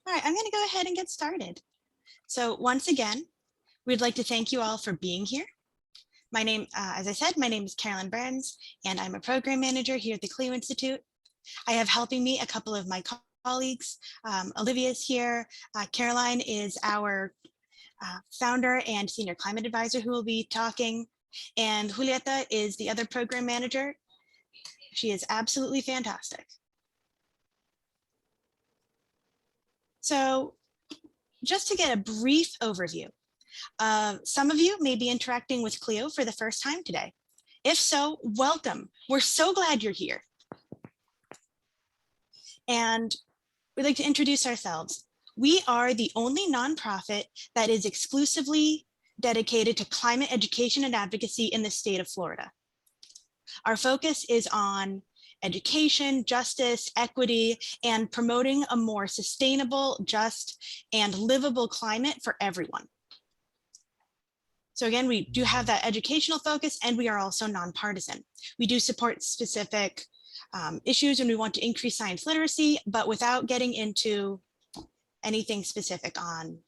All right, I'm going to go ahead and get started. So once again, we'd like to thank you all for being here. My name, as I said, my name is Carolyn Burns, and I'm a program manager here at the CLEO Institute. I have helping me a couple of my colleagues. Olivia's here. Caroline is our founder and senior climate advisor who will be talking. And Julieta is the other program manager. She is absolutely fantastic. So just to get a brief overview, some of you may be interacting with CLEO for the first time today. If so, welcome. We're so glad you're here. And we'd like to introduce ourselves. We are the only nonprofit that is exclusively dedicated to climate education and advocacy in the state of Florida. Our focus is on education, justice, equity, and promoting a more sustainable, just, and livable climate for everyone. So again, we do have that educational focus, and we are also nonpartisan. We do support specific issues when we want to increase science literacy, but without getting into anything specific on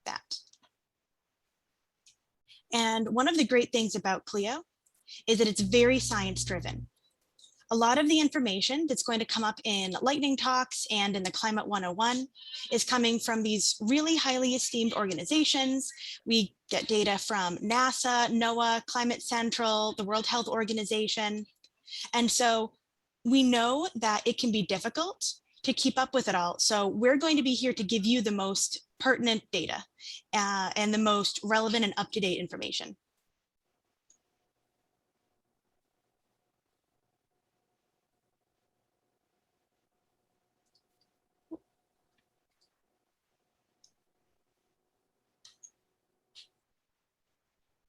that. And one of the great things about CLEO is that it's very science driven. A lot of the information that's going to come up in lightning talks and in the Climate 101 is coming from these really highly esteemed organizations. We get data from NASA, NOAA, Climate Central, the World Health Organization. And so we know that it can be difficult to keep up with it all. So we're going to be here to give you the most pertinent data and the most relevant and up-to-date information.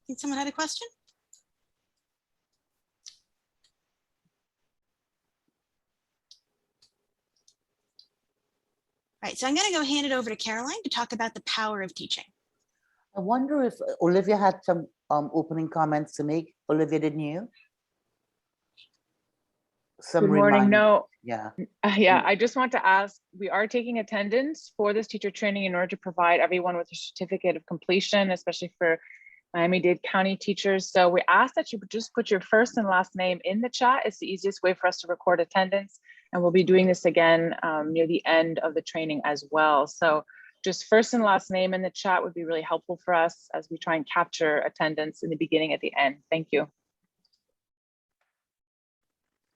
Think someone had a question? All right, so I'm going to go hand it over to Caroline to talk about the power of teaching. I wonder if Olivia had some opening comments to make. Olivia, didn't you? Good morning. No. Yeah. Yeah, I just want to ask, we are taking attendance for this teacher training in order to provide everyone with a certificate of completion, especially for Miami-Dade County teachers. So we ask that you just put your first and last name in the chat. It's the easiest way for us to record attendance. And we'll be doing this again near the end of the training as well. So just first and last name in the chat would be really helpful for us as we try and capture attendance in the beginning at the end. Thank you.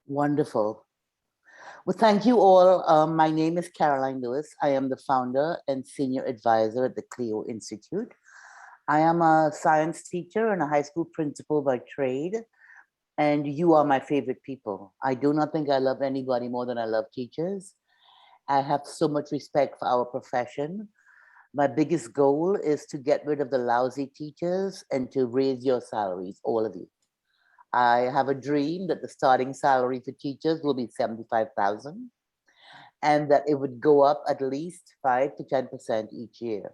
Wonderful. Well, thank you all. My name is Caroline Lewis. I am the founder and senior advisor at the CLEO Institute. I am a science teacher and a high school principal by trade, and you are my favorite people. I do not think I love anybody more than I love teachers. I have so much respect for our profession. My biggest goal is to get rid of the lousy teachers and to raise your salaries, all of you. I have a dream that the starting salary for teachers will be $75,000 and that it would go up at least 5 to 10% each year.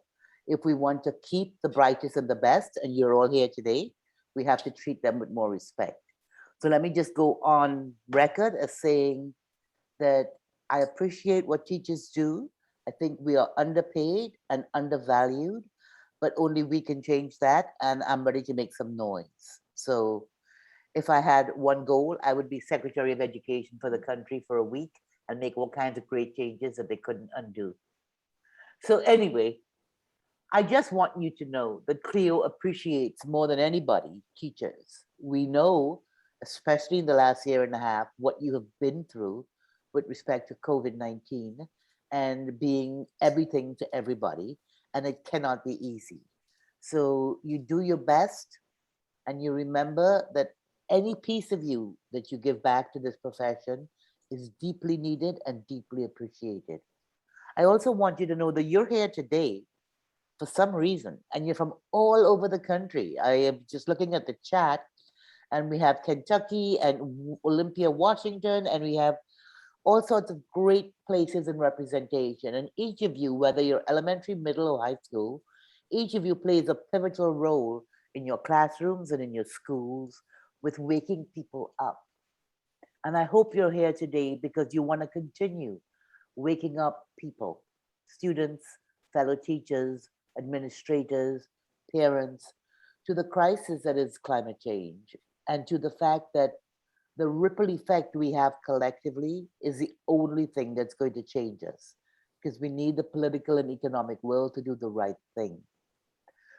If we want to keep the brightest and the best, and you're all here today, we have to treat them with more respect. So let me just go on record as saying that I appreciate what teachers do. I think we are underpaid and undervalued, but only we can change that, and I'm ready to make some noise. So if I had one goal, I would be Secretary of Education for the country for a week and make all kinds of great changes that they couldn't undo. So anyway, I just want you to know that CLEO appreciates more than anybody teachers. We know, especially in the last year and a half, what you have been through with respect to COVID-19 and being everything to everybody, and it cannot be easy. So you do your best, and you remember that any piece of you that you give back to this profession is deeply needed and deeply appreciated. I also want you to know that you're here today for some reason, and you're from all over the country. I am just looking at the chat, and we have Kentucky and Olympia, Washington, and we have all sorts of great places in representation. And each of you, whether you're elementary, middle, or high school, each of you plays a pivotal role in your classrooms and in your schools with waking people up. And I hope you're here today because you want to continue waking up people students, fellow teachers, administrators, parents, to the crisis that is climate change, and to the fact that the ripple effect we have collectively is the only thing that's going to change us, because we need the political and economic will to do the right thing.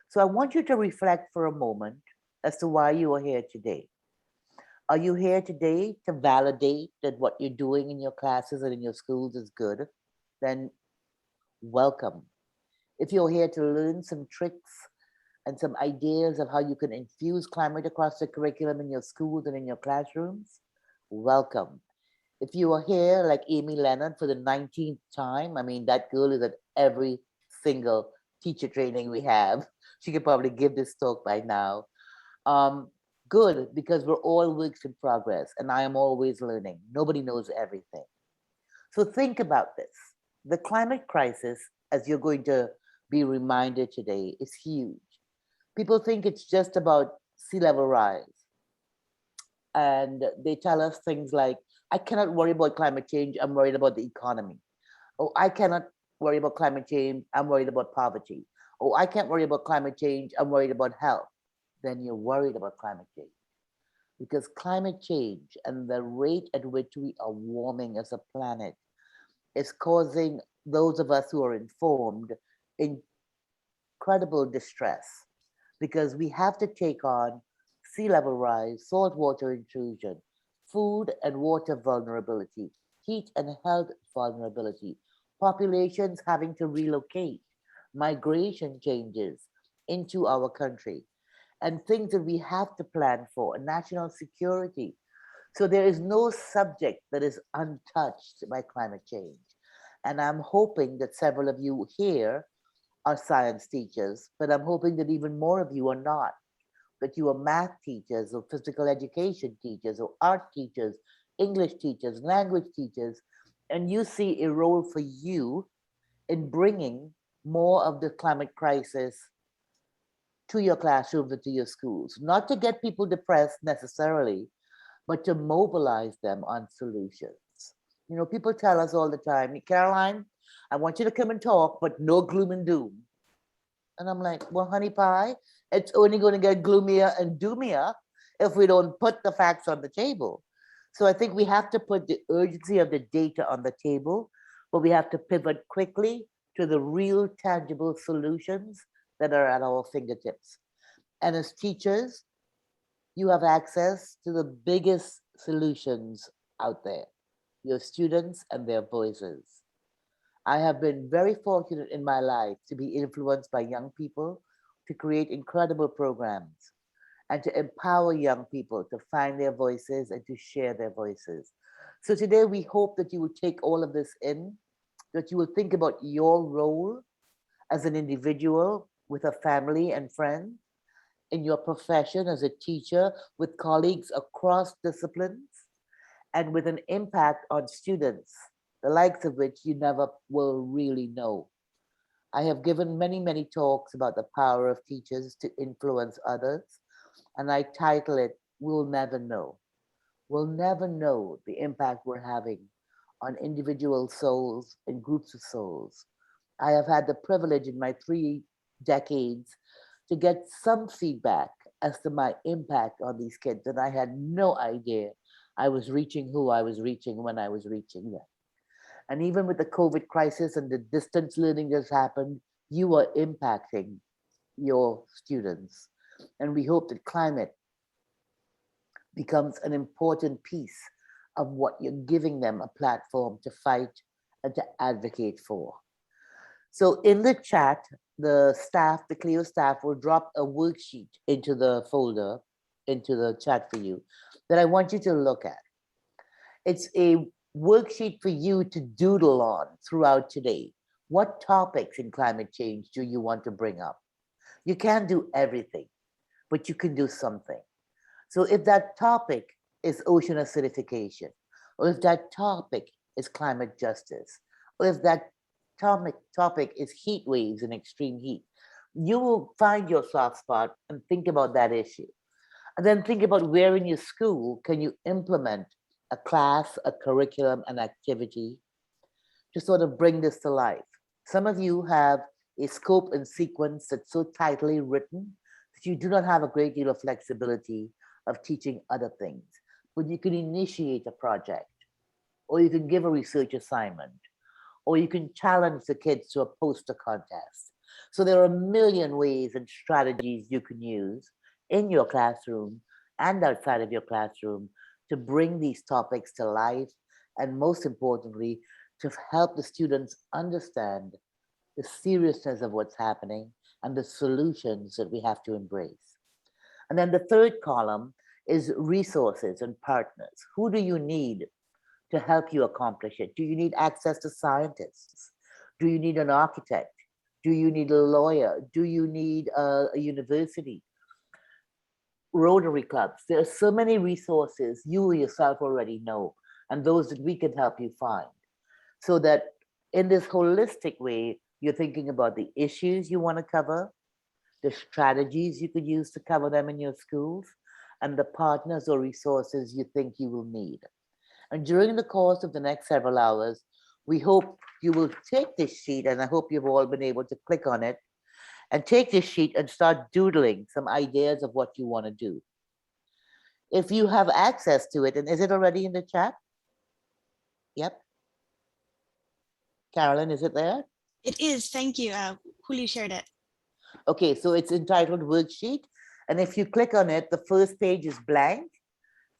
So I want you to reflect for a moment as to why you are here today. Are you here today to validate that what you're doing in your classes and in your schools is good? Then welcome. If you're here to learn some tricks and some ideas of how you can infuse climate across the curriculum in your schools and in your classrooms, welcome. If you are here like Amy Leonard for the 19th time, I mean, that girl is at every single teacher training we have. She could probably give this talk by now. Good, because we're all works in progress and I am always learning. Nobody knows everything. So think about this. The climate crisis, as you're going to be reminded today, is huge. People think it's just about sea level rise. And they tell us things like, I cannot worry about climate change, I'm worried about the economy. Oh, I cannot worry about climate change, I'm worried about poverty. Oh, I can't worry about climate change, I'm worried about health. Then you're worried about climate change. Because climate change and the rate at which we are warming as a planet is causing those of us who are informed incredible distress, because we have to take on sea level rise, saltwater intrusion, food and water vulnerability, heat and health vulnerability, populations having to relocate, migration changes into our country, and things that we have to plan for, national security. So there is no subject that is untouched by climate change. And I'm hoping that several of you here are science teachers, but I'm hoping that even more of you are not, that you are math teachers or physical education teachers or art teachers, English teachers, language teachers, and you see a role for you in bringing more of the climate crisis to your classrooms and to your schools, not to get people depressed necessarily, but to mobilize them on solutions. You know, people tell us all the time, Caroline, I want you to come and talk, but no gloom and doom. And I'm like, well, honey pie, it's only going to get gloomier and doomier if we don't put the facts on the table. So I think we have to put the urgency of the data on the table, but we have to pivot quickly to the real tangible solutions that are at our fingertips. And as teachers, you have access to the biggest solutions out there, your students and their voices. I have been very fortunate in my life to be influenced by young people to create incredible programs and to empower young people to find their voices and to share their voices. So today we hope that you will take all of this in, that you will think about your role as an individual with a family and friends, in your profession as a teacher with colleagues across disciplines, and with an impact on students, the likes of which you never will really know. I have given many, many talks about the power of teachers to influence others, and I title it, We'll Never Know. We'll never know the impact we're having on individual souls and groups of souls. I have had the privilege in my 3 decades to get some feedback as to my impact on these kids, and I had no idea I was reaching who I was reaching when I was reaching them. And even with the COVID crisis and the distance learning that's happened, you are impacting your students. And we hope that climate becomes an important piece of what you're giving them a platform to fight and to advocate for. So in the chat, the staff, the CLEO staff will drop a worksheet into the folder, into the chat for you, that I want you to look at. It's a worksheet for you to doodle on throughout today. What topics in climate change do you want to bring up? You can't do everything, but you can do something. So if that topic is ocean acidification, or if that topic is climate justice, or if that topic is heat waves and extreme heat, you will find your soft spot and think about that issue. And then think about where in your school can you implement a class, a curriculum, an activity to sort of bring this to life. Some of you have a scope and sequence that's so tightly written that you do not have a great deal of flexibility of teaching other things. But you can initiate a project, or you can give a research assignment, or you can challenge the kids to a poster contest. So there are a million ways and strategies you can use in your classroom and outside of your classroom to bring these topics to life, and most importantly, to help the students understand the seriousness of what's happening and the solutions that we have to embrace. And then the third column is resources and partners. Who do you need to help you accomplish it? Do you need access to scientists? Do you need an architect? Do you need a lawyer? Do you need a university? Rotary clubs. There are so many resources you yourself already know, and those that we can help you find. So that in this holistic way, you're thinking about the issues you want to cover, the strategies you could use to cover them in your schools, and the partners or resources you think you will need. And during the course of the next several hours, we hope you will take this sheet, and I hope you've all been able to click on it, and take this sheet and start doodling some ideas of what you want to do. If you have access to it, and is it already in the chat? Yep. Carolyn, is it there? It is, thank you. Huli shared it. Okay, so it's entitled Worksheet. And if you click on it, the first page is blank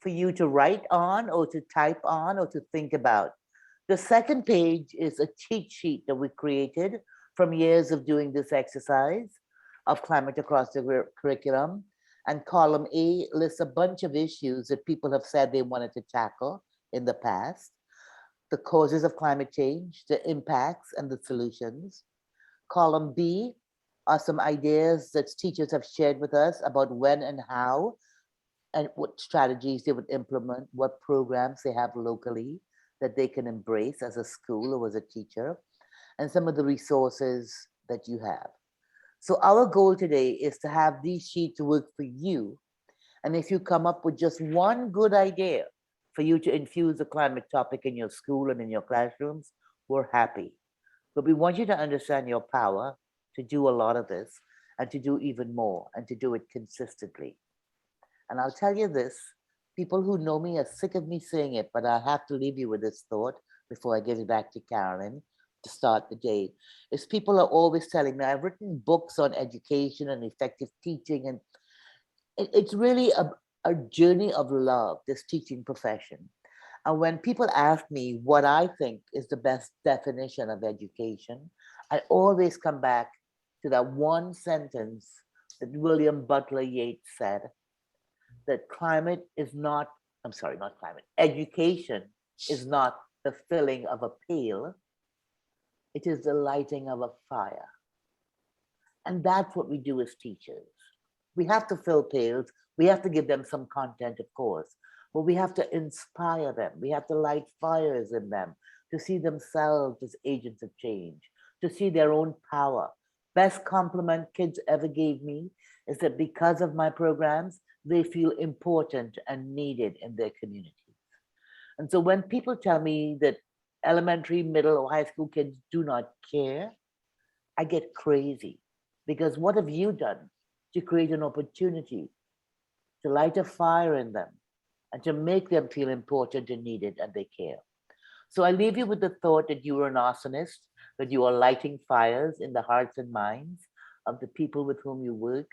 for you to write on or to type on or to think about. The second page is a cheat sheet that we created from years of doing this exercise of climate across the curriculum. And column A lists a bunch of issues that people have said they wanted to tackle in the past: the causes of climate change, the impacts, and the solutions. Column B are some ideas that teachers have shared with us about when and how and what strategies they would implement, what programs they have locally that they can embrace as a school or as a teacher, and some of the resources that you have. So our goal today is to have these sheets work for you. And if you come up with just one good idea for you to infuse the climate topic in your school and in your classrooms, we're happy. But we want you to understand your power to do a lot of this and to do even more and to do it consistently. And I'll tell you this, people who know me are sick of me saying it, but I have to leave you with this thought before I give it back to Carolyn to start the day. Is people are always telling me, I've written books on education and effective teaching, and it's really a journey of love, this teaching profession. And when people ask me what I think is the best definition of education, I always come back to that one sentence that William Butler Yeats said, that climate is not, I'm sorry, not climate, education is not the filling of a pail, it is the lighting of a fire. And that's what we do as teachers. We have to fill pails, we have to give them some content, of course, but we have to inspire them. We have to light fires in them to see themselves as agents of change, to see their own power. Best compliment kids ever gave me is that because of my programs, they feel important and needed in their communities. And so when people tell me that elementary, middle, or high school kids do not care, I get crazy, because what have you done to create an opportunity to light a fire in them and to make them feel important and needed and they care? So I leave you with the thought that you are an arsonist, that you are lighting fires in the hearts and minds of the people with whom you work,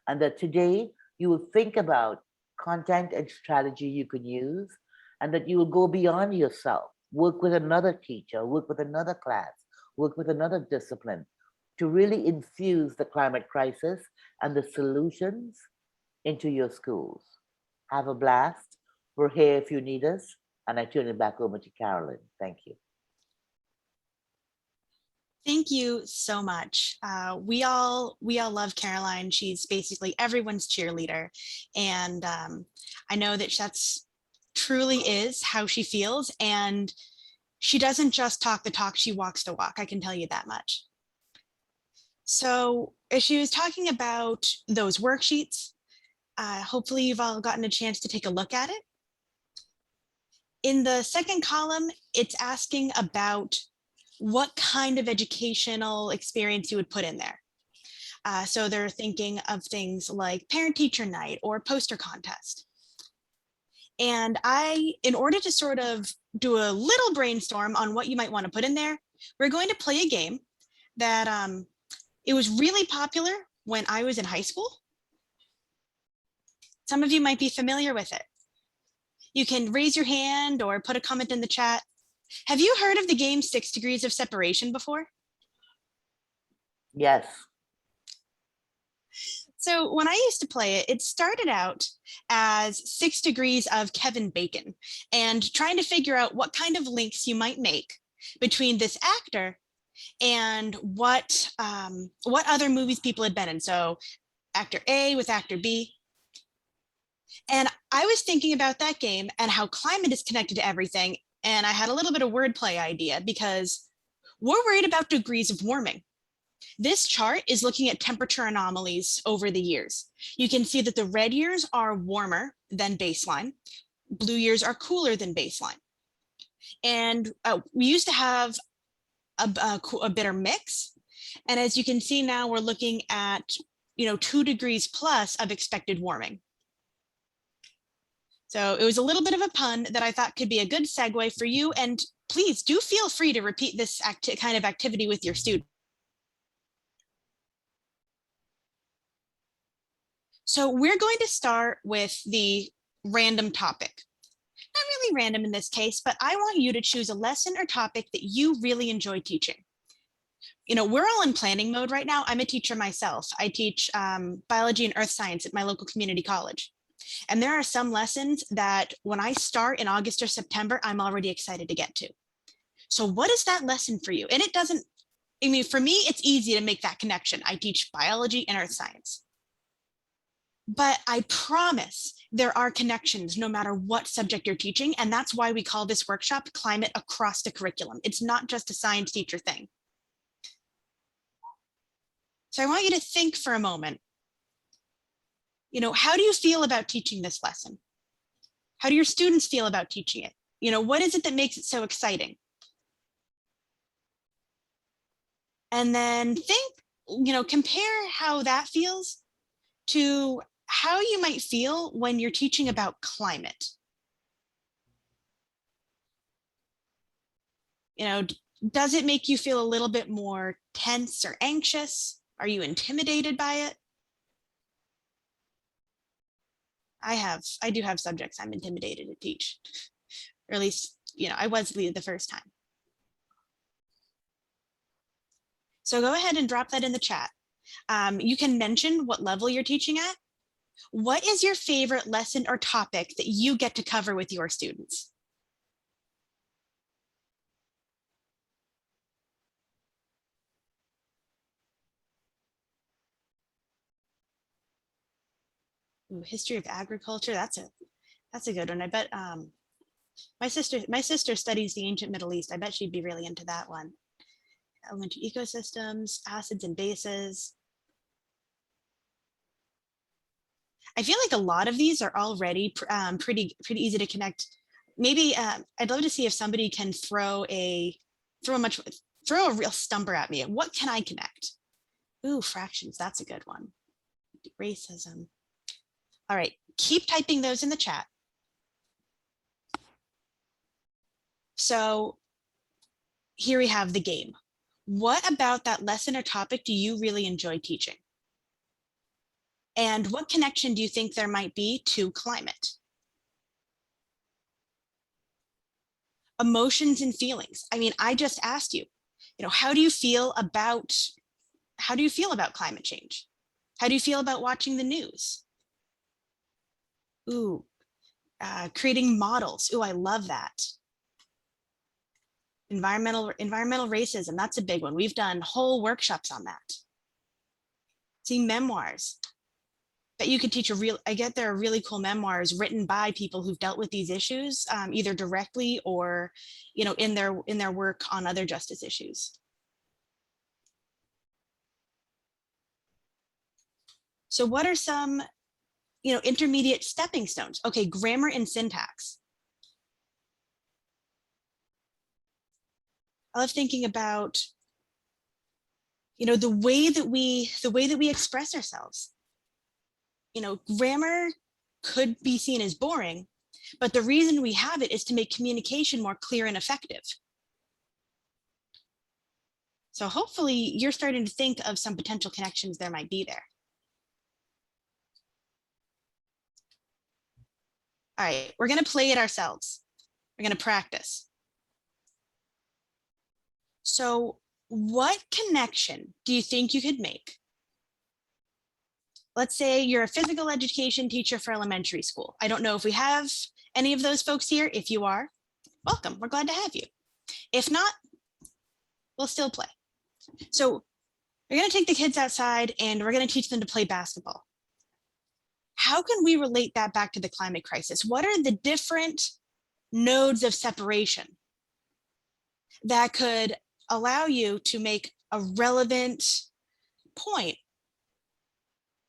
and that today you will think about content and strategy you can use, and that you will go beyond yourself, work with another teacher, work with another class, work with another discipline to really infuse the climate crisis and the solutions into your schools. Have a blast. We're here if you need us. And I turn it back over to Carolyn. Thank you. Thank you so much. We all love Caroline. She's basically everyone's cheerleader. And I know that that's truly is how she feels. And she doesn't just talk the talk, she walks the walk. I can tell you that much. So as she was talking about those worksheets, hopefully you've all gotten a chance to take a look at it. In the second column, it's asking about what kind of educational experience you would put in there. So they're thinking of things like parent-teacher night or poster contest. And in order to sort of do a little brainstorm on what you might want to put in there, we're going to play a game that it was really popular when I was in high school. Some of you might be familiar with it. You can raise your hand or put a comment in the chat. Have you heard of the game 6 Degrees of Separation before? Yes. So when I used to play it, it started out as 6 degrees of Kevin Bacon and trying to figure out what kind of links you might make between this actor and what other movies people had been in. So actor A with actor B. And I was thinking about that game and how climate is connected to everything. And I had a little bit of wordplay idea because we're worried about degrees of warming. This chart is looking at temperature anomalies over the years. You can see that the red years are warmer than baseline. Blue years are cooler than baseline. And we used to have a bitter mix. And as you can see now, we're looking at 2 degrees plus of expected warming. So it was a little bit of a pun that I thought could be a good segue for you. And please do feel free to repeat this kind of activity with your students. So we're going to start with the random topic. Not really random in this case, but I want you to choose a lesson or topic that you really enjoy teaching. We're all in planning mode right now. I'm a teacher myself. I teach biology and earth science at my local community college. And there are some lessons that when I start in August or September, I'm already excited to get to. So what is that lesson for you? And for me, it's easy to make that connection. I teach biology and earth science. But I promise there are connections no matter what subject you're teaching. And that's why we call this workshop Climate Across the Curriculum. It's not just a science teacher thing. So I want you to think for a moment. How do you feel about teaching this lesson? How do your students feel about teaching it? What is it that makes it so exciting? And then think, compare how that feels to how you might feel when you're teaching about climate. Does it make you feel a little bit more tense or anxious? Are you intimidated by it? I do have subjects I'm intimidated to teach, or at least, I was the first time. So go ahead and drop that in the chat. You can mention what level you're teaching at. What is your favorite lesson or topic that you get to cover with your students? Ooh, history of agriculture. That's a good one. I bet my sister studies the ancient Middle East. I bet she'd be really into that one. Elementary ecosystems, acids and bases. I feel like a lot of these are already pretty easy to connect. Maybe I'd love to see if somebody can throw a real stumper at me. What can I connect? Ooh, fractions. That's a good one. Racism. All right, keep typing those in the chat. So here we have the game. What about that lesson or topic do you really enjoy teaching? And what connection do you think there might be to climate? Emotions and feelings. I mean, I just asked you, how do you feel about climate change? How do you feel about watching the news? Ooh, creating models. Ooh, I love that. Environmental racism, that's a big one. We've done whole workshops on that. Seeing memoirs. But you could teach there are really cool memoirs written by people who've dealt with these issues, either directly or, in their work on other justice issues. So what are some, intermediate stepping stones? Okay, grammar and syntax. I love thinking about, you know, the way that we express ourselves. You know, grammar could be seen as boring, but the reason we have it is to make communication more clear and effective. So hopefully you're starting to think of some potential connections there might be there. All right, we're going to play it ourselves. We're going to practice. So what connection do you think you could make? Let's say you're a physical education teacher for elementary school. I don't know if we have any of those folks here. If you are, welcome. We're glad to have you. If not, we'll still play. So we're going to take the kids outside and we're going to teach them to play basketball. How can we relate that back to the climate crisis? What are the different nodes of separation that could allow you to make a relevant point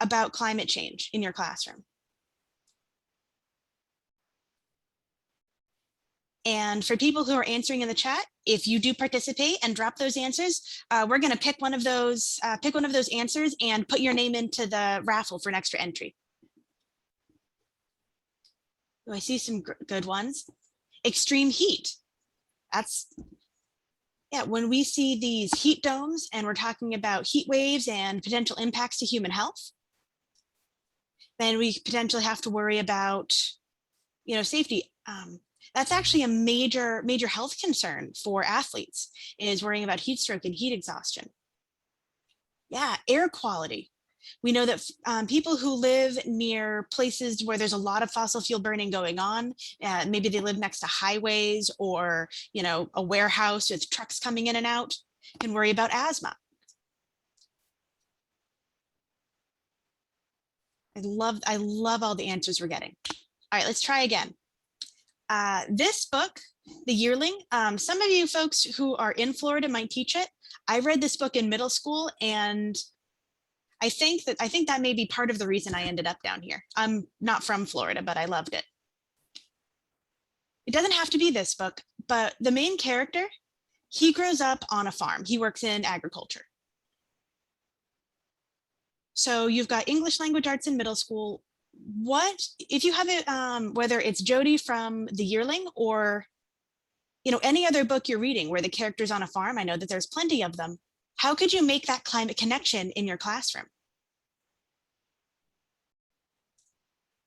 about climate change in your classroom? And for people who are answering in the chat, if you do participate and drop those answers, we're going to pick one of those answers and put your name into the raffle for an extra entry. Oh, I see some good ones. Extreme heat. That's, yeah, when we see these heat domes and we're talking about heat waves and potential impacts to human health, then we potentially have to worry about, you know, safety. That's actually a major health concern for athletes, is worrying about heat stroke and heat exhaustion. Yeah, air quality. We know that people who live near places where there's a lot of fossil fuel burning going on, maybe they live next to highways or, you know, a warehouse with trucks coming in and out, can worry about asthma. I love all the answers we're getting. All right, let's try again. This book, The Yearling, some of you folks who are in Florida might teach it. I read this book in middle school, and I think that may be part of the reason I ended up down here. I'm not from Florida, but I loved it. It doesn't have to be this book, but the main character, he grows up on a farm. He works in agriculture. So you've got English language arts in middle school. What, if you have it, whether it's Jody from The Yearling or, you know, any other book you're reading where the character's on a farm, I know that there's plenty of them. How could you make that climate connection in your classroom?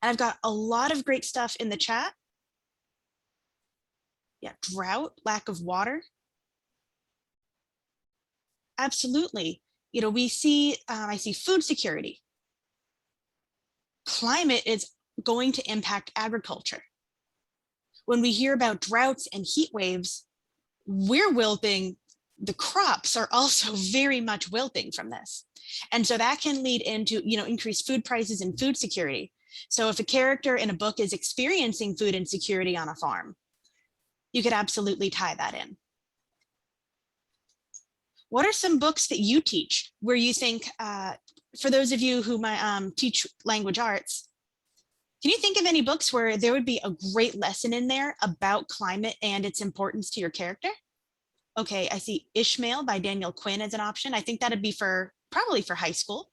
And I've got a lot of great stuff in the chat. Yeah, drought, lack of water. Absolutely. You know, we see, I see food security. Climate is going to impact agriculture. When we hear about droughts and heat waves, we're wilting. The crops are also very much wilting from this. And so that can lead into, you know, increased food prices and food security. So if a character in a book is experiencing food insecurity on a farm, you could absolutely tie that in. What are some books that you teach where you think, for those of you who might teach language arts, can you think of any books where there would be a great lesson in there about climate and its importance to your character? Okay, I see Ishmael by Daniel Quinn as an option. I think that'd be probably for high school.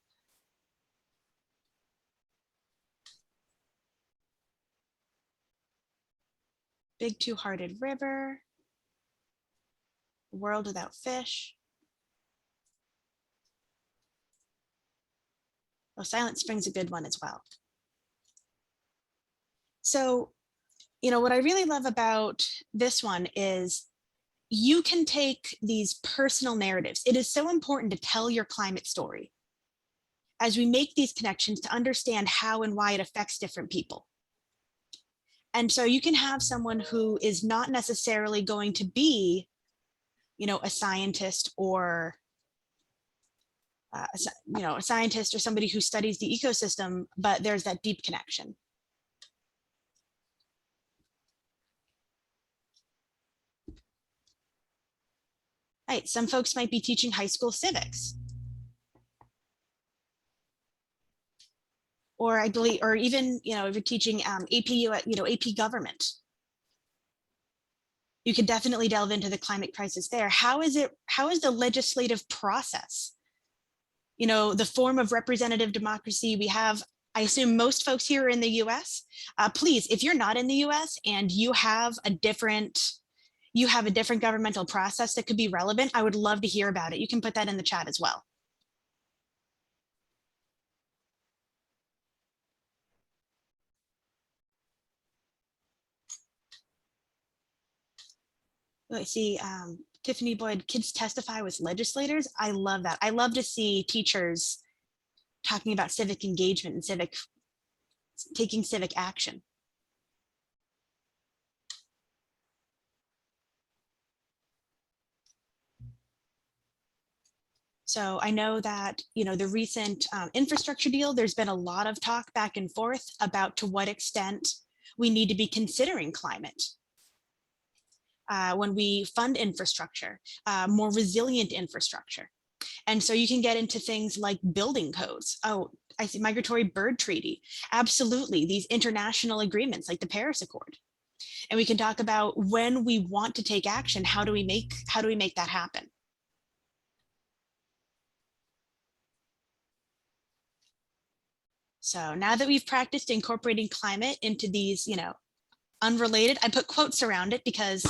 Big Two-Hearted River, World Without Fish. Oh, Silent Spring's a good one as well. So, you know, what I really love about this one is you can take these personal narratives. It is so important to tell your climate story as we make these connections to understand how and why it affects different people. And so you can have someone who is not necessarily going to be, you know, a scientist or you know, a scientist or somebody who studies the ecosystem, but there's that deep connection. Right, some folks might be teaching high school civics. Or I believe, or even, you know, if you're teaching AP, you know, AP government. You could definitely delve into the climate crisis there. How is the legislative process? You know, the form of representative democracy we have, I assume most folks here are in the US. Please, if you're not in the US and you have a different governmental process that could be relevant, I would love to hear about it. You can put that in the chat as well. I see Tiffany Boyd, kids testify with legislators. I love that. I love to see teachers talking about civic engagement and taking civic action. So I know that, you know, the recent infrastructure deal, there's been a lot of talk back and forth about to what extent we need to be considering climate when we fund infrastructure, more resilient infrastructure. And so you can get into things like building codes. Oh, I see migratory bird treaty. Absolutely. These international agreements like the Paris Accord. And we can talk about when we want to take action, how do we make that happen? So now that we've practiced incorporating climate into these, you know, unrelated, I put quotes around it because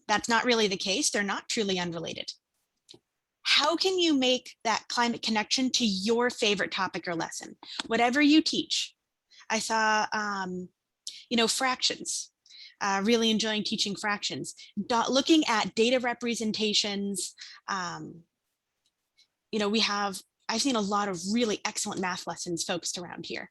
that's not really the case. They're not truly unrelated. How can you make that climate connection to your favorite topic or lesson? Whatever you teach. I saw, you know, fractions. Really enjoying teaching fractions. Looking at data representations. You know, I've seen a lot of really excellent math lessons focused around here.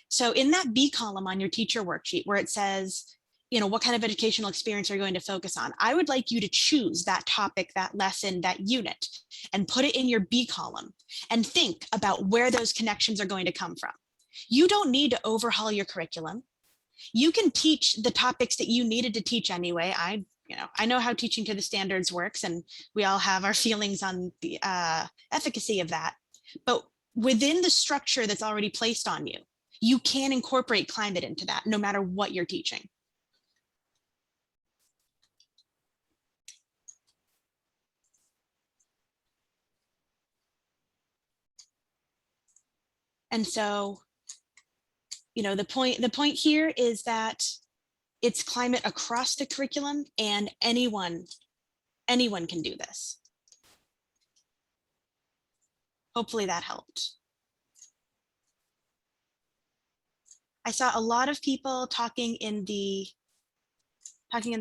So in that B column on your teacher worksheet where it says, you know, what kind of educational experience are you going to focus on? I would like you to choose that topic, that lesson, that unit, and put it in your B column and think about where those connections are going to come from. You don't need to overhaul your curriculum. You can teach the topics that you needed to teach anyway. I know how teaching to the standards works, and we all have our feelings on the efficacy of that. But within the structure that's already placed on you, you can incorporate climate into that no matter what you're teaching. And so, you know, the point here is that it's climate across the curriculum, and anyone can do this. Hopefully that helped. I saw a lot of people talking in the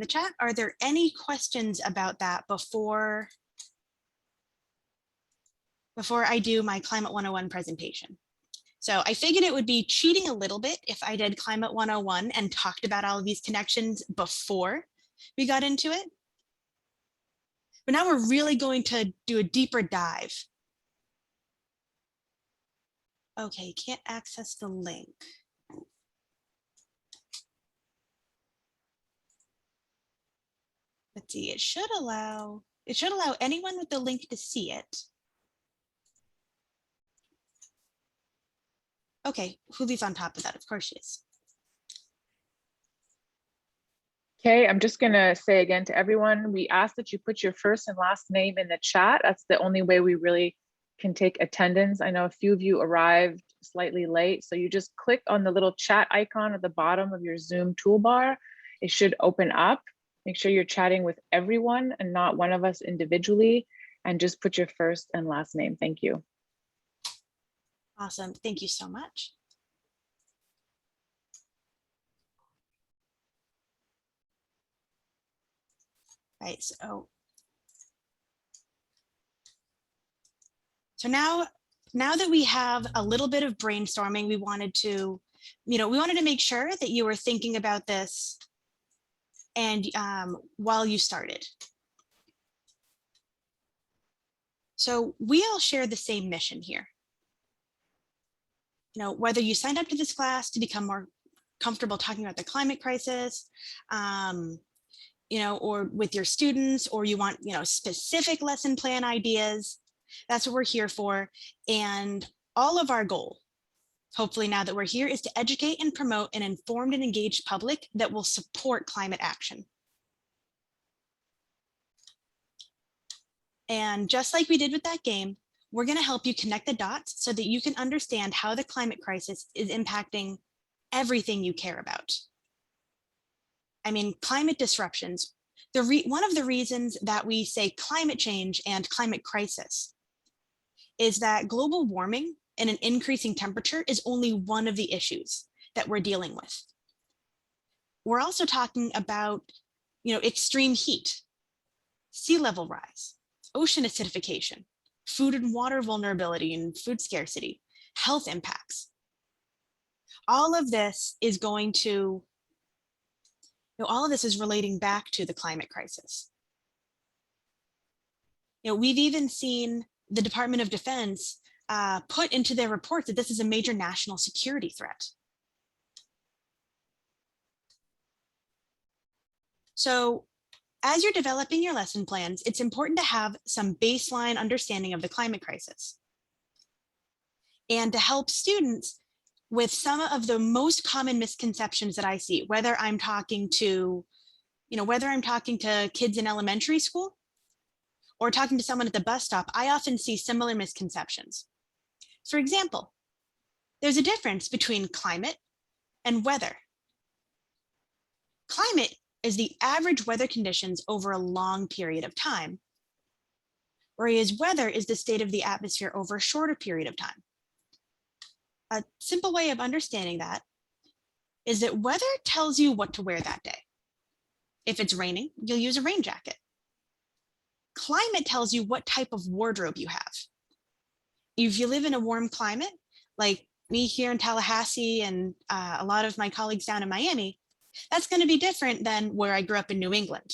chat. Are there any questions about that before I do my Climate 101 presentation? So I figured it would be cheating a little bit if I did Climate 101 and talked about all of these connections before we got into it. But now we're really going to do a deeper dive. Okay, can't access the link. Let's see, it should allow anyone with the link to see it. Okay, Juli's on top of that, of course she is. Okay, I'm just gonna say again to everyone, we ask that you put your first and last name in the chat. That's the only way we really can take attendance. I know a few of you arrived slightly late, so you just click on the little chat icon at the bottom of your Zoom toolbar. It should open up. Make sure you're chatting with everyone and not one of us individually, and just put your first and last name. Thank you. Awesome, thank you so much. Right, so now that we have a little bit of brainstorming, we wanted to make sure that you were thinking about this and while you started. So we all share the same mission here. You know, whether you signed up to this class to become more comfortable talking about the climate crisis, you know, or with your students, or you want, you know, specific lesson plan ideas, that's what we're here for. And all of our goal, hopefully now that we're here, is to educate and promote an informed and engaged public that will support climate action. And just like we did with that game, we're going to help you connect the dots so that you can understand how the climate crisis is impacting everything you care about. I mean, climate disruptions, one of the reasons that we say climate change and climate crisis is that global warming and an increasing temperature is only one of the issues that we're dealing with. We're also talking about, extreme heat, sea level rise, ocean acidification, food and water vulnerability and food scarcity, health impacts. All of this is going to, all of this is relating back to the climate crisis. We've even seen the Department of Defense put into their report that this is a major national security threat. So as you're developing your lesson plans, it's important to have some baseline understanding of the climate crisis and to help students with some of the most common misconceptions that I see, whether I'm talking to kids in elementary school or talking to someone at the bus stop, I often see similar misconceptions. For example, there's a difference between climate and weather. Climate is the average weather conditions over a long period of time, whereas weather is the state of the atmosphere over a shorter period of time. A simple way of understanding that is that weather tells you what to wear that day. If it's raining, you'll use a rain jacket. Climate tells you what type of wardrobe you have. If you live in a warm climate, like me here in Tallahassee and a lot of my colleagues down in Miami, that's going to be different than where I grew up in New England.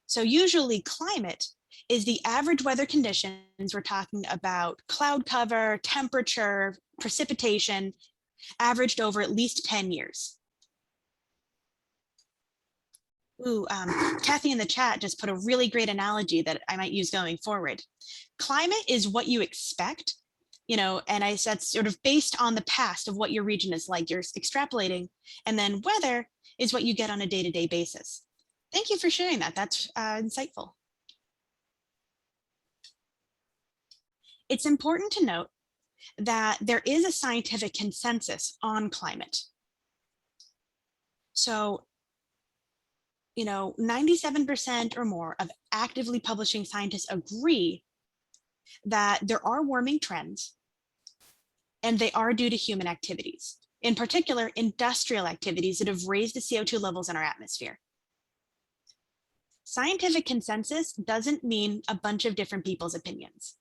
So usually climate is the average weather conditions. We're talking about cloud cover, temperature, precipitation, averaged over at least 10 years. Ooh, Kathy in the chat just put a really great analogy that I might use going forward. Climate is what you expect, and I said sort of based on the past of what your region is like, you're extrapolating, and then weather is what you get on a day-to-day basis. Thank you for sharing that. That's insightful. It's important to note that there is a scientific consensus on climate. So, 97% or more of actively publishing scientists agree that there are warming trends and they are due to human activities, in particular, industrial activities that have raised the CO2 levels in our atmosphere. Scientific consensus doesn't mean a bunch of different people's opinions.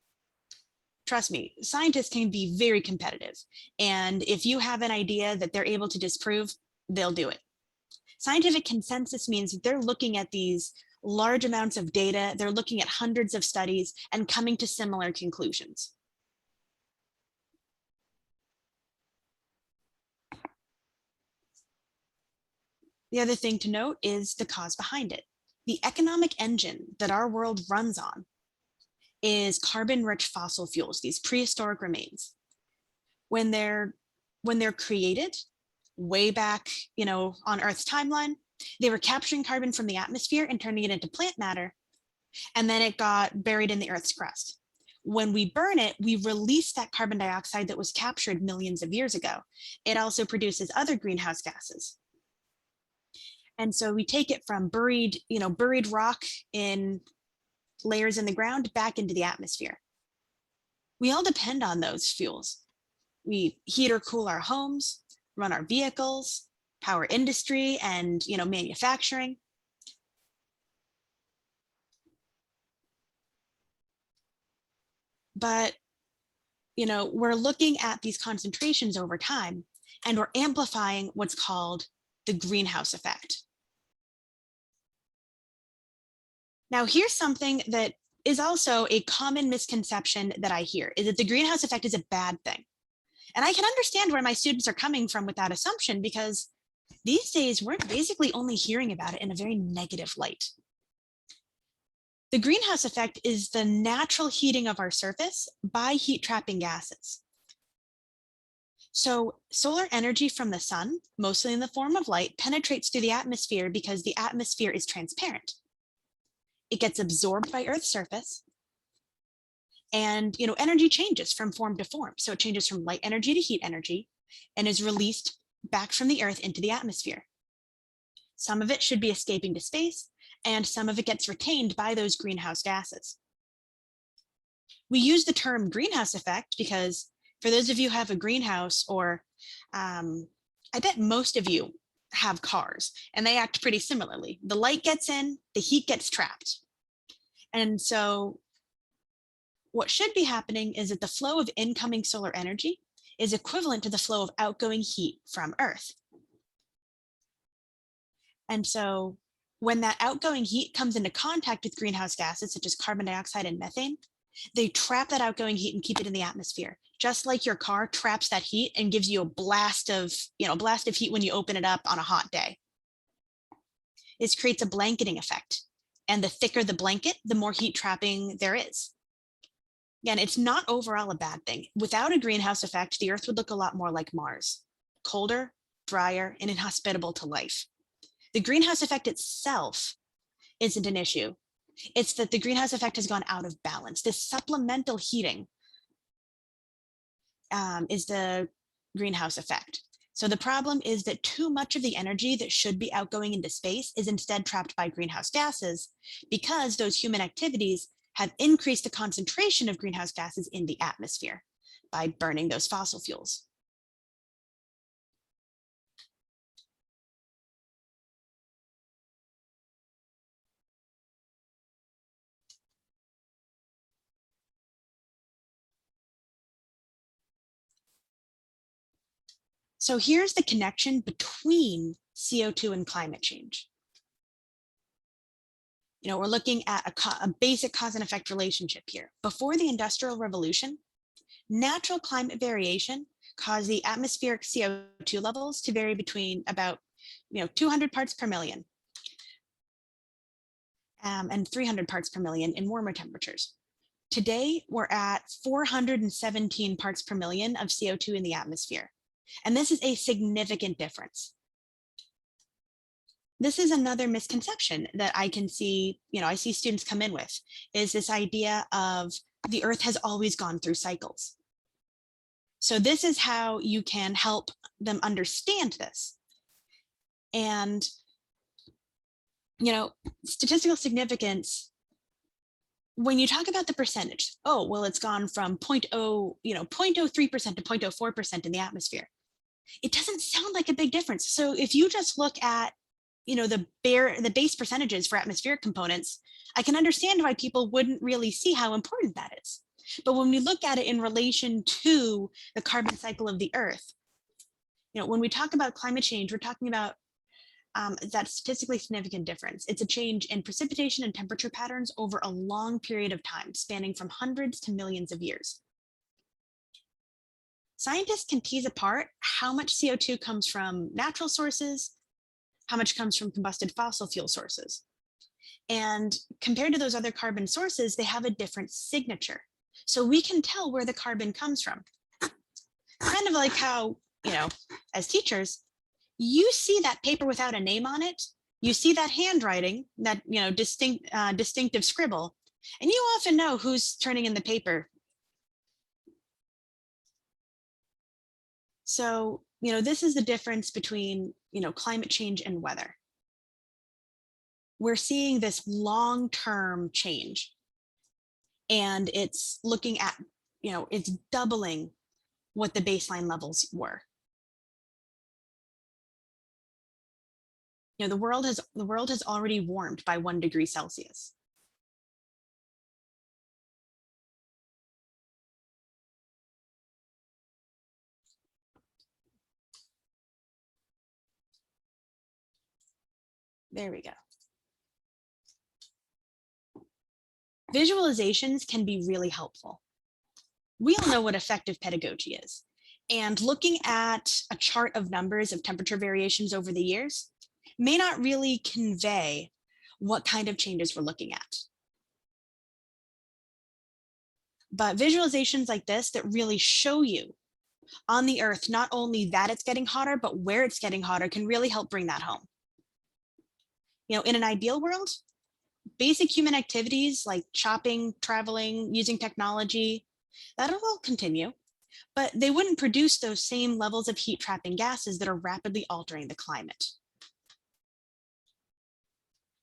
Trust me, scientists can be very competitive. And if you have an idea that they're able to disprove, they'll do it. Scientific consensus means that they're looking at these large amounts of data, they're looking at hundreds of studies and coming to similar conclusions. The other thing to note is the cause behind it. The economic engine that our world runs on is carbon-rich fossil fuels, these prehistoric remains. When they're created, way back, on Earth's timeline, they were capturing carbon from the atmosphere and turning it into plant matter, and then it got buried in the Earth's crust. When we burn it, we release that carbon dioxide that was captured millions of years ago. It also produces other greenhouse gases. And so we take it from buried rock in layers in the ground back into the atmosphere. We all depend on those fuels. We heat or cool our homes, run our vehicles, power industry, and manufacturing. But we're looking at these concentrations over time, and we're amplifying what's called the greenhouse effect. Now, here's something that is also a common misconception that I hear, is that the greenhouse effect is a bad thing. And I can understand where my students are coming from with that assumption, because these days we're basically only hearing about it in a very negative light. The greenhouse effect is the natural heating of our surface by heat trapping gases. So solar energy from the sun, mostly in the form of light, penetrates through the atmosphere because the atmosphere is transparent. it gets absorbed by Earth's surface. And energy changes from form to form. So it changes from light energy to heat energy and is released back from the Earth into the atmosphere. Some of it should be escaping to space, and some of it gets retained by those greenhouse gases. We use the term greenhouse effect because for those of you who have a greenhouse, or I bet most of you have cars, and they act pretty similarly. The light gets in, the heat gets trapped. And so what should be happening is that the flow of incoming solar energy is equivalent to the flow of outgoing heat from Earth. And so when that outgoing heat comes into contact with greenhouse gases, such as carbon dioxide and methane, they trap that outgoing heat and keep it in the atmosphere. Just like your car traps that heat and gives you a blast of heat when you open it up on a hot day. This creates a blanketing effect. And the thicker the blanket, the more heat trapping there is. Again, it's not overall a bad thing. Without a greenhouse effect, the Earth would look a lot more like Mars, colder, drier, and inhospitable to life. The greenhouse effect itself isn't an issue. It's that the greenhouse effect has gone out of balance. This supplemental heating is the greenhouse effect. So the problem is that too much of the energy that should be outgoing into space is instead trapped by greenhouse gases because those human activities have increased the concentration of greenhouse gases in the atmosphere by burning those fossil fuels. So here's the connection between CO2 and climate change. We're looking at a basic cause and effect relationship here. Before the Industrial Revolution, natural climate variation caused the atmospheric CO2 levels to vary between about 200 parts per million and 300 parts per million in warmer temperatures. Today, we're at 417 parts per million of CO2 in the atmosphere. And this is a significant difference. This is another misconception that I can see, I see students come in with, is this idea of the Earth has always gone through cycles. So this is how you can help them understand this. And, statistical significance, when you talk about the percentage, oh, well, it's gone from 0.03% to 0.04% in the atmosphere. It doesn't sound like a big difference. So if you just look at, the base percentages for atmospheric components, I can understand why people wouldn't really see how important that is. But when we look at it in relation to the carbon cycle of the Earth, when we talk about climate change, we're talking about that statistically significant difference. It's a change in precipitation and temperature patterns over a long period of time, spanning from hundreds to millions of years. Scientists can tease apart how much CO2 comes from natural sources, how much comes from combusted fossil fuel sources. And compared to those other carbon sources, they have a different signature. So we can tell where the carbon comes from. Kind of like how, as teachers, you see that paper without a name on it, you see that handwriting, that distinctive scribble, and you often know who's turning in the paper. So, this is the difference between, climate change and weather. We're seeing this long-term change, and it's looking at, it's doubling what the baseline levels were. The world has already warmed by 1 degree Celsius. There we go. Visualizations can be really helpful. We all know what effective pedagogy is. And looking at a chart of numbers of temperature variations over the years may not really convey what kind of changes we're looking at. But visualizations like this that really show you on the Earth, not only that it's getting hotter, but where it's getting hotter can really help bring that home. In an ideal world, basic human activities like shopping, traveling, using technology, that'll all continue, but they wouldn't produce those same levels of heat trapping gases that are rapidly altering the climate.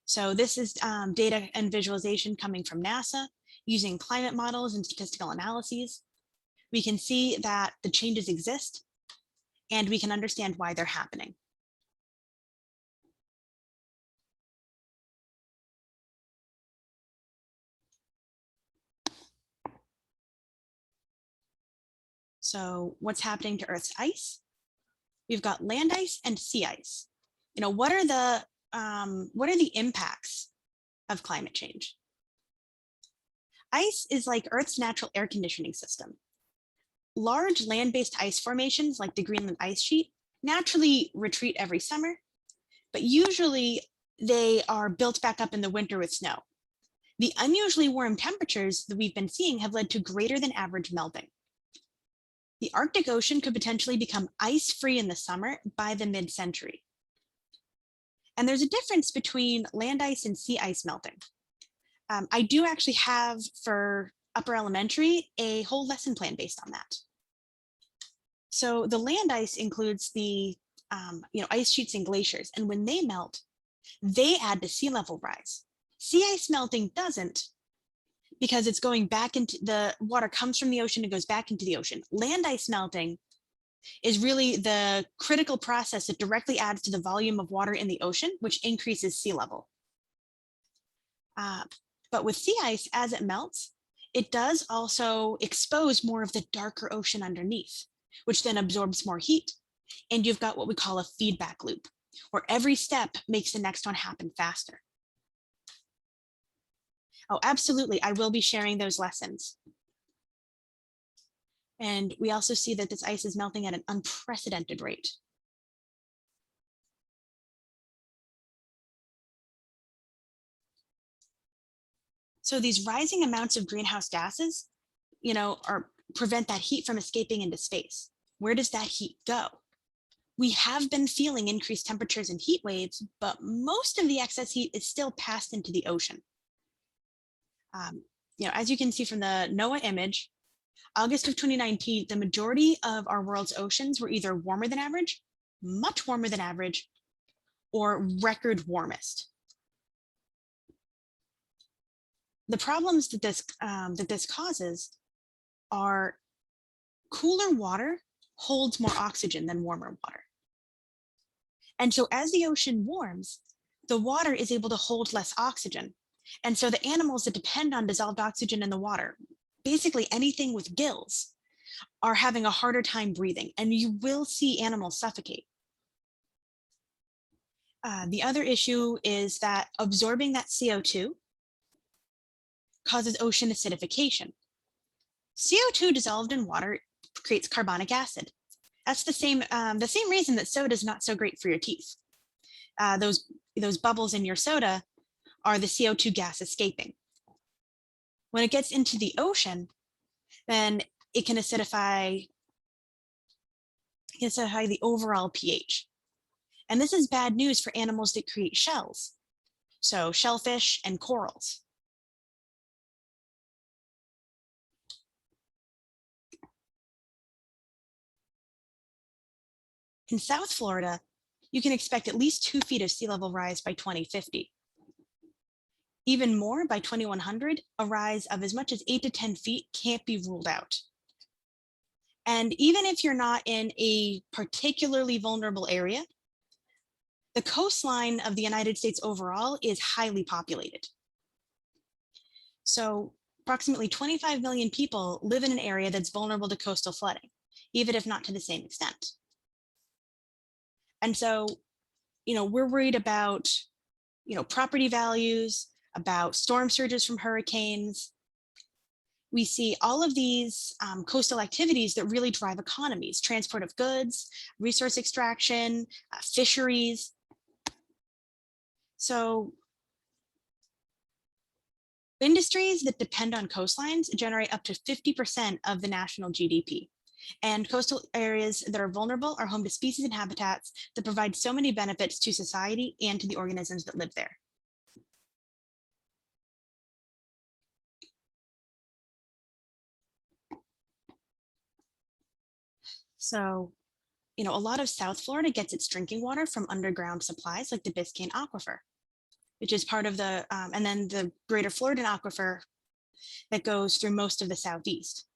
So this is data and visualization coming from NASA using climate models and statistical analyses. We can see that the changes exist and we can understand why they're happening. So what's happening to Earth's ice? We've got land ice and sea ice. You know, what are the impacts of climate change? Ice is like Earth's natural air conditioning system. Large land-based ice formations like the Greenland ice sheet naturally retreat every summer, but usually they are built back up in the winter with snow. The unusually warm temperatures that we've been seeing have led to greater than average melting. The Arctic Ocean could potentially become ice-free in the summer by the mid-century. And there's a difference between land ice and sea ice melting. I do actually have for upper elementary a whole lesson plan based on that. So the land ice includes the ice sheets and glaciers, and when they melt, they add to sea level rise. Sea ice melting doesn't, because it's going back into the water, comes from the ocean and goes back into the ocean. Land ice melting is really the critical process that directly adds to the volume of water in the ocean, which increases sea level. But with sea ice, as it melts, it does also expose more of the darker ocean underneath, which then absorbs more heat. And you've got what we call a feedback loop, where every step makes the next one happen faster. Oh, absolutely. I will be sharing those lessons. And we also see that this ice is melting at an unprecedented rate. So these rising amounts of greenhouse gases, prevent that heat from escaping into space. Where does that heat go? We have been feeling increased temperatures and heat waves, but most of the excess heat is still passed into the ocean. As you can see from the NOAA image, August of 2019, the majority of our world's oceans were either warmer than average, much warmer than average, or record warmest. The problems that this causes are cooler water holds more oxygen than warmer water. And so as the ocean warms, the water is able to hold less oxygen. And so the animals that depend on dissolved oxygen in the water, basically anything with gills, are having a harder time breathing, and you will see animals suffocate. The other issue is that absorbing that CO2 causes ocean acidification. CO2 dissolved in water creates carbonic acid. That's the same reason that soda is not so great for your teeth. Those bubbles in your soda are the CO2 gas escaping. When it gets into the ocean, then it can acidify the overall pH. And this is bad news for animals that create shells. So shellfish and corals. In South Florida, you can expect at least 2 feet of sea level rise by 2050. Even more by 2100, a rise of as much as 8 to 10 feet can't be ruled out. And even if you're not in a particularly vulnerable area, the coastline of the United States overall is highly populated. So approximately 25 million people live in an area that's vulnerable to coastal flooding, even if not to the same extent. And so, we're worried about, property values, about storm surges from hurricanes. We see all of these coastal activities that really drive economies, transport of goods, resource extraction, fisheries. So industries that depend on coastlines generate up to 50% of the national GDP. And coastal areas that are vulnerable are home to species and habitats that provide so many benefits to society and to the organisms that live there. So, a lot of South Florida gets its drinking water from underground supplies like the Biscayne Aquifer, which is part of and then the Greater Florida Aquifer that goes through most of the Southeast.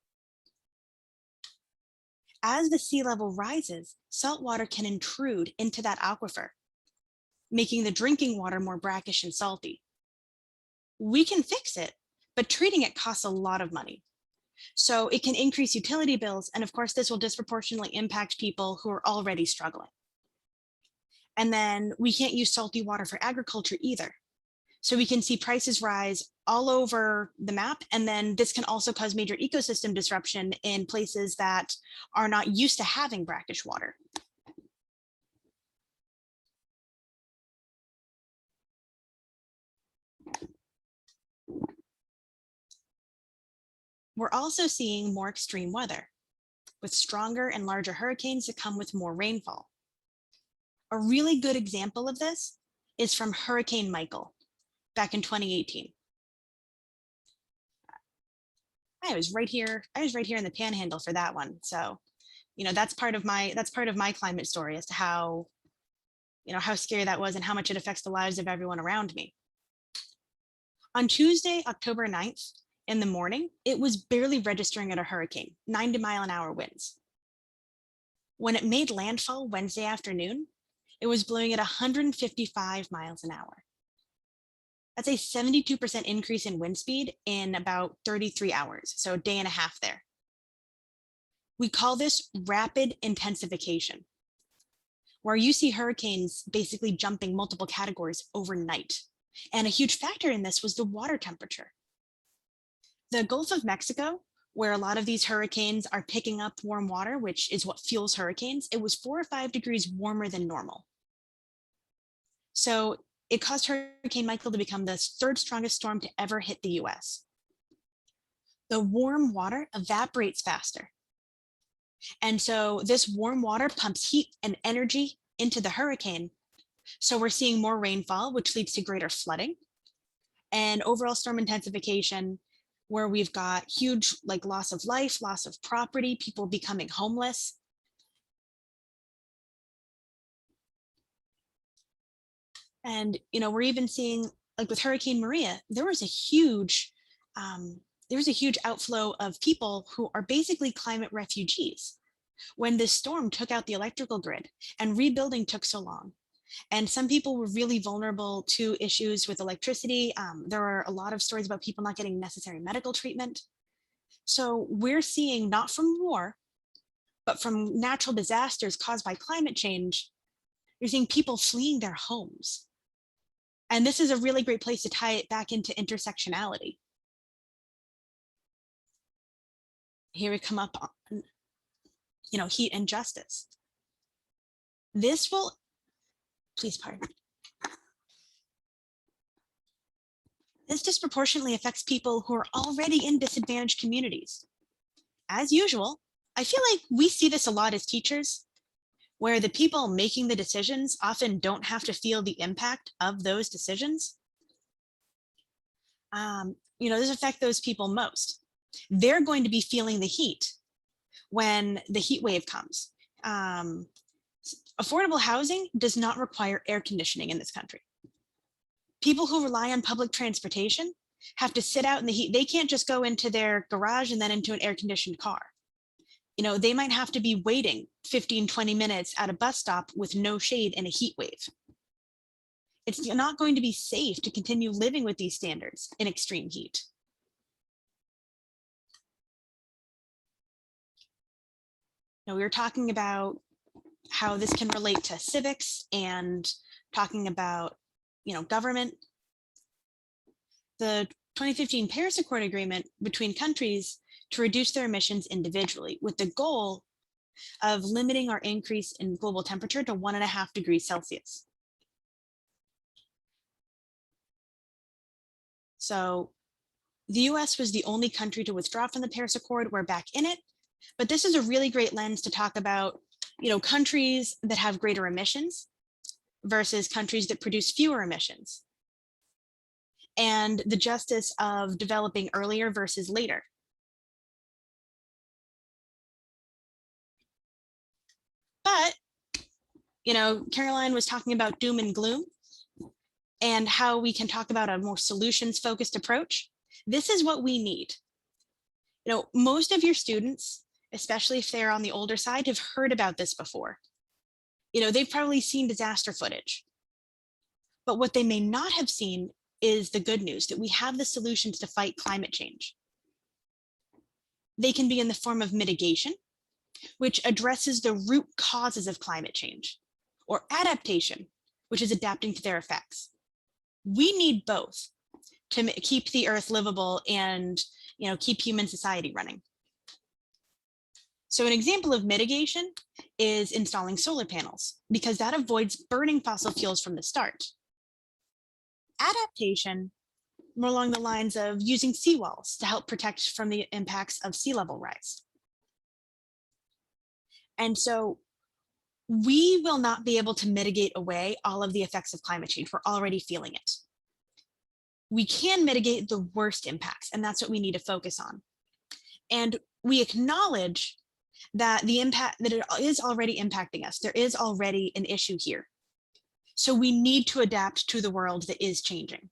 As the sea level rises, salt water can intrude into that aquifer, making the drinking water more brackish and salty. We can fix it, but treating it costs a lot of money. So it can increase utility bills, and of course, this will disproportionately impact people who are already struggling. And then we can't use salty water for agriculture either. So we can see prices rise all over the map. And then this can also cause major ecosystem disruption in places that are not used to having brackish water. We're also seeing more extreme weather, with stronger and larger hurricanes that come with more rainfall. A really good example of this is from Hurricane Michael back in 2018. I was right here in the panhandle for that one. So, that's part of my climate story as to how scary that was and how much it affects the lives of everyone around me. On Tuesday, October 9th, in the morning, it was barely registering at a hurricane, 90-mile-an-hour winds. When it made landfall Wednesday afternoon, it was blowing at 155 miles an hour. That's a 72% increase in wind speed in about 33 hours, so a day and a half there. We call this rapid intensification, where you see hurricanes basically jumping multiple categories overnight. And a huge factor in this was the water temperature. The Gulf of Mexico, where a lot of these hurricanes are picking up warm water, which is what fuels hurricanes, it was 4 or 5 degrees warmer than normal. So it caused Hurricane Michael to become the 3rd strongest storm to ever hit the US. The warm water evaporates faster. And so this warm water pumps heat and energy into the hurricane. So we're seeing more rainfall, which leads to greater flooding and overall storm intensification, where we've got huge loss of life, loss of property, people becoming homeless. And we're even seeing, with Hurricane Maria, there was a huge outflow of people who are basically climate refugees when this storm took out the electrical grid and rebuilding took so long. And some people were really vulnerable to issues with electricity. There are a lot of stories about people not getting necessary medical treatment. So we're seeing, not from war, but from natural disasters caused by climate change, you're seeing people fleeing their homes. And this is a really great place to tie it back into intersectionality. Here we come up on, heat and justice. This will, please pardon. This disproportionately affects people who are already in disadvantaged communities. As usual, I feel like we see this a lot as teachers, where the people making the decisions often don't have to feel the impact of those decisions. This affects those people most. They're going to be feeling the heat when the heat wave comes. Affordable housing does not require air conditioning in this country. People who rely on public transportation have to sit out in the heat. They can't just go into their garage and then into an air-conditioned car. They might have to be waiting 15, 20 minutes at a bus stop with no shade in a heat wave. It's not going to be safe to continue living with these standards in extreme heat. Now, we were talking about how this can relate to civics and talking about, government. The 2015 Paris Accord agreement between countries to reduce their emissions individually, with the goal of limiting our increase in global temperature to 1.5 degrees Celsius. So the US was the only country to withdraw from the Paris Accord. We're back in it, but this is a really great lens to talk about, countries that have greater emissions versus countries that produce fewer emissions, and the justice of developing earlier versus later. Caroline was talking about doom and gloom and how we can talk about a more solutions focused approach. This is what we need. Most of your students, especially if they're on the older side, have heard about this before. They've probably seen disaster footage. But what they may not have seen is the good news, that we have the solutions to fight climate change. They can be in the form of mitigation, which addresses the root causes of climate change, or adaptation, which is adapting to their effects. We need both to keep the earth livable and keep human society running. So an example of mitigation is installing solar panels, because that avoids burning fossil fuels from the start. Adaptation, more along the lines of using seawalls to help protect from the impacts of sea level rise. And so we will not be able to mitigate away all of the effects of climate change. We're already feeling it. We can mitigate the worst impacts, and that's what we need to focus on. And we acknowledge that the impact, that it is already impacting us. There is already an issue here. So we need to adapt to the world that is changing.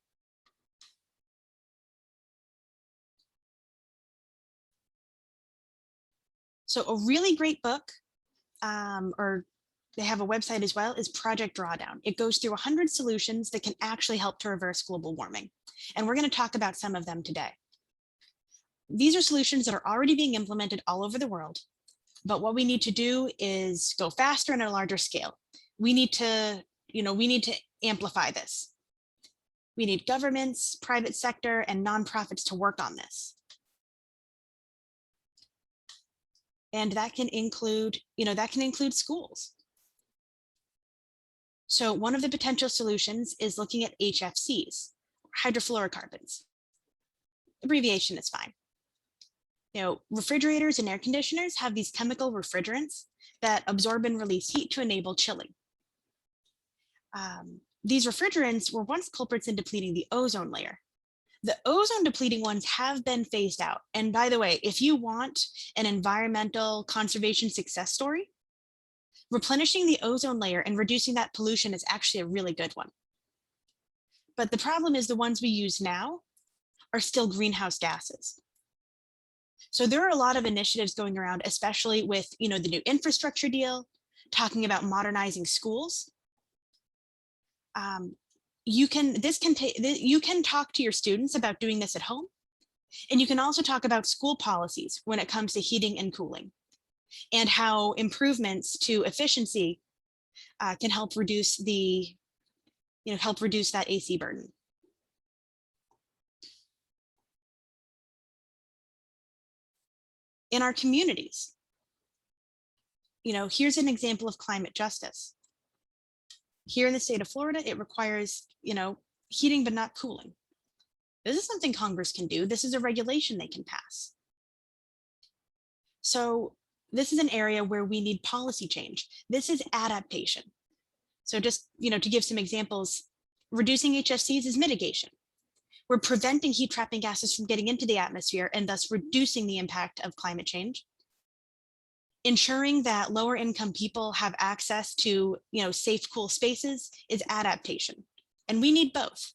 So a really great book, or they have a website as well, is Project Drawdown. It goes through 100 solutions that can actually help to reverse global warming. And we're going to talk about some of them today. These are solutions that are already being implemented all over the world. But what we need to do is go faster and at a larger scale. We need to amplify this. We need governments, private sector, and nonprofits to work on this. And that can include, schools. So one of the potential solutions is looking at HFCs, hydrofluorocarbons. Abbreviation is fine. Refrigerators and air conditioners have these chemical refrigerants that absorb and release heat to enable chilling. These refrigerants were once culprits in depleting the ozone layer. The ozone depleting ones have been phased out. And by the way, if you want an environmental conservation success story, replenishing the ozone layer and reducing that pollution is actually a really good one. But the problem is the ones we use now are still greenhouse gases. So there are a lot of initiatives going around, especially with the new infrastructure deal, talking about modernizing schools. You can talk to your students about doing this at home. And you can also talk about school policies when it comes to heating and cooling, and how improvements to efficiency can help reduce that AC burden. In our communities, here's an example of climate justice. Here in the state of Florida, it requires, heating but not cooling. This is something Congress can do. This is a regulation they can pass. So this is an area where we need policy change. This is adaptation. So just, to give some examples, reducing HFCs is mitigation. We're preventing heat trapping gases from getting into the atmosphere and thus reducing the impact of climate change. Ensuring that lower income people have access to, safe, cool spaces is adaptation. And we need both.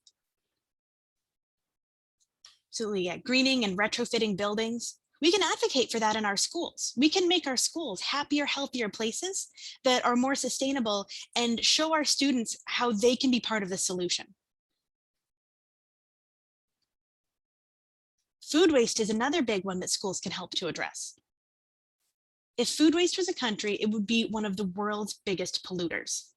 Absolutely, yeah. Greening and retrofitting buildings. We can advocate for that in our schools. We can make our schools happier, healthier places that are more sustainable and show our students how they can be part of the solution. Food waste is another big one that schools can help to address. If food waste was a country, it would be one of the world's biggest polluters.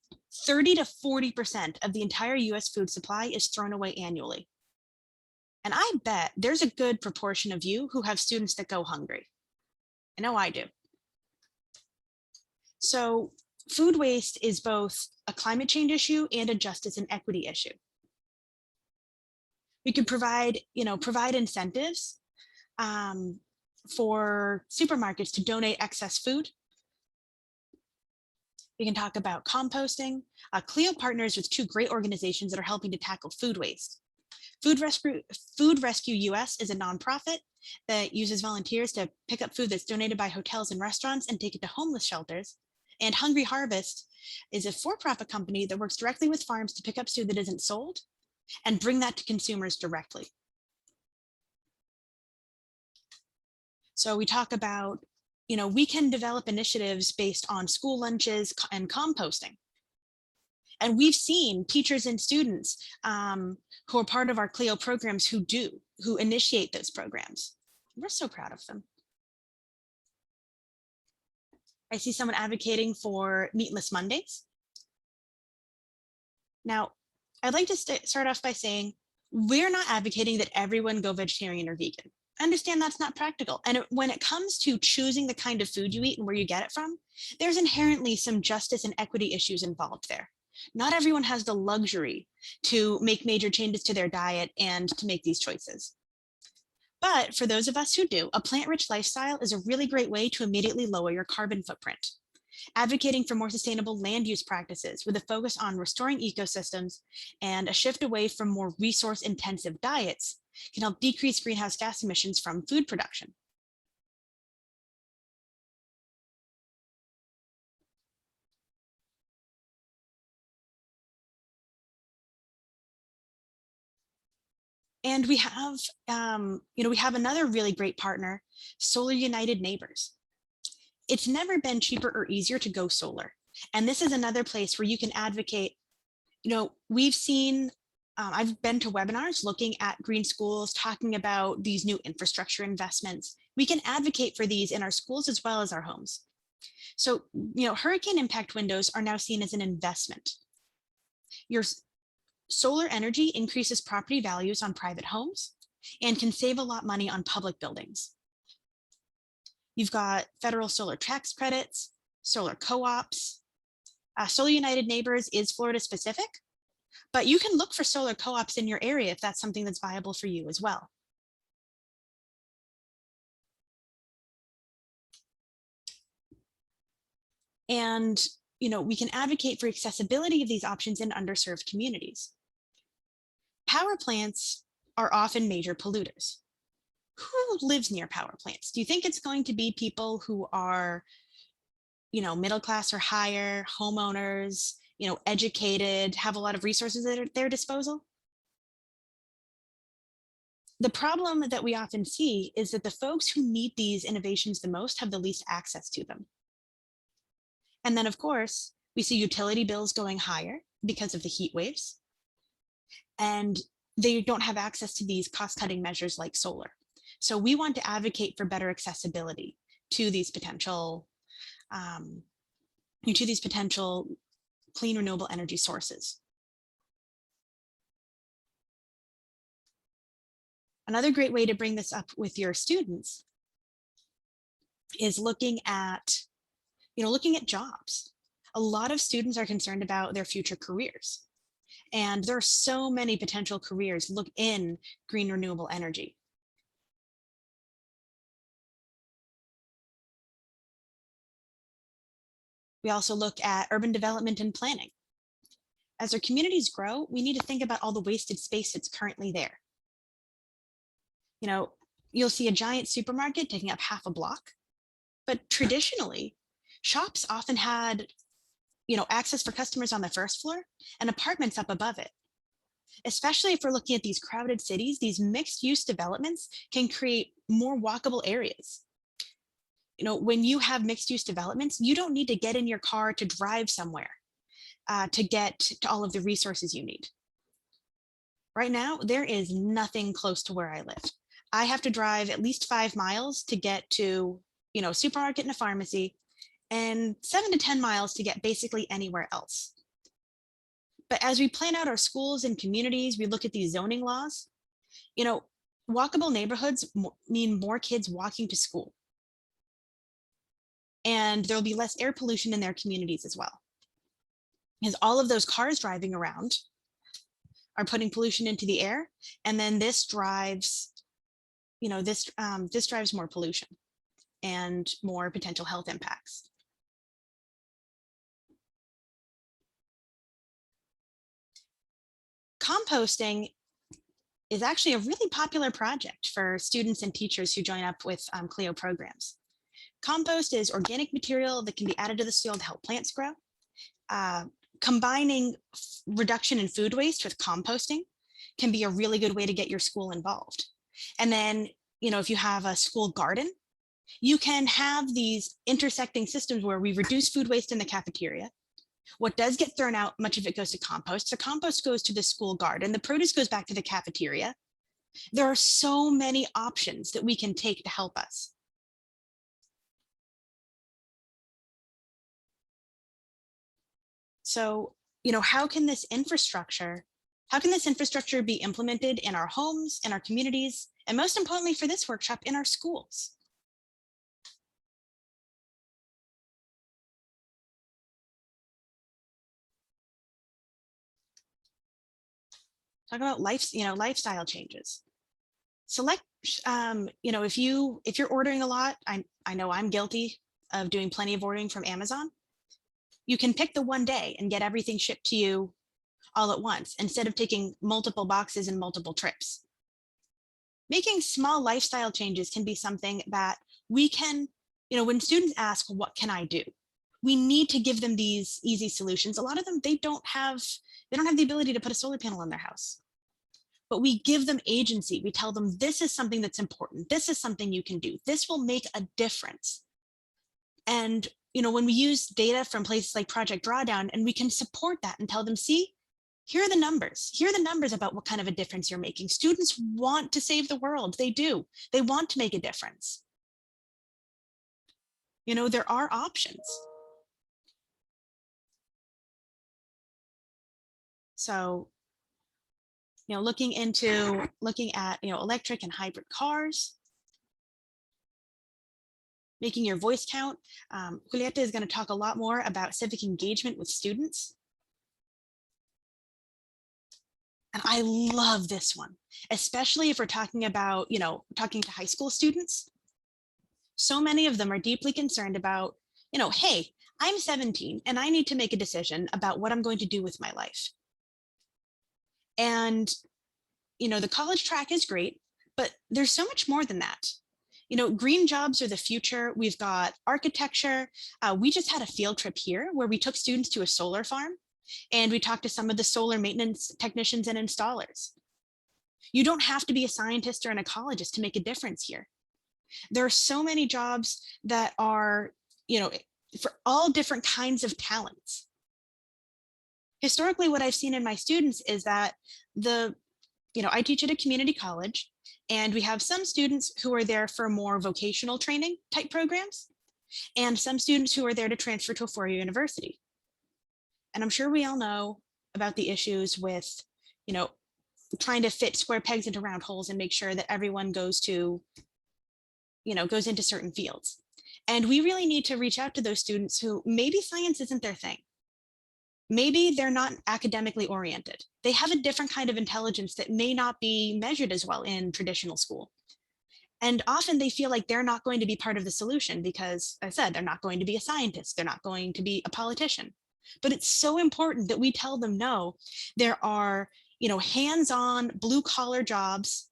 30 to 40% of the entire US food supply is thrown away annually. And I bet there's a good proportion of you who have students that go hungry. I know I do. So food waste is both a climate change issue and a justice and equity issue. We could provide incentives for supermarkets to donate excess food. We can talk about composting. CLEO partners with two great organizations that are helping to tackle food waste. Food Rescue US is a nonprofit that uses volunteers to pick up food that's donated by hotels and restaurants and take it to homeless shelters. And Hungry Harvest is a for-profit company that works directly with farms to pick up food that isn't sold and bring that to consumers directly. So we talk about, we can develop initiatives based on school lunches and composting. And we've seen teachers and students who are part of our CLEO programs who initiate those programs. We're so proud of them. I see someone advocating for meatless Mondays. Now, I'd like to start off by saying we're not advocating that everyone go vegetarian or vegan. I understand that's not practical. And when it comes to choosing the kind of food you eat and where you get it from, there's inherently some justice and equity issues involved there. Not everyone has the luxury to make major changes to their diet and to make these choices. But for those of us who do, a plant-rich lifestyle is a really great way to immediately lower your carbon footprint. Advocating for more sustainable land use practices with a focus on restoring ecosystems and a shift away from more resource-intensive diets can help decrease greenhouse gas emissions from food production. And we have, we have another really great partner, Solar United Neighbors. It's never been cheaper or easier to go solar. And this is another place where you can advocate. We've seen, I've been to webinars looking at green schools, talking about these new infrastructure investments. We can advocate for these in our schools as well as our homes. So, hurricane impact windows are now seen as an investment. Your solar energy increases property values on private homes and can save a lot of money on public buildings. You've got federal solar tax credits, solar co-ops. Solar United Neighbors is Florida specific, but you can look for solar co-ops in your area if that's something that's viable for you as well. And we can advocate for accessibility of these options in underserved communities. Power plants are often major polluters. Who lives near power plants? Do you think it's going to be people who are, middle class or higher, homeowners, educated, have a lot of resources at their disposal? The problem that we often see is that the folks who need these innovations the most have the least access to them. And then, of course, we see utility bills going higher because of the heat waves, and they don't have access to these cost-cutting measures like solar. So we want to advocate for better accessibility to these potential clean renewable energy sources. Another great way to bring this up with your students is looking at jobs. A lot of students are concerned about their future careers. And there are so many potential careers in green renewable energy. We also look at urban development and planning. As our communities grow, we need to think about all the wasted space that's currently there. You'll see a giant supermarket taking up half a block, but traditionally, shops often had, access for customers on the first floor and apartments up above it. Especially if we're looking at these crowded cities, these mixed use developments can create more walkable areas. When you have mixed use developments, you don't need to get in your car to drive somewhere to get to all of the resources you need. Right now, there is nothing close to where I live. I have to drive at least 5 miles to get to, a supermarket and a pharmacy, and 7 to 10 miles to get basically anywhere else. But as we plan out our schools and communities, we look at these zoning laws, walkable neighborhoods mean more kids walking to school. And there'll be less air pollution in their communities as well. Because all of those cars driving around are putting pollution into the air. And then this drives, this drives more pollution and more potential health impacts. Composting is actually a really popular project for students and teachers who join up with CLEO programs. Compost is organic material that can be added to the soil to help plants grow. Combining reduction in food waste with composting can be a really good way to get your school involved. And then, if you have a school garden, you can have these intersecting systems where we reduce food waste in the cafeteria. What does get thrown out, much of it goes to compost. The compost goes to the school garden. The produce goes back to the cafeteria. There are so many options that we can take to help us. So, how can this infrastructure be implemented in our homes, in our communities, and most importantly for this workshop, in our schools? Talk about lifestyle changes. Select, if you're ordering a lot, I know I'm guilty of doing plenty of ordering from Amazon. You can pick the one day and get everything shipped to you all at once instead of taking multiple boxes and multiple trips. Making small lifestyle changes can be something that we can, when students ask, what can I do? We need to give them these easy solutions. A lot of them, they don't have the ability to put a solar panel on their house. But we give them agency. We tell them this is something that's important. This is something you can do. This will make a difference. And when we use data from places like Project Drawdown, and we can support that and tell them, see, here are the numbers. Here are the numbers about what kind of a difference you're making. Students want to save the world. They do. They want to make a difference. There are options. So, looking at electric and hybrid cars, making your voice count. Julieta is going to talk a lot more about civic engagement with students. And I love this one, especially if we're talking about, talking to high school students. So many of them are deeply concerned about, hey, I'm 17 and I need to make a decision about what I'm going to do with my life. And, the college track is great, but there's so much more than that. Green jobs are the future. We've got architecture. We just had a field trip here where we took students to a solar farm and we talked to some of the solar maintenance technicians and installers. You don't have to be a scientist or an ecologist to make a difference here. There are so many jobs that are, for all different kinds of talents. Historically, what I've seen in my students is that I teach at a community college, and we have some students who are there for more vocational training type programs, and some students who are there to transfer to a four-year university. And I'm sure we all know about the issues with, trying to fit square pegs into round holes and make sure that everyone goes into certain fields. And we really need to reach out to those students who maybe science isn't their thing. Maybe they're not academically oriented. They have a different kind of intelligence that may not be measured as well in traditional school. And often they feel like they're not going to be part of the solution because, as I said, they're not going to be a scientist. They're not going to be a politician. But it's so important that we tell them, no, there are, hands-on blue collar jobs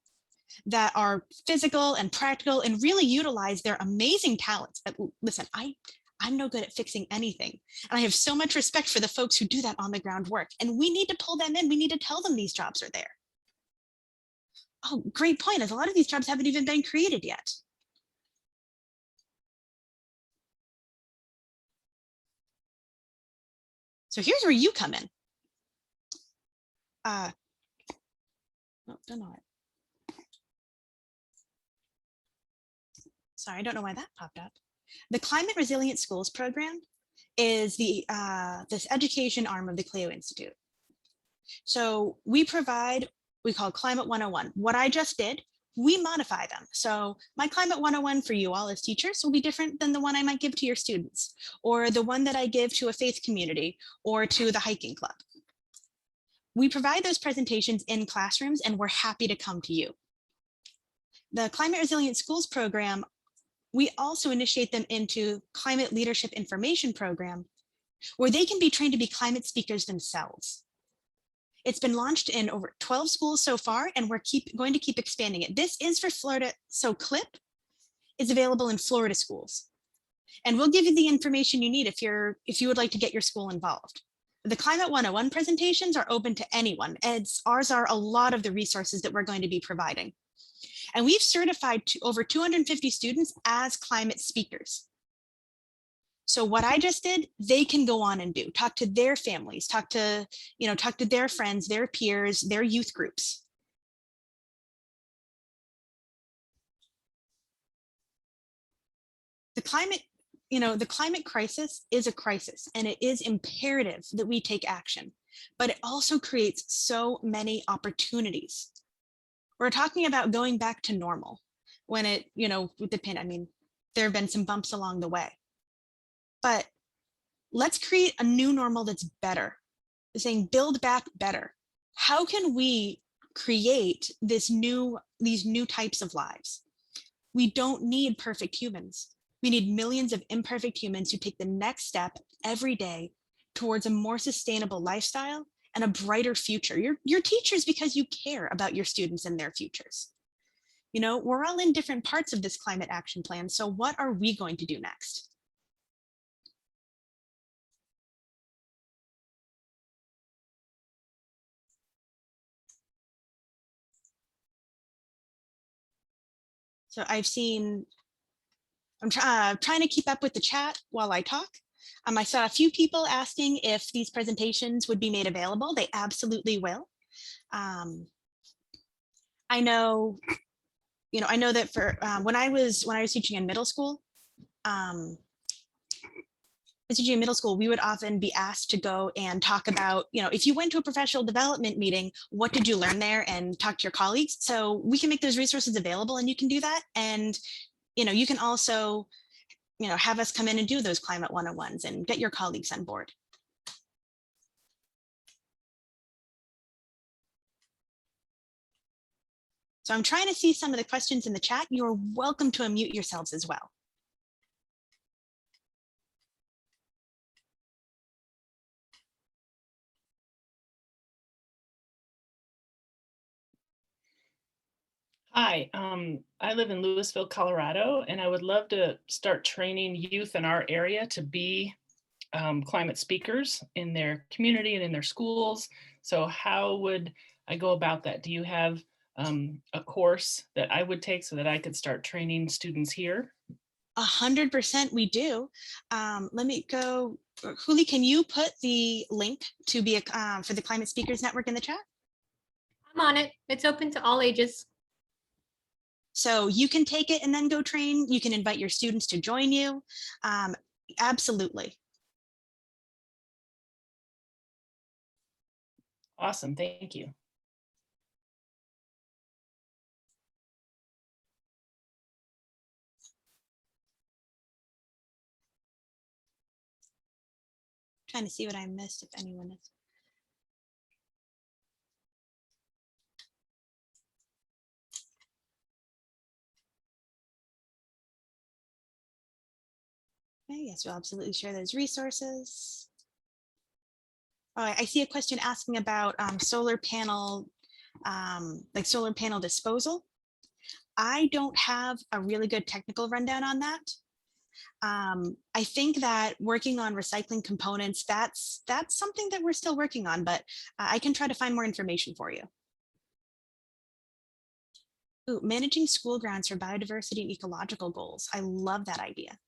that are physical and practical and really utilize their amazing talents. But listen, I'm no good at fixing anything. And I have so much respect for the folks who do that on the ground work. And we need to pull them in. We need to tell them these jobs are there. Oh, great point, as a lot of these jobs haven't even been created yet. So here's where you come in. No, don't know it. Sorry, I don't know why that popped up. The Climate Resilient Schools program is this education arm of the CLEO Institute. So we call Climate 101. What I just did, we modify them. So my Climate 101 for you all as teachers will be different than the one I might give to your students, or the one that I give to a faith community or to the hiking club. We provide those presentations in classrooms and we're happy to come to you. The Climate Resilient Schools program, we also initiate them into Climate Leadership Information Program, where they can be trained to be climate speakers themselves. It's been launched in over 12 schools so far, and we're going to keep expanding it. This is for Florida, so CLIP is available in Florida schools. And we'll give you the information you need if you would like to get your school involved. The Climate 101 presentations are open to anyone. Ours are a lot of the resources that we're going to be providing. And we've certified over 250 students as climate speakers. So what I just did, they can go on and do, talk to their families, talk to their friends, their peers, their youth groups. The climate crisis is a crisis, and it is imperative that we take action, but it also creates so many opportunities. We're talking about going back to normal when with the pandemic, I mean, there have been some bumps along the way, but let's create a new normal that's better. We're saying build back better. How can we create these new types of lives? We don't need perfect humans. We need millions of imperfect humans who take the next step every day towards a more sustainable lifestyle and a brighter future. You're teachers because you care about your students and their futures. We're all in different parts of this climate action plan. So what are we going to do next? So I'm trying to keep up with the chat while I talk. I saw a few people asking if these presentations would be made available. They absolutely will. I know that for when I was teaching in middle school, we would often be asked to go and talk about, if you went to a professional development meeting, what did you learn there, and talk to your colleagues. So we can make those resources available, and you can do that. And you can also, have us come in and do those climate 101s and get your colleagues on board. So I'm trying to see some of the questions in the chat. You're welcome to unmute yourselves as well. Hi, I live in Louisville, Colorado, and I would love to start training youth in our area to be climate speakers in their community and in their schools. So how would I go about that? Do you have a course that I would take so that I could start training students here? 100% we do. Let me go. Huli, can you put the link to be for the Climate Speakers Network in the chat? I'm on it. It's open to all ages. So you can take it and then go train. You can invite your students to join you. Absolutely. Awesome, thank you. Trying to see what I missed, if anyone is. Okay, yes, we'll absolutely share those resources. Oh, I see a question asking about solar panel disposal. I don't have a really good technical rundown on that. I think that working on recycling components, that's something that we're still working on, but I can try to find more information for you. Ooh, managing school grounds for biodiversity and ecological goals. I love that idea.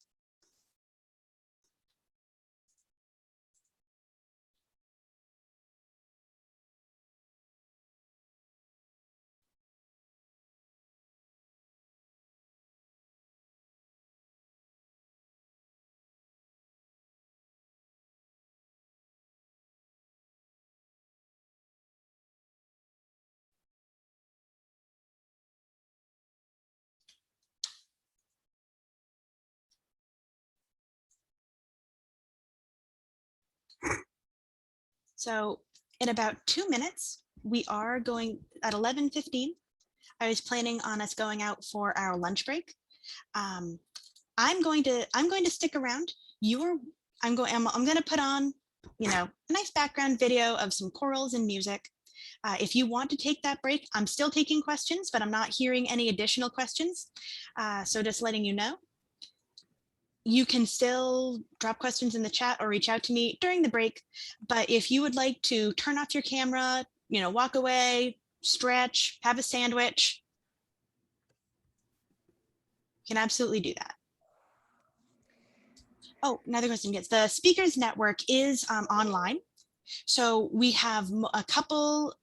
So in about 2 minutes, we are going at 11:15. I was planning on us going out for our lunch break. I'm going to stick around. I'm going to put on, a nice background video of some corals and music. If you want to take that break, I'm still taking questions, but I'm not hearing any additional questions. So just letting you know. you can still drop questions in the chat or reach out to me during the break. But if you would like to turn off your camera, walk away, stretch, have a sandwich, you can absolutely do that. Oh, another question. Yes, the speakers network is online. So we have a couple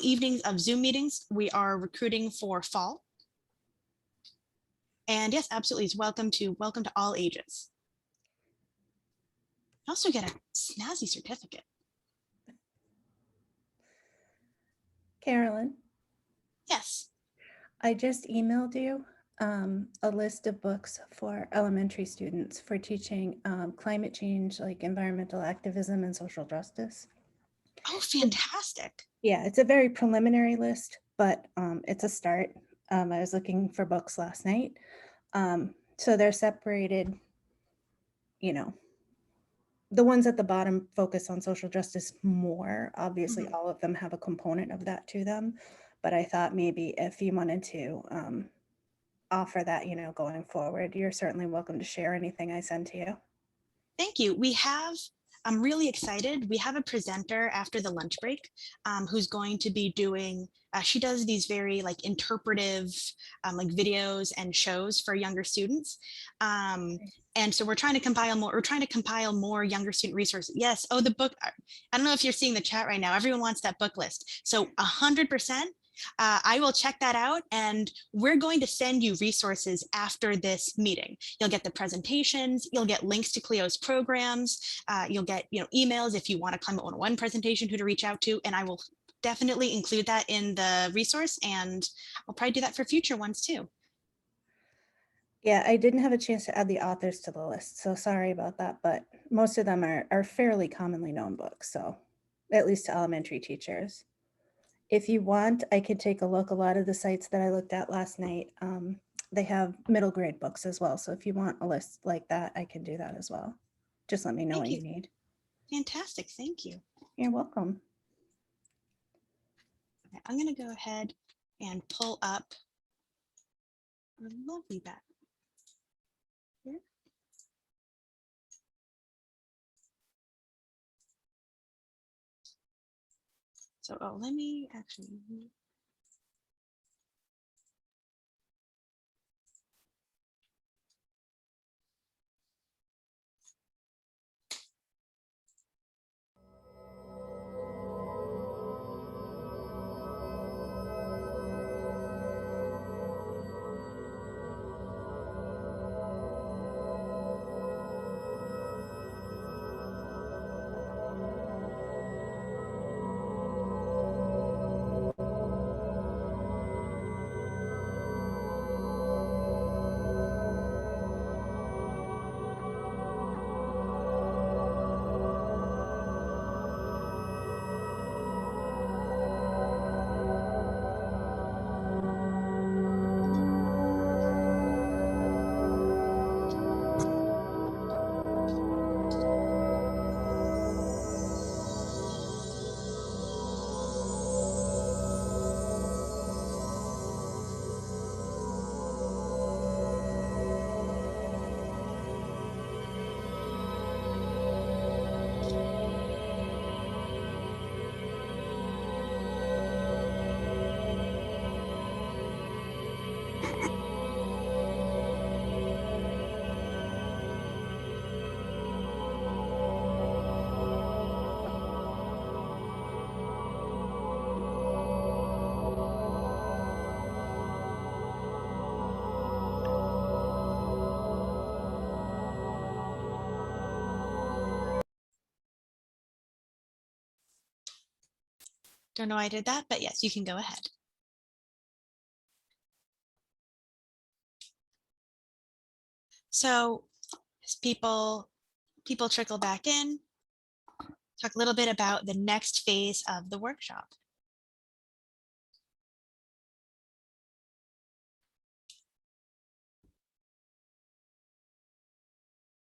evenings of Zoom meetings. We are recruiting for fall. And yes, absolutely. It's welcome to all ages. You also get a snazzy certificate. Carolyn, Yes. I just emailed you a list of books for elementary students for teaching climate change, like environmental activism and social justice. Oh, fantastic. Yeah, it's a very preliminary list, but it's a start. I was looking for books last night. So they're separated, the ones at the bottom focus on social justice more. Obviously, all of them have a component of that to them. But I thought maybe if you wanted to offer that, going forward, you're certainly welcome to share anything I send to you. Thank you. I'm really excited. We have a presenter after the lunch break who's going to be doing, she does these very interpretive videos and shows for younger students. And so we're trying to compile more younger student resources. Yes. Oh, the book. I don't know if you're seeing the chat right now. Everyone wants that book list. So 100%. I will check that out, and we're going to send you resources after this meeting. You'll get the presentations, you'll get links to CLEO's programs, you'll get emails if you want a Climate 101 presentation, who to reach out to, and I will definitely include that in the resource, and I'll probably do that for future ones too. Yeah, I didn't have a chance to add the authors to the list, so sorry about that, but most of them are fairly commonly known books, so at least to elementary teachers. If you want, I could take a look. A lot of the sites that I looked at last night, they have middle grade books as well. So if you want a list like that, I can do that as well. Just let me know what you need. Fantastic. Thank you. You're welcome. Okay, I'm going to go ahead and pull up our lovely back here. So, let me actually. Don't know why I did that, but yes, you can go ahead. So as people trickle back in, talk a little bit about the next phase of the workshop.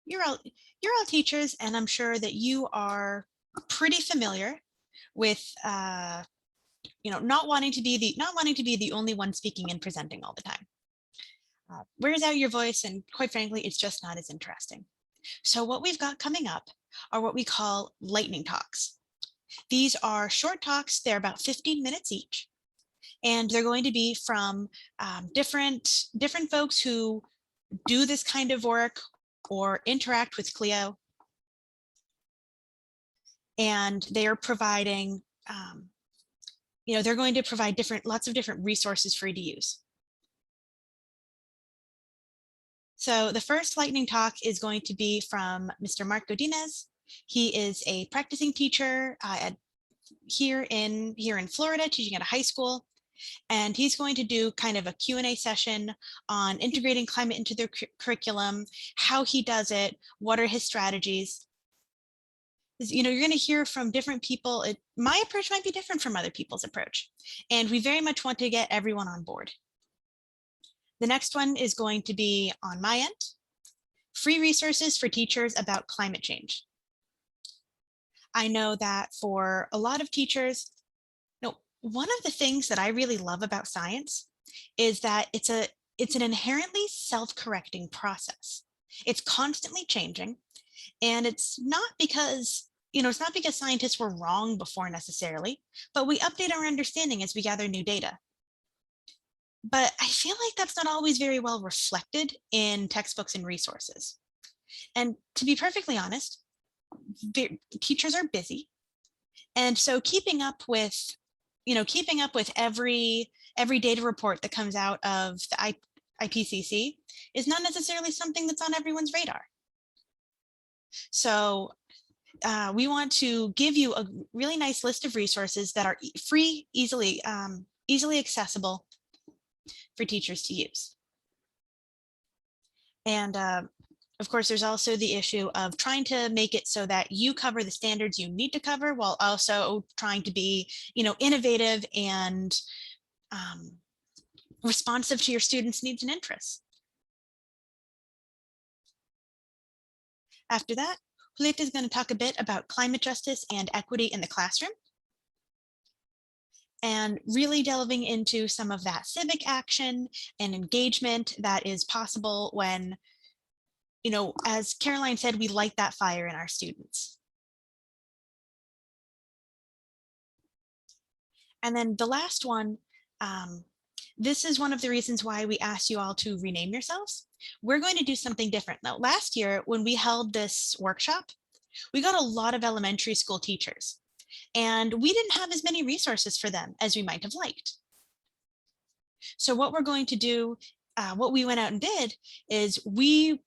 You're all teachers, and I'm sure that you are pretty familiar with not wanting to be the only one speaking and presenting all the time. wears out your voice, and quite frankly, it's just not as interesting. So what we've got coming up are what we call lightning talks. These are short talks. They're about 15 minutes each. And they're going to be from different folks who do this kind of work or interact with CLEO. And they are providing, they're going to provide lots of different resources for you to use. So the first lightning talk is going to be from Mr. Mark Godinez. He is a practicing teacher here in Florida, teaching at a high school. And he's going to do kind of a Q&A session on integrating climate into their curriculum, how he does it, what are his strategies. You're going to hear from different people. My approach might be different from other people's approach, and we very much want to get everyone on board. The next one is going to be on my end, free resources for teachers about climate change. I know that for a lot of teachers, one of the things that I really love about science is that it's an inherently self-correcting process. It's constantly changing, and it's not because scientists were wrong before necessarily, but we update our understanding as we gather new data. But I feel like that's not always very well reflected in textbooks and resources. And to be perfectly honest, teachers are busy. And so keeping up with every data report that comes out of the IPCC is not necessarily something that's on everyone's radar. So we want to give you a really nice list of resources that are free, easily accessible for teachers to use. And of course, there's also the issue of trying to make it so that you cover the standards you need to cover while also trying to be, innovative and responsive to your students' needs and interests. After that, Julieta is going to talk a bit about climate justice and equity in the classroom, and really delving into some of that civic action and engagement that is possible when, as Caroline said, we light that fire in our students. And then the last one, this is one of the reasons why we asked you all to rename yourselves. We're going to do something different. Now, last year when we held this workshop, we got a lot of elementary school teachers, and we didn't have as many resources for them as we might have liked. So what we're going to do, what we went out and did, is we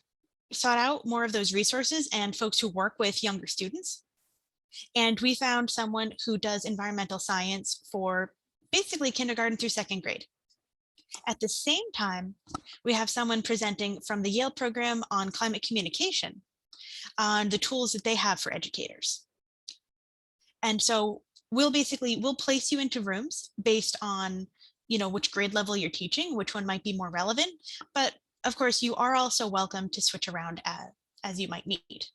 sought out more of those resources and folks who work with younger students. And we found someone who does environmental science for basically kindergarten through second grade. At the same time, we have someone presenting from the Yale program on climate communication on the tools that they have for educators. And so we'll place you into rooms based on, which grade level you're teaching, which one might be more relevant. But of course, you are also welcome to switch around as you might need.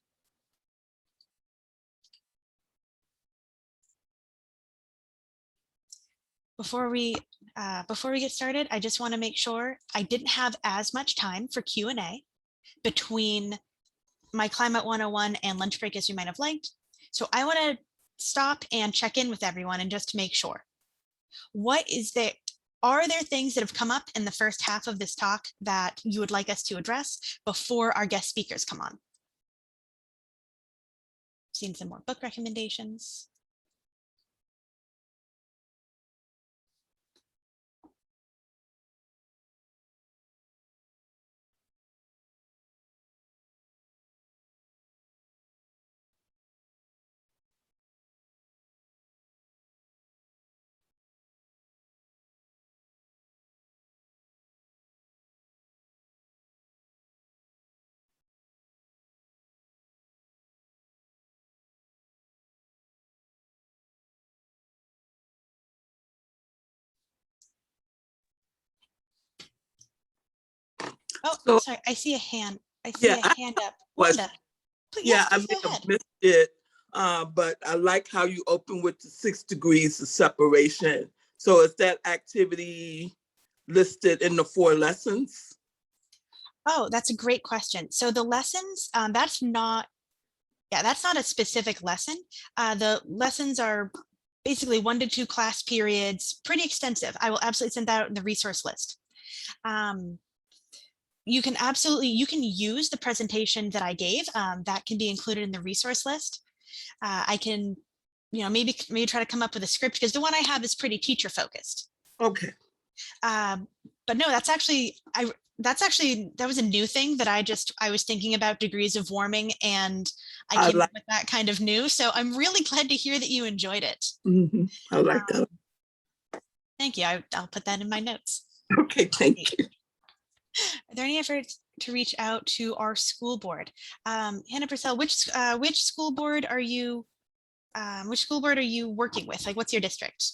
Before we get started, I just want to make sure I didn't have as much time for Q&A between my Climate 101 and lunch break as you might have liked. So I want to stop and check in with everyone and just to make sure. Are there things that have come up in the first half of this talk that you would like us to address before our guest speakers come on? Seen some more book recommendations. Oh, So, sorry, I see a hand. I see yeah, a hand up. was- Wanda, yeah, I please may go have ahead. missed it, but I like how you open with the 6 degrees of separation. So is that activity listed in the 4 lessons? Oh, that's a great question. So the lessons, that's not a specific lesson. The lessons are basically 1 to 2 class periods, pretty extensive. I will absolutely send that out in the resource list. You can use the presentation that I gave. That can be included in the resource list. I can, maybe try to come up with a script, because the one I have is pretty teacher focused. Okay. But no, that was a new thing that I was thinking about degrees of warming, and I I came like. up with that kind of new. So I'm really glad to hear that you enjoyed it. I like that. Thank you. I'll put that in my notes. Okay, thank you. Are there any efforts to reach out to our school board? Hannah Purcell, which school board are you? Which school board are you working with? Like, what's your district?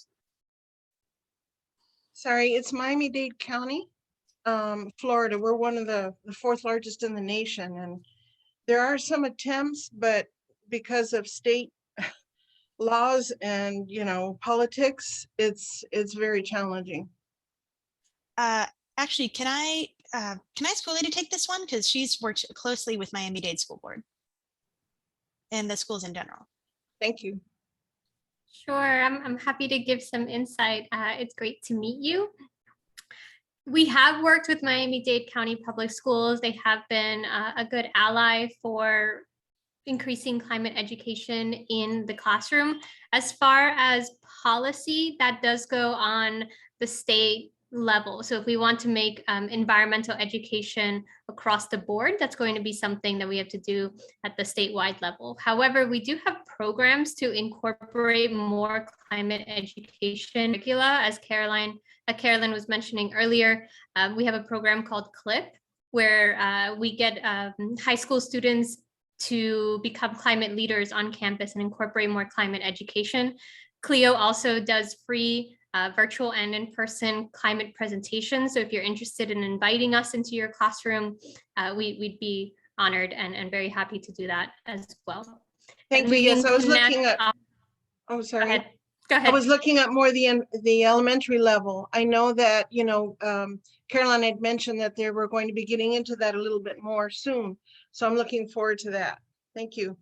Sorry, it's Miami-Dade County, Florida. We're one of the 4th largest in the nation, and there are some attempts, but because of state laws and politics, it's very challenging. Actually, can I ask Julie to take this one, because she's worked closely with Miami-Dade School Board and the schools in general. Thank you. Sure, I'm happy to give some insight. It's great to meet you. We have worked with Miami-Dade County Public Schools. They have been a good ally for increasing climate education in the classroom. As far as policy, that does go on the state level. So if we want to make environmental education across the board, that's going to be something that we have to do at the statewide level. However, we do have programs to incorporate more climate education curricula, as Carolyn was mentioning earlier. We have a program called CLEO, where we get high school students to become climate leaders on campus and incorporate more climate education. CLEO also does free virtual and in-person climate presentations. So if you're interested in inviting us into your classroom, we'd be honored and very happy to do that as well. Thank you. Yes, I was looking at. Oh, sorry. Go ahead. Go ahead. I was looking at more the elementary level. I know that Caroline had mentioned that they were going to be getting into that a little bit more soon. So I'm looking forward to that. Thank you.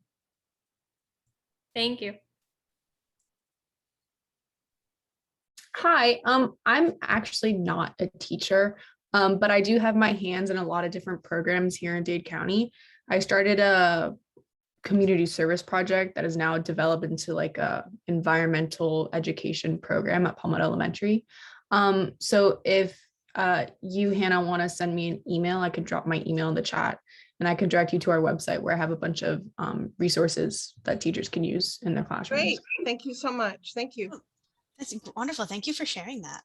Thank you. Hi, I'm actually not a teacher, but I do have my hands in a lot of different programs here in Dade County. I started a community service project that is now developed into like a environmental education program at Palmetto Elementary. So if you, Hannah, want to send me an email, I could drop my email in the chat, and I can direct you to our website where I have a bunch of resources that teachers can use in their classrooms. Great. Thank you so much. Thank you. That's wonderful. Thank you for sharing that.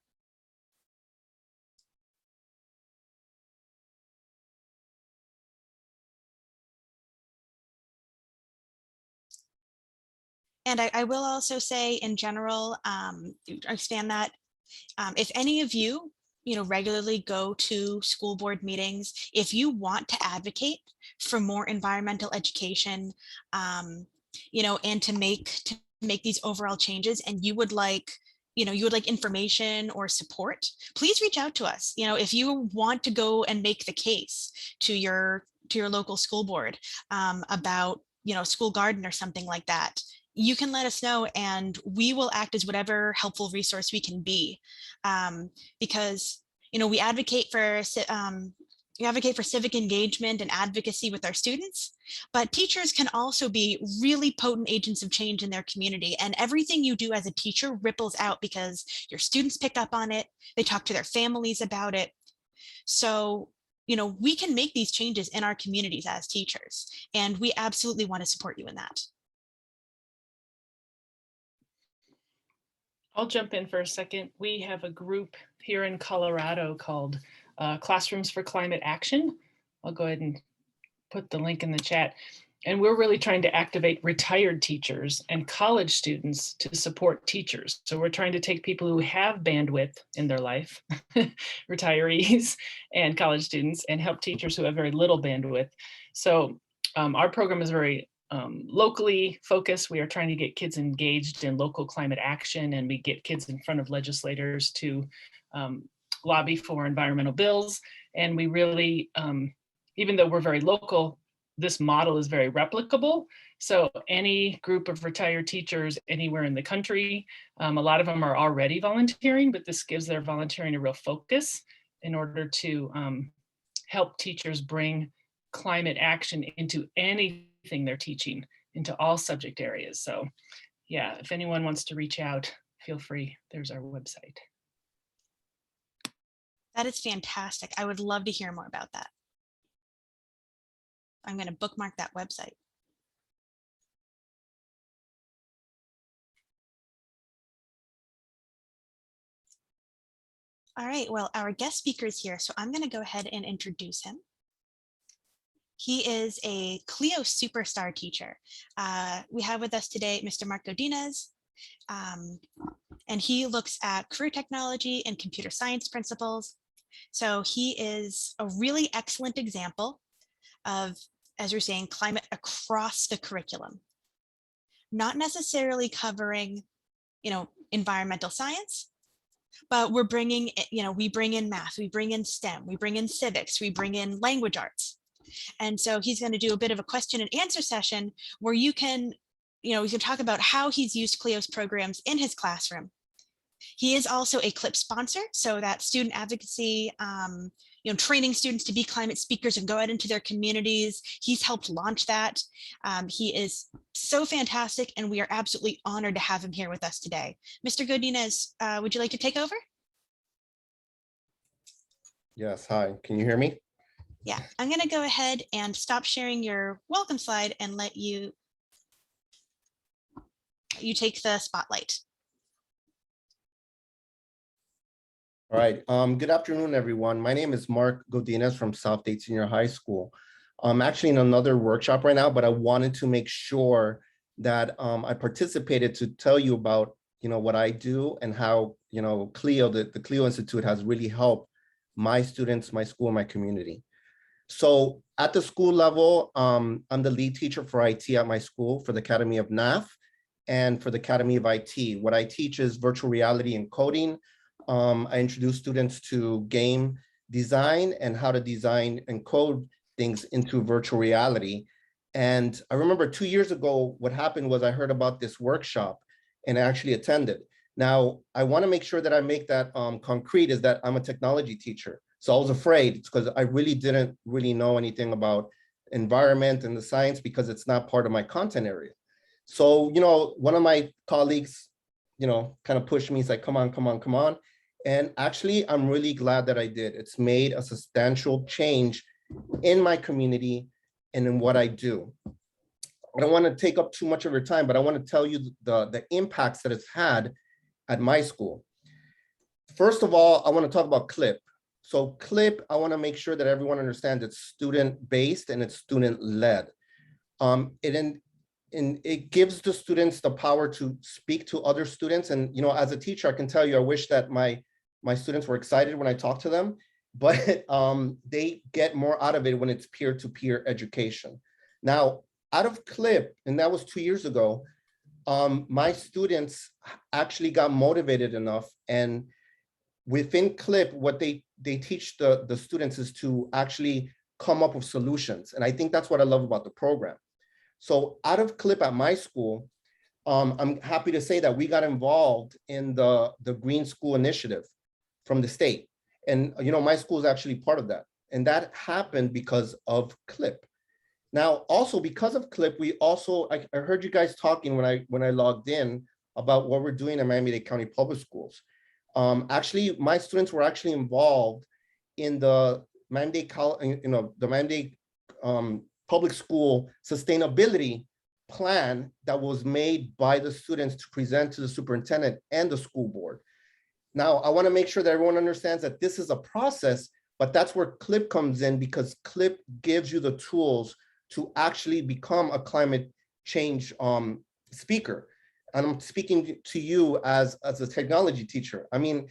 And I will also say in general, expand that, if any of you, regularly go to school board meetings, if you want to advocate for more environmental education, and to make these overall changes, and you would like information or support, please reach out to us. If you want to go and make the case to your local school board about school garden or something like that, you can let us know, and we will act as whatever helpful resource we can be, because we advocate for civic engagement and advocacy with our students, but teachers can also be really potent agents of change in their community, and everything you do as a teacher ripples out because your students pick up on it, they talk to their families about it. So we can make these changes in our communities as teachers, and we absolutely want to support you in that. I'll jump in for a second. We have a group here in Colorado called Classrooms for Climate Action. I'll go ahead and put the link in the chat. And we're really trying to activate retired teachers and college students to support teachers. So we're trying to take people who have bandwidth in their life, retirees and college students, and help teachers who have very little bandwidth. So our program is very locally focused. We are trying to get kids engaged in local climate action, and we get kids in front of legislators to lobby for environmental bills. And we really even though we're very local, this model is very replicable. So any group of retired teachers anywhere in the country, a lot of them are already volunteering, but this gives their volunteering a real focus in order to help teachers bring climate action into anything they're teaching, into all subject areas. So yeah, if anyone wants to reach out, feel free. There's our website. That is fantastic. I would love to hear more about that. I'm going to bookmark that website. All right, well, our guest speaker is here, so I'm going to go ahead and introduce him. He is a CLEO superstar teacher. We have with us today Mr. Mark Godinez, and he looks at career technology and computer science principles. So he is a really excellent example of, as you're saying, climate across the curriculum. Not necessarily covering, environmental science, but we're bringing, we bring in math, we bring in STEM, we bring in civics, we bring in language arts. And so he's going to do a bit of a question and answer session where you can, we can talk about how he's used CLEO's programs in his classroom. He is also a CLIP sponsor, so that student advocacy, training students to be climate speakers and go out into their communities. He's helped launch that. He is so fantastic, and we are absolutely honored to have him here with us today. Mr. Godinez, would you like to take over? Yes, hi, can you hear me? Yeah, I'm going to go ahead and stop sharing your welcome slide and let you take the spotlight. All right, good afternoon, everyone. My name is Mark Godinez from South Dade Senior High School. I'm actually in another workshop right now, but I wanted to make sure that I participated to tell you about, what I do and how, CLEO, the CLEO Institute has really helped my students, my school, and my community. So at the school level, I'm the lead teacher for IT at my school for the Academy of NAF and for the Academy of IT. What I teach is virtual reality and coding. I introduce students to game design and how to design and code things into virtual reality. And I remember 2 years ago, what happened was I heard about this workshop and I actually attended. Now, I want to make sure that I make that concrete, is that I'm a technology teacher. So I was afraid because I really didn't know anything about environment and the science because it's not part of my content area. So, one of my colleagues, kind of pushed me. He's like, come on. And actually, I'm really glad that I did. It's made a substantial change in my community and in what I do. I don't want to take up too much of your time, but I want to tell you the impacts that it's had at my school. First of all, I want to talk about CLIP. So CLIP, I want to make sure that everyone understands it's student-based and it's student-led. It gives the students the power to speak to other students. And, as a teacher, I can tell you, I wish that my students were excited when I talk to them, but they get more out of it when it's peer-to-peer education. Now, out of CLIP, and that was 2 years ago, my students actually got motivated enough, and within CLIP, what they teach the students is to actually come up with solutions. And I think that's what I love about the program. So out of CLIP at my school, I'm happy to say that we got involved in the Green School Initiative from the state. And, my school is actually part of that. And that happened because of CLIP. Now, also because of CLIP, I heard you guys talking when I logged in about what we're doing in Miami-Dade County Public Schools. Actually, my students were actually involved in the Miami-Dade Public School Sustainability Plan that was made by the students to present to the superintendent and the school board. Now, I want to make sure that everyone understands that this is a process, but that's where CLIP comes in, because CLIP gives you the tools to actually become a climate change speaker. And I'm speaking to you as a technology teacher. I mean,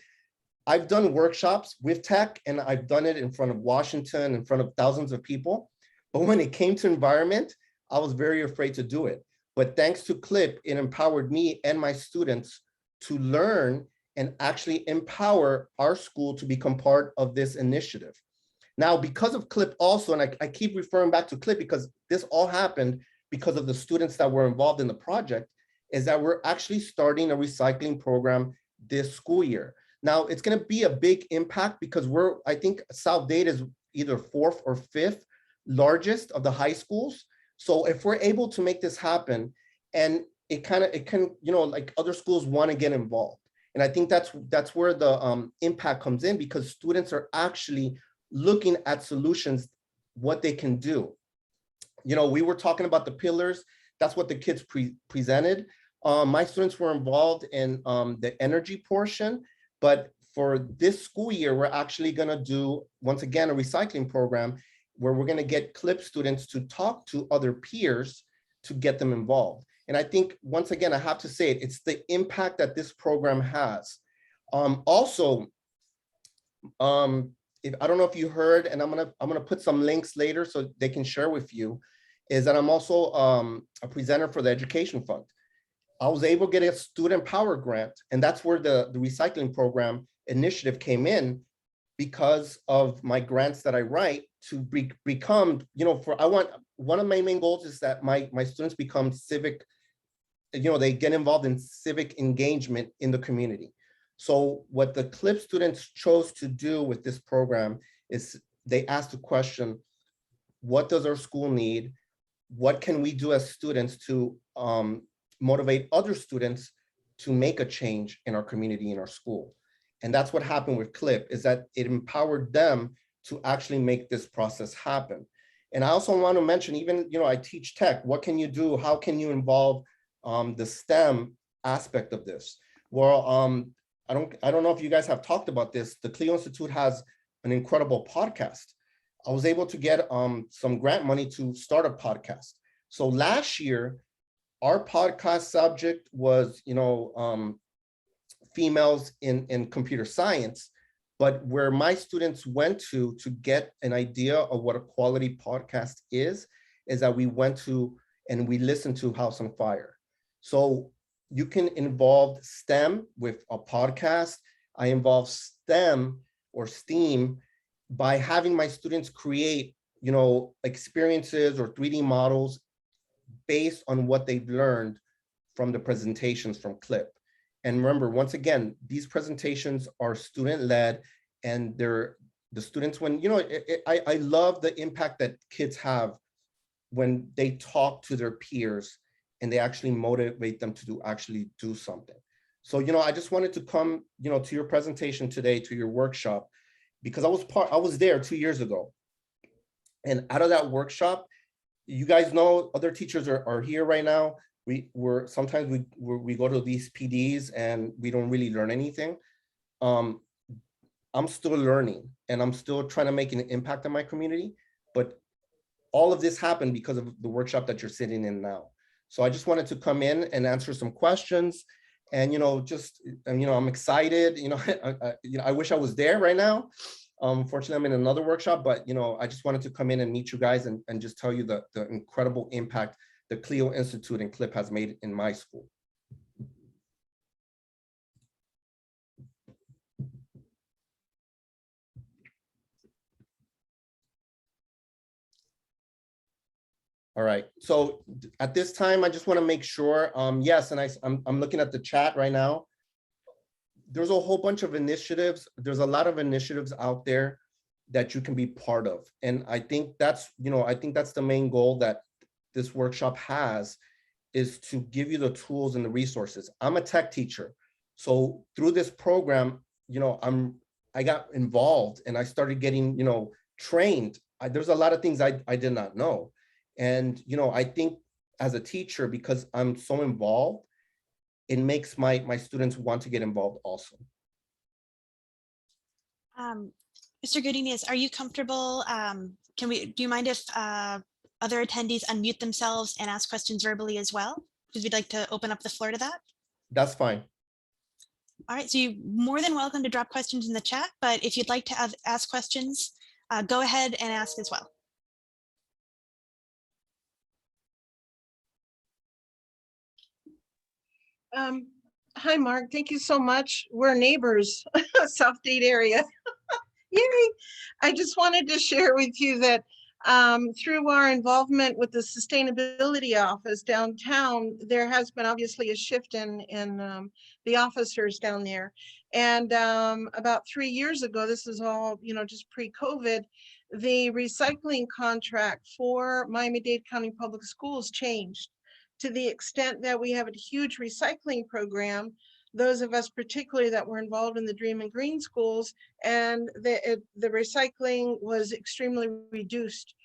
I've done workshops with tech, and I've done it in front of Washington, in front of thousands of people. But when it came to environment, I was very afraid to do it. But thanks to CLIP, it empowered me and my students to learn and actually empower our school to become part of this initiative. Now, because of CLIP also, and I keep referring back to CLIP because this all happened because of the students that were involved in the project, is that we're actually starting a recycling program this school year. Now, it's going to be a big impact because I think South Dade is either 4th or 5th largest of the high schools. So if we're able to make this happen, and it can, like other schools want to get involved. And I think that's where the impact comes in, because students are actually looking at solutions, what they can do. We were talking about the pillars. That's what the kids presented. My students were involved in the energy portion, but for this school year, we're actually going to do, once again, a recycling program where we're going to get CLIP students to talk to other peers to get them involved. And I think, once again, I have to say it's the impact that this program has. Also, I don't know if you heard, and I'm gonna put some links later so they can share with you, is that I'm also a presenter for the Education Fund. I was able to get a student power grant, and that's where the recycling program initiative came in, because of my grants that I write to become, one of my main goals is that my students become civic, they get involved in civic engagement in the community. So what the CLIP students chose to do with this program is they asked the question, what does our school need? What can we do as students to motivate other students to make a change in our community, in our school? And that's what happened with CLIP, is that it empowered them to actually make this process happen. And I also want to mention, even, I teach tech. What can you do? How can you involve the STEM aspect of this? Well, I don't know if you guys have talked about this. The CLEO Institute has an incredible podcast. I was able to get some grant money to start a podcast. So last year, our podcast subject was, females in computer science, but where my students went to get an idea of what a quality podcast is that we went to and we listened to House on Fire. So you can involve STEM with a podcast. I involve STEM or STEAM by having my students create, experiences or 3D models based on what they've learned from the presentations from CLIP. And remember, once again, these presentations are student-led, and they're the students, when, I love the impact that kids have when they talk to their peers and they actually motivate them to actually do something. So, I just wanted to come, to your presentation today, to your workshop, because I was there 2 years ago. And out of that workshop, you guys know, other teachers are here right now. Sometimes we go to these PDs and we don't really learn anything. I'm still learning, and I'm still trying to make an impact on my community, but all of this happened because of the workshop that you're sitting in now. So I just wanted to come in and answer some questions, and I'm excited. I wish I was there right now. Unfortunately, I'm in another workshop, but I just wanted to come in and meet you guys and just tell you the incredible impact the CLEO Institute and CLIP has made in my school. All right, so at this time, I just want to make sure, yes, and I'm looking at the chat right now. There's a whole bunch of initiatives. There's a lot of initiatives out there that you can be part of. And I think that's the main goal that this workshop has, is to give you the tools and the resources. I'm a tech teacher. So through this program, I got involved and I started getting, trained. There's a lot of things I did not know. And, I think as a teacher, because I'm so involved, it makes my students want to get involved also. Mr. Godinez, are you comfortable? Do you mind if other attendees unmute themselves and ask questions verbally as well? Because we'd like to open up the floor to that. That's fine. All right, so you're more than welcome to drop questions in the chat, but if you'd like to ask questions, go ahead and ask as well. Hi, Mark. Thank you so much. We're neighbors, South Dade area. Yay. I just wanted to share with you that through our involvement with the sustainability office downtown, there has been obviously a shift in the officers down there. And about 3 years ago, this is all, just pre-COVID, the recycling contract for Miami-Dade County Public Schools changed to the extent that we have a huge recycling program. Those of us particularly that were involved in the Dream and Green schools, and the recycling was extremely reduced.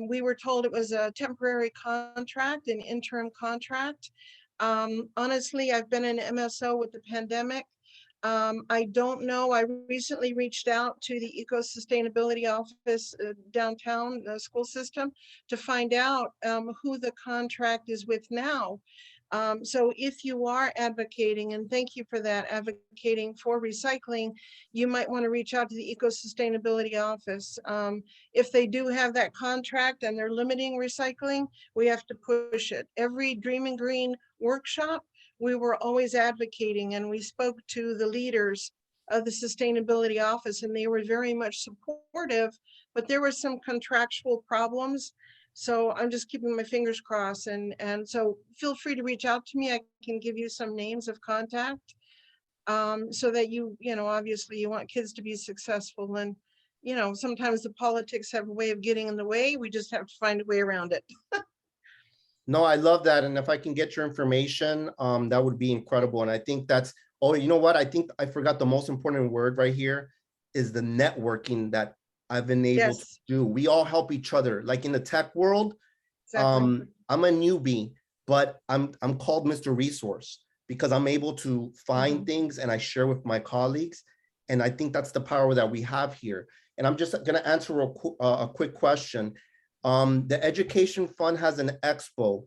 We were told it was a temporary contract, an interim contract. Honestly, I've been in MSO with the pandemic. I don't know. I recently reached out to the Eco Sustainability Office downtown school system to find out who the contract is with now. So if you are advocating, and thank you for that, advocating for recycling, you might want to reach out to the Eco Sustainability Office. If they do have that contract and they're limiting recycling, we have to push it. Every Dream and Green workshop, we were always advocating, and we spoke to the leaders of the Sustainability Office, and they were very much supportive, but there were some contractual problems. So I'm just keeping my fingers crossed, and so feel free to reach out to me. I can give you some names of contact, so that obviously you want kids to be successful, and sometimes the politics have a way of getting in the way. We just have to find a way around it. No, I love that. And if I can get your information, that would be incredible. And I think that's, oh, you know what? I think I forgot the most important word right here is the networking that I've been able to do. We all help each other. Like in the tech world, Exactly. I'm a newbie, but I'm called Mr. Resource because I'm able to find things and I share with my colleagues. And I think that's the power that we have here. And I'm just going to answer a quick question. The Education Fund has an expo.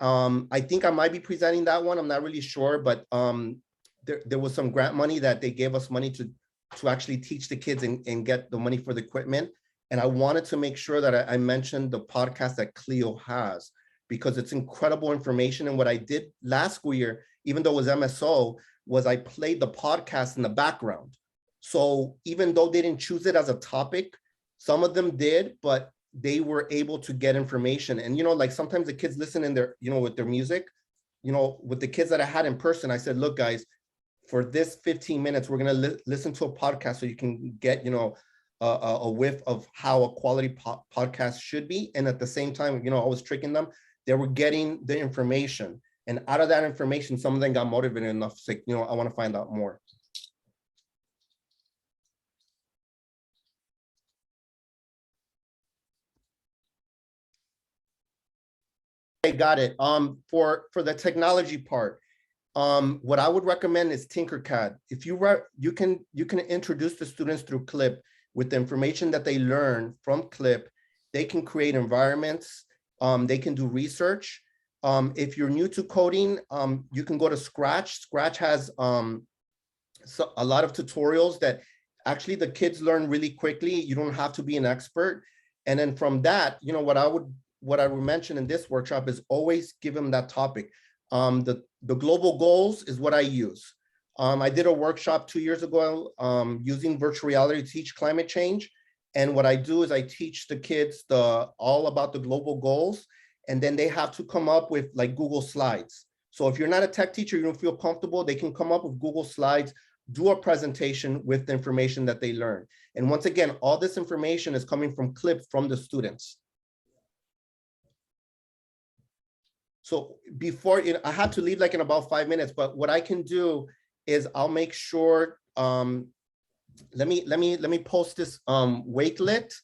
I think I might be presenting that one. I'm not really sure, but there was some grant money that they gave us money to actually teach the kids and get the money for the equipment. And I wanted to make sure that I mentioned the podcast that CLEO has, because it's incredible information. And what I did last school year, even though it was MSO, was I played the podcast in the background. So even though they didn't choose it as a topic, some of them did, but they were able to get information. And, like sometimes the kids listen in their, with their music, with the kids that I had in person, I said, look, guys, for this 15 minutes, we're going to listen to a podcast so you can get, a whiff of how a quality podcast should be. And at the same time, I was tricking them. They were getting the information. And out of that information, some of them got motivated enough to say, I want to find out more. Okay, got it. For the technology part, what I would recommend is Tinkercad. If you can introduce the students through CLIP with the information that they learn from CLIP. They can create environments. They can do research. If you're new to coding, you can go to Scratch. Scratch has a lot of tutorials that actually the kids learn really quickly. You don't have to be an expert. And then from that, what I would mention in this workshop is always give them that topic. The global goals is what I use. I did a workshop 2 years ago using virtual reality to teach climate change. And what I do is I teach the kids all about the global goals, and then they have to come up with like Google Slides. So if you're not a tech teacher, you don't feel comfortable, they can come up with Google Slides, do a presentation with the information that they learn. And once again, all this information is coming from CLIP from the students. So before, I had to leave like in about 5 minutes, but what I can do is I'll make sure, let me post this Wakelet.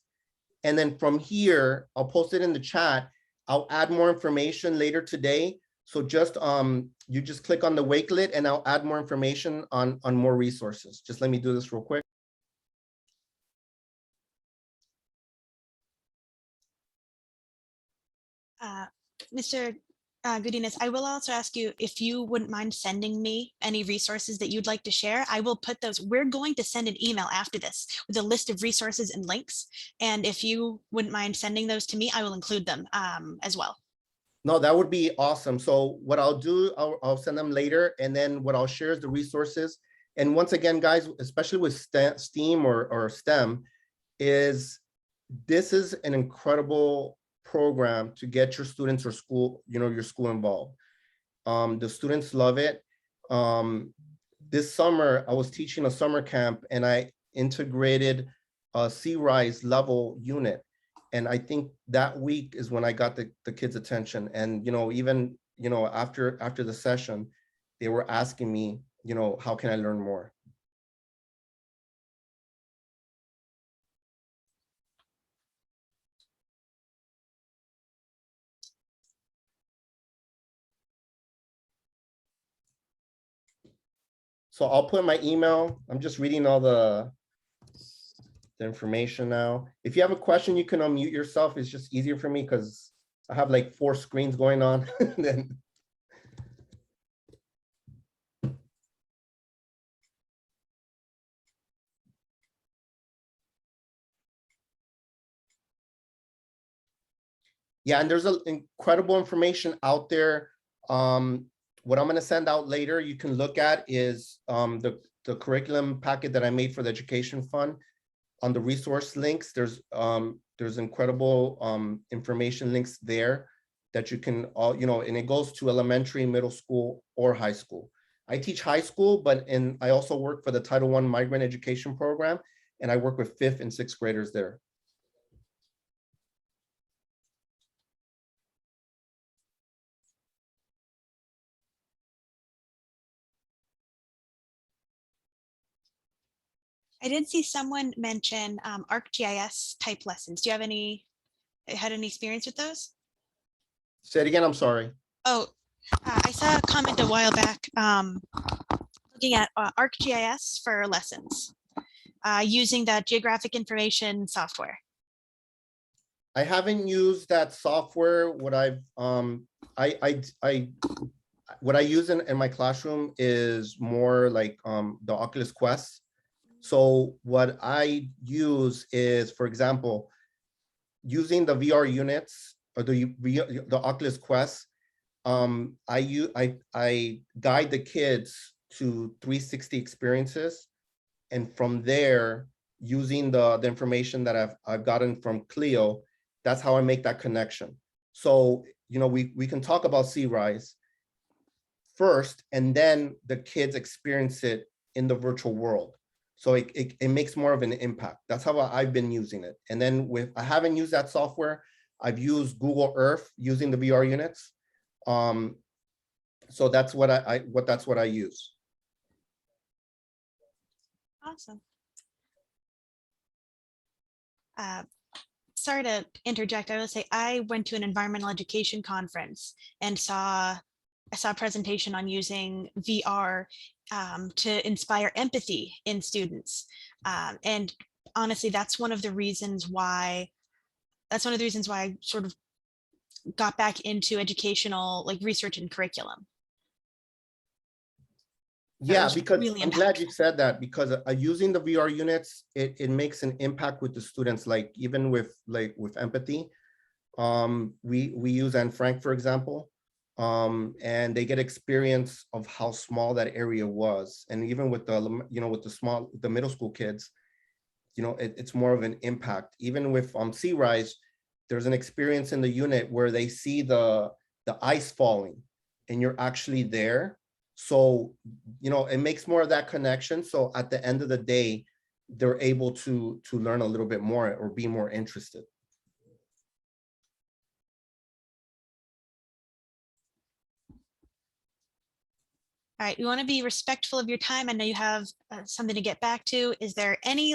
And then from here, I'll post it in the chat. I'll add more information later today. So just, you just click on the Wakelet and I'll add more information on more resources. Just let me do this real quick. Mr. Godinez, I will also ask you if you wouldn't mind sending me any resources that you'd like to share. I will put those. We're going to send an email after this with a list of resources and links. And if you wouldn't mind sending those to me, I will include them as well. No, that would be awesome. So what I'll do, I'll send them later. And then what I'll share is the resources. And once again, guys, especially with STEAM or STEM, this is an incredible program to get your students or school, your school involved. The students love it. This summer, I was teaching a summer camp and I integrated a C-Rise level unit. And I think that week is when I got the kids' attention. And, even, after the session, they were asking me, how can I learn more? So I'll put my email. I'm just reading all the information now. If you have a question, you can unmute yourself. It's just easier for me because I have like 4 screens going on. Then yeah, and there's incredible information out there. What I'm going to send out later, you can look at is the curriculum packet that I made for the Education Fund. On the resource links, there's incredible information links there that you can all, and it goes to elementary, middle school, or high school. I teach high school, but I also work for the Title I Migrant Education Program, and I work with 5th and 6th graders there. I did see someone mention ArcGIS type lessons. Do you have had any experience with those? Say it again, I'm sorry. Oh, I saw a comment a while back looking at ArcGIS for lessons using that geographic information software. I haven't used that software. What what I use in my classroom is more like the Oculus Quest. So what I use is, for example, using the VR units or the Oculus Quest. I guide the kids to 360 experiences, and from there, using the information that I've gotten from CLEO, that's how I make that connection. So we can talk about C-Rise first, and then the kids experience it in the virtual world. So it makes more of an impact. That's how I've been using it. And then I haven't used that software. I've used Google Earth using the VR units. So that's what I use. Awesome. Sorry to interject. I will say I went to an environmental education conference and I saw a presentation on using VR to inspire empathy in students. And honestly, that's one of the reasons why I sort of got back into educational research and curriculum. Yeah, because really I'm glad you said that, because using the VR units, it makes an impact with the students, like even with empathy. We use Anne Frank, for example, and they get experience of how small that area was. And even with the middle school kids, it's more of an impact. Even with C-Rise, there's an experience in the unit where they see the ice falling and you're actually there. So, it makes more of that connection. So at the end of the day, they're able to learn a little bit more or be more interested. All right, we want to be respectful of your time. I know you have something to get back to. Is there any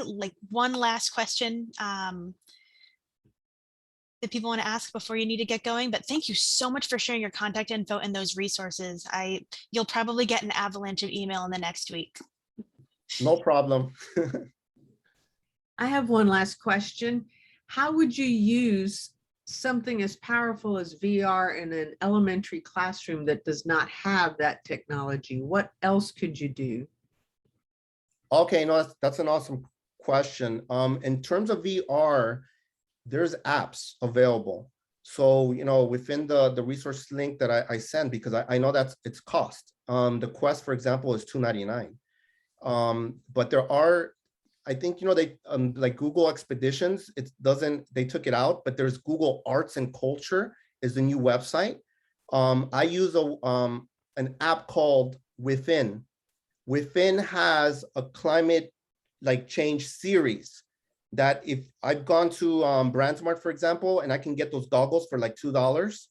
one last question that people want to ask before you need to get going? But thank you so much for sharing your contact info and those resources. You'll probably get an avalanche of email in the next week. No problem. I have one last question. How would you use something as powerful as VR in an elementary classroom that does not have that technology? What else could you do? Okay, no, that's an awesome question. In terms of VR, there's apps available. So, within the resource link that I send, because I know that it's cost. The Quest, for example, is $2.99. But there are, I think, you know, they like Google Expeditions, it doesn't, they took it out, but there's Google Arts and Culture is the new website. I use an app called Within. Within has a climate like change series that if I've gone to BrandSmart, for example, and I can get those goggles for like $2,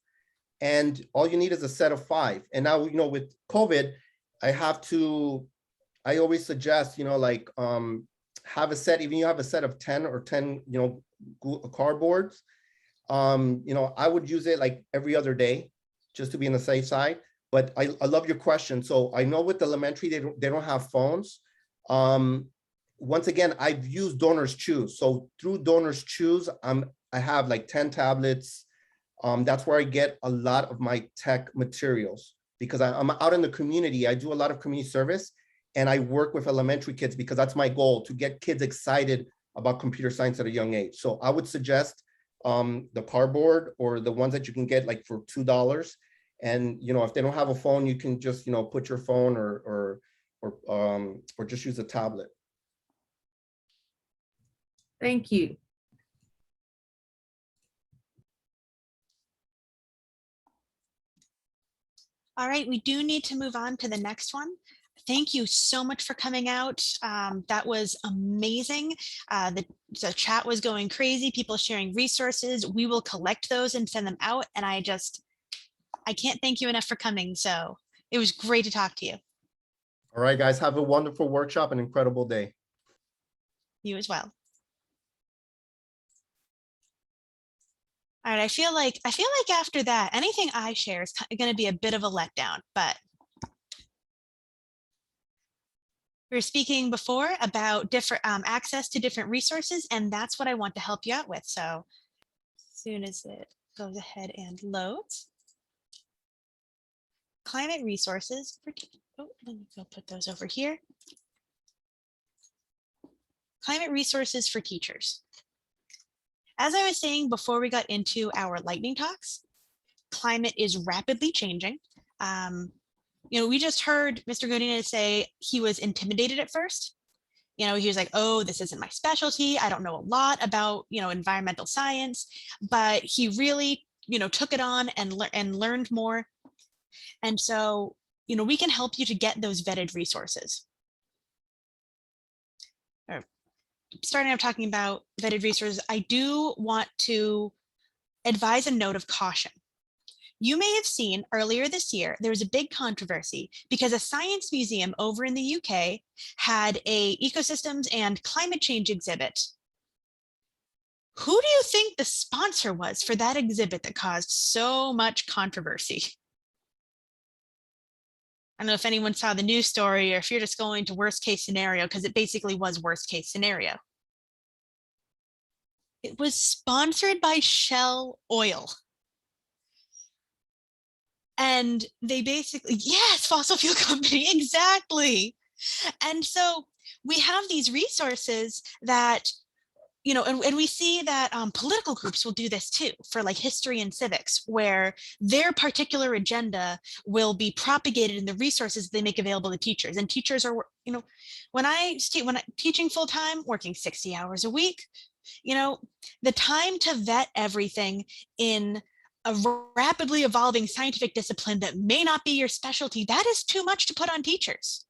and all you need is a set of 5. And now, you know, with COVID, I always suggest, you know, like have a set, even you have a set of 10 or 10, you know, cardboards. You know, I would use it like every other day just to be on the safe side. But I love your question. So I know with elementary, they don't have phones. Once again, I've used Donors Choose. So through Donors Choose, I have like 10 tablets. That's where I get a lot of my tech materials because I'm out in the community. I do a lot of community service and I work with elementary kids because that's my goal, to get kids excited about computer science at a young age. So I would suggest the cardboard or the ones that you can get like for $2. And, you know, if they don't have a phone, you can just, you know, put your phone or just use a tablet. Thank you. All right, we do need to move on to the next one. Thank you so much for coming out. That was amazing. The chat was going crazy, people sharing resources. We will collect those and send them out. And I can't thank you enough for coming. So it was great to talk to you. All right, guys, have a wonderful workshop, an incredible day. You as well. All right, I feel like after that, anything I share is going to be a bit of a letdown, but we were speaking before about different access to different resources, and that's what I want to help you out with. So as soon as it goes ahead and loads, climate resources for, oh, let me go put those over here. Climate resources for teachers. As I was saying before we got into our lightning talks, climate is rapidly changing. You know, we just heard Mr. Godinez say he was intimidated at first. You know, he was like, oh, this isn't my specialty. I don't know a lot about, you know, environmental science, but he really, you know, took it on and learned more. And so, you know, we can help you to get those vetted resources. Starting out talking about vetted resources, I do want to advise a note of caution. You may have seen earlier this year, there was a big controversy because a science museum over in the UK had a ecosystems and climate change exhibit. Who do you think the sponsor was for that exhibit that caused so much controversy? I don't know if anyone saw the news story or if you're just going to worst case scenario, because it basically was worst case scenario. It was sponsored by Shell Oil. And they basically, yes, fossil fuel company, exactly. And so we have these resources that, you know, and we see that political groups will do this too for like history and civics, where their particular agenda will be propagated in the resources they make available to teachers. And teachers are, you know, when I'm teaching full time, working 60 hours a week, you know, the time to vet everything in a rapidly evolving scientific discipline that may not be your specialty, that is too much to put on teachers.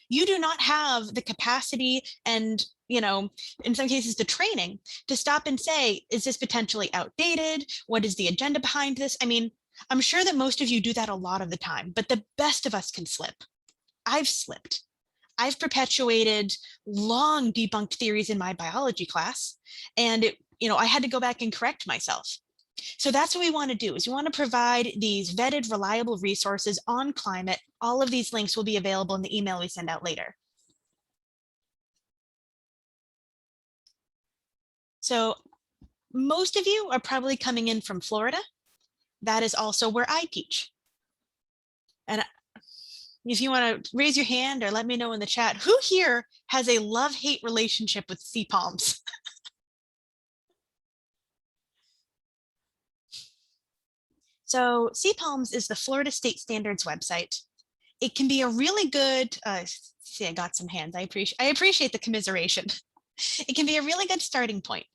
You do not have the capacity and, you know, in some cases, the training to stop and say, is this potentially outdated? What is the agenda behind this? I mean, I'm sure that most of you do that a lot of the time, but the best of us can slip. I've slipped. I've perpetuated long debunked theories in my biology class, and you know, I had to go back and correct myself. So that's what we want to do, is we want to provide these vetted, reliable resources on climate. All of these links will be available in the email we send out later. So most of you are probably coming in from Florida. That is also where I teach. And if you want to raise your hand or let me know in the chat, who here has a love-hate relationship with sea palms? So CPALMS is the Florida State Standards website. it can be a really good, see, I got some hands. I appreciate the commiseration. It can be a really good starting point.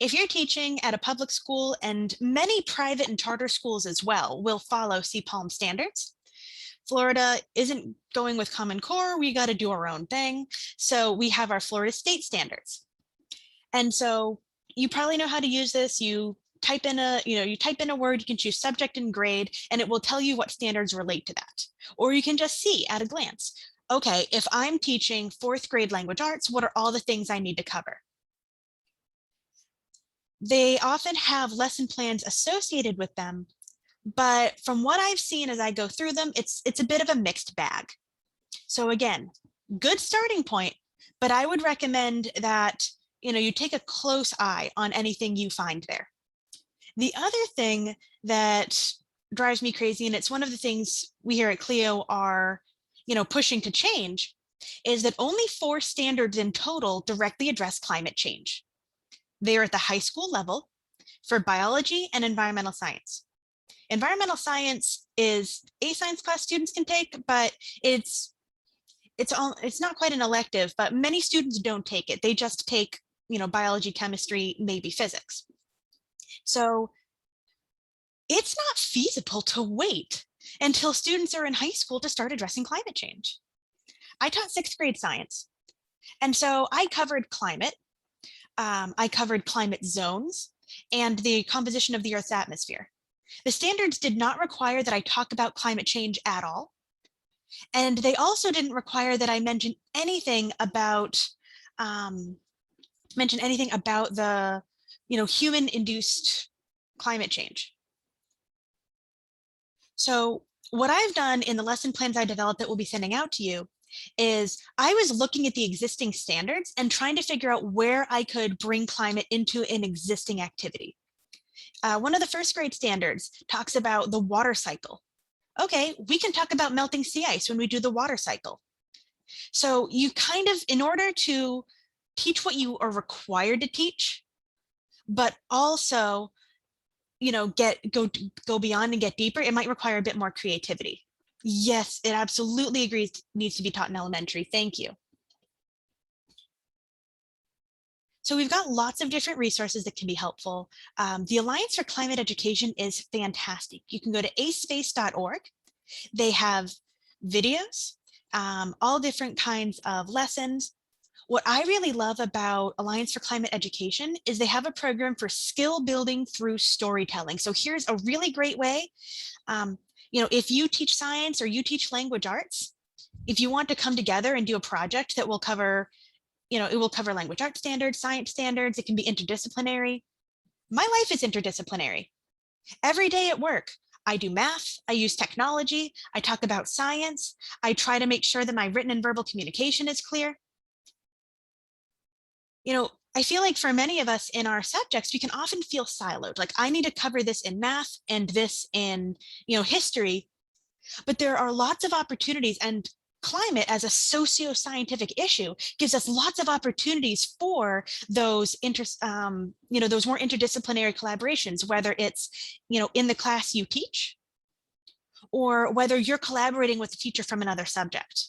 If you're teaching at a public school, and many private and charter schools as well will follow CPALM standards. Florida isn't going with Common Core. We got to do our own thing. So we have our Florida state standards. And so you probably know how to use this. You type in a word, you can choose subject and grade, and it will tell you what standards relate to that. Or you can just see at a glance, okay, if I'm teaching 4th grade language arts, what are all the things I need to cover? They often have lesson plans associated with them, but from what I've seen as I go through them, it's a bit of a mixed bag. So again, good starting point, but I would recommend that you take a close eye on anything you find there. The other thing that drives me crazy, and it's one of the things we here at CLEO are pushing to change, is that only 4 standards in total directly address climate change. They are at the high school level for biology and environmental science. Environmental science is a science class students can take, but it's not quite an elective, but many students don't take it. They just take biology, chemistry, maybe physics. So it's not feasible to wait until students are in high school to start addressing climate change. I taught 6th grade science, and so I covered climate. I covered climate zones and the composition of the Earth's atmosphere. The standards did not require that I talk about climate change at all. And they also didn't require that I mention anything about the human-induced climate change. So what I've done in the lesson plans I developed that we'll be sending out to you is I was looking at the existing standards and trying to figure out where I could bring climate into an existing activity. One of the 1st grade standards talks about the water cycle. Okay, we can talk about melting sea ice when we do the water cycle. So you kind of, in order to teach what you are required to teach, but also go beyond and get deeper, it might require a bit more creativity. Yes, it absolutely agrees needs to be taught in elementary. Thank you. So we've got lots of different resources that can be helpful. The Alliance for Climate Education is fantastic. You can go to aspace.org. They have videos, all different kinds of lessons. What I really love about Alliance for Climate Education is they have a program for skill building through storytelling. So here's a really great way. If you teach science or you teach language arts, if you want to come together and do a project that will cover, it will cover language arts standards, science standards, it can be interdisciplinary. My life is interdisciplinary. Every day at work, I do math, I use technology, I talk about science, I try to make sure that my written and verbal communication is clear. I feel like for many of us in our subjects, we can often feel siloed. Like I need to cover this in math and this in, history, but there are lots of opportunities, and climate as a socio-scientific issue gives us lots of opportunities for those those more interdisciplinary collaborations, whether it's, in the class you teach, or whether you're collaborating with a teacher from another subject.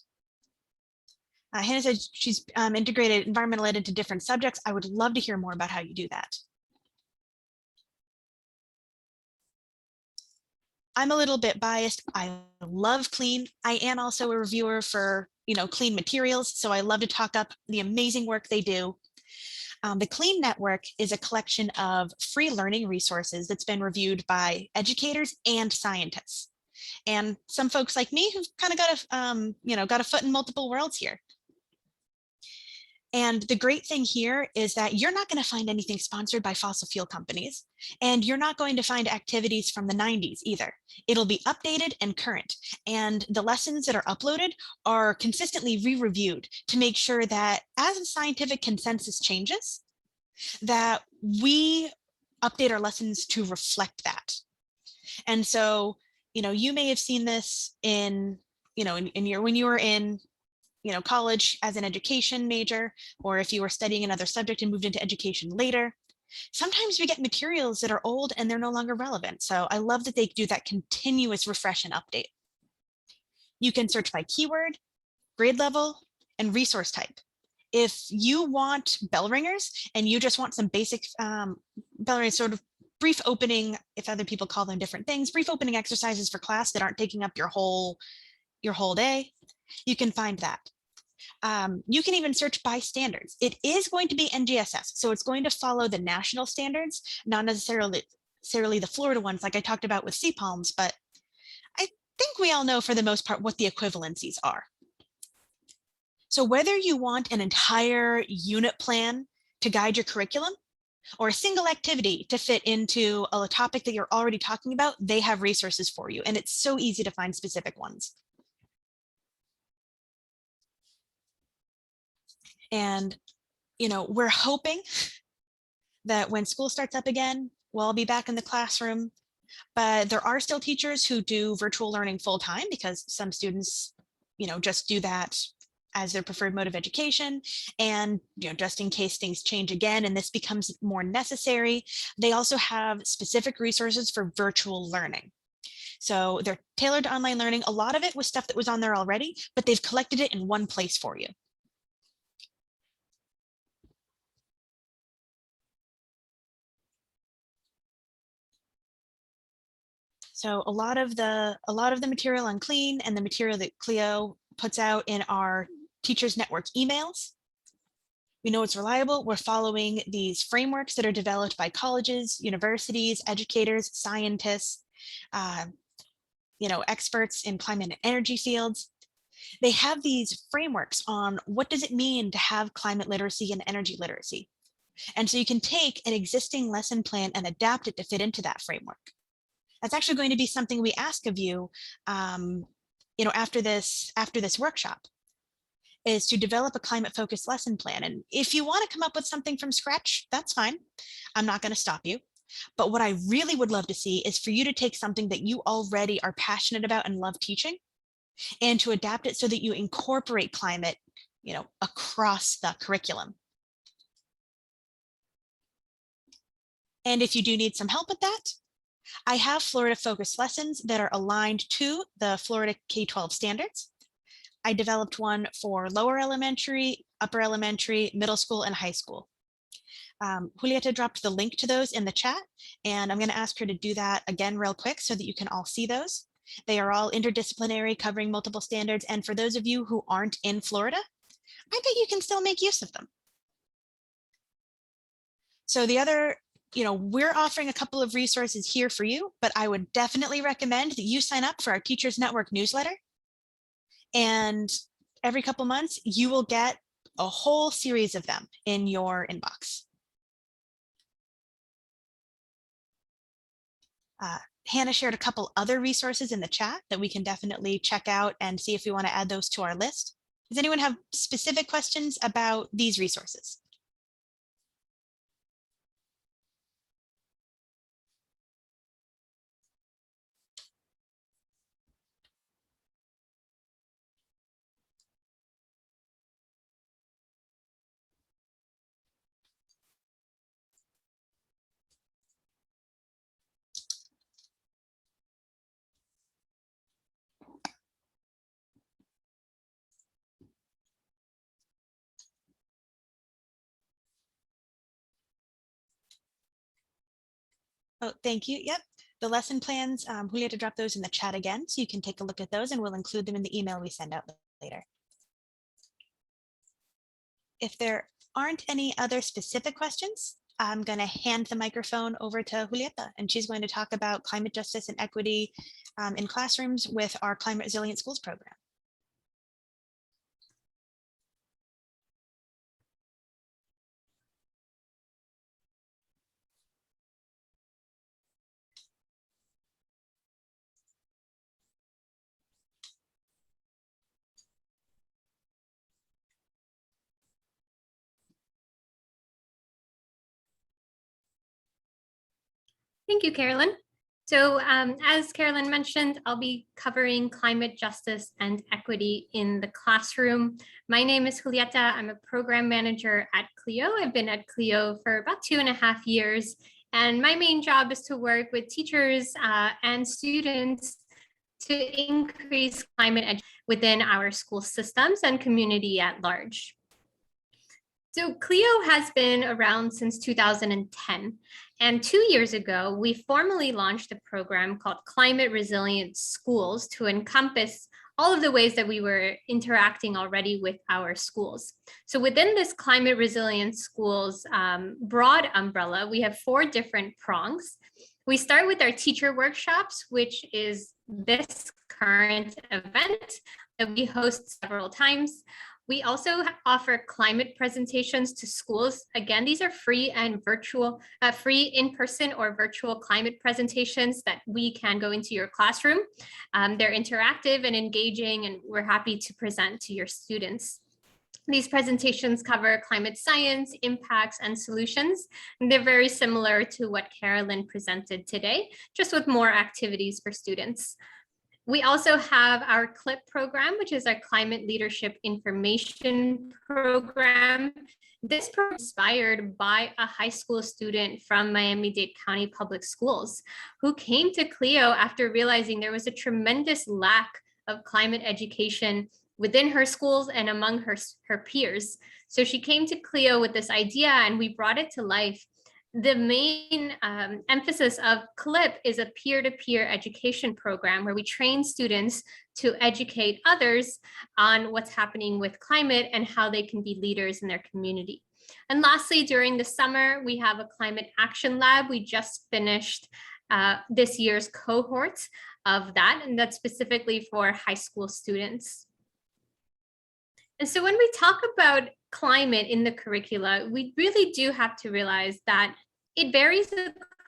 Hannah said she's integrated environmental ed into different subjects. I would love to hear more about how you do that. I'm a little bit biased. I love CLEAN. I am also a reviewer for, CLEAN materials. So I love to talk up the amazing work they do. The CLEAN network is a collection of free learning resources that's been reviewed by educators and scientists. And some folks like me who've kind of got a foot in multiple worlds here. And the great thing here is that you're not going to find anything sponsored by fossil fuel companies, and you're not going to find activities from the 90s either. It'll be updated and current, and the lessons that are uploaded are consistently re-reviewed to make sure that as the scientific consensus changes, that we update our lessons to reflect that. And so, you may have seen this in, when you were in college as an education major, or if you were studying another subject and moved into education later. Sometimes we get materials that are old and they're no longer relevant. So I love that they do that continuous refresh and update. You can search by keyword, grade level, and resource type. If you want bell ringers and you just want some basic bell ringers, sort of brief opening, if other people call them different things, brief opening exercises for class that aren't taking up your whole day, you can find that. You can even search by standards. It is going to be NGSS, so it's going to follow the national standards, not necessarily the Florida ones like I talked about with CPALMs, but I think we all know for the most part what the equivalencies are. So whether you want an entire unit plan to guide your curriculum or a single activity to fit into a topic that you're already talking about, they have resources for you, and it's so easy to find specific ones. And, you know, we're hoping that when school starts up again, we'll all be back in the classroom, but there are still teachers who do virtual learning full time because some students, you know, just do that as their preferred mode of education. And, you know, just in case things change again and this becomes more necessary, they also have specific resources for virtual learning. So they're tailored to online learning. A lot of it was stuff that was on there already, but they've collected it in one place for you. So a lot of the material on Clean and the material that CLEO puts out in our Teachers Network emails, we know it's reliable. We're following these frameworks that are developed by colleges, universities, educators, scientists, you know, experts in climate and energy fields. They have these frameworks on what does it mean to have climate literacy and energy literacy. And so you can take an existing lesson plan and adapt it to fit into that framework. That's actually going to be something we ask of you, you know, after this workshop, is to develop a climate-focused lesson plan. And if you want to come up with something from scratch, that's fine. I'm not going to stop you. But what I really would love to see is for you to take something that you already are passionate about and love teaching, and to adapt it so that you incorporate climate, you know, across the curriculum. And if you do need some help with that, I have Florida focused lessons that are aligned to the Florida K-12 standards. I developed one for lower elementary, upper elementary, middle school, and high school. Julieta dropped the link to those in the chat, and I'm going to ask her to do that again real quick so that you can all see those. They are all interdisciplinary, covering multiple standards. And for those of you who aren't in Florida, I bet you can still make use of them. So the other, you know, we're offering a couple of resources here for you, but I would definitely recommend that you sign up for our Teachers Network newsletter. And every couple months, you will get a whole series of them in your inbox. Hannah shared a couple other resources in the chat that we can definitely check out and see if we want to add those to our list. Does anyone have specific questions about these resources? Oh, thank you. Yep. The lesson plans, Julieta dropped those in the chat again, so you can take a look at those and we'll include them in the email we send out later. If there aren't any other specific questions, I'm going to hand the microphone over to Julieta, and she's going to talk about climate justice and equity in classrooms with our Climate Resilient Schools program. Thank you, Carolyn. So as Carolyn mentioned, I'll be covering climate justice and equity in the classroom. My name is Julieta. I'm a program manager at CLEO. I've been at CLEO for about 2.5 years. And my main job is to work with teachers and students to increase climate education within our school systems and community at large. So CLEO has been around since 2010. And 2 years ago, we formally launched a program called Climate Resilient Schools to encompass all of the ways that we were interacting already with our schools. So within this Climate Resilient Schools broad umbrella, we have 4 different prongs. We start with our teacher workshops, which is this current event that we host several times. We also offer climate presentations to schools. Again, these are free and virtual, free in-person or virtual climate presentations that we can go into your classroom. They're interactive and engaging, and we're happy to present to your students. These presentations cover climate science, impacts, and solutions. And they're very similar to what Carolyn presented today, just with more activities for students. We also have our CLIP program, which is our Climate Leadership Information Program. This program is inspired by a high school student from Miami-Dade County Public Schools who came to CLEO after realizing there was a tremendous lack of climate education within her schools and among her peers. So she came to CLEO with this idea and we brought it to life. The main emphasis of CLIP is a peer-to-peer education program where we train students to educate others on what's happening with climate and how they can be leaders in their community. And lastly, during the summer, we have a climate action lab. We just finished this year's cohort of that, and that's specifically for high school students. And so when we talk about climate in the curricula, we really do have to realize that it varies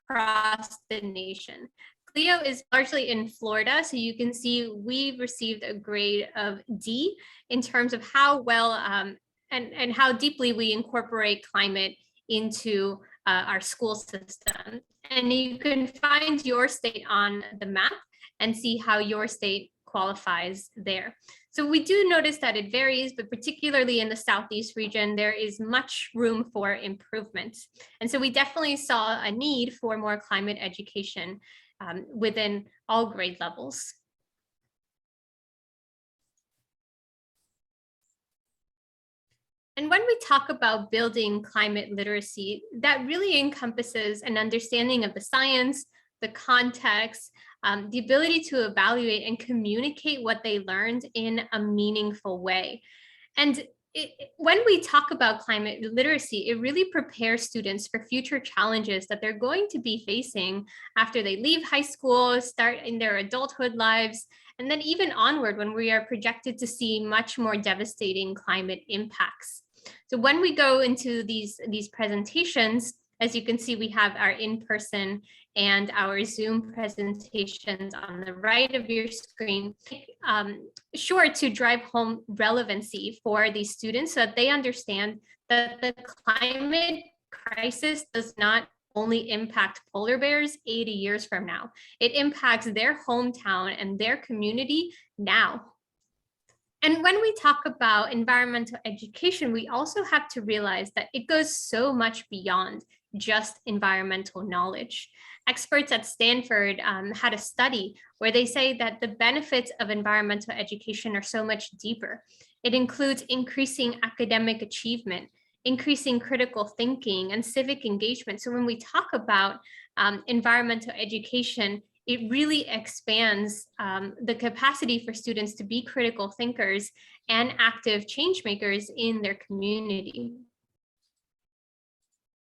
across the nation. CLEO is largely in Florida, so you can see we received a grade of D in terms of how well and how deeply we incorporate climate into our school system. And you can find your state on the map and see how your state qualifies there. So we do notice that it varies, but particularly in the Southeast region, there is much room for improvement. And so we definitely saw a need for more climate education within all grade levels. And when we talk about building climate literacy, that really encompasses an understanding of the science, the context, the ability to evaluate and communicate what they learned in a meaningful way. And when we talk about climate literacy, it really prepares students for future challenges that they're going to be facing after they leave high school, start in their adulthood lives, and then even onward when we are projected to see much more devastating climate impacts. So when we go into these presentations, as you can see, we have our in-person and our Zoom presentations on the right of your screen. Sure to drive home relevancy for these students so that they understand that the climate crisis does not only impact polar bears 80 years from now. It impacts their hometown and their community now. And when we talk about environmental education, we also have to realize that it goes so much beyond just environmental knowledge. Experts at Stanford had a study where they say that the benefits of environmental education are so much deeper. It includes increasing academic achievement, increasing critical thinking and civic engagement. So when we talk about environmental education, it really expands the capacity for students to be critical thinkers and active change makers in their community.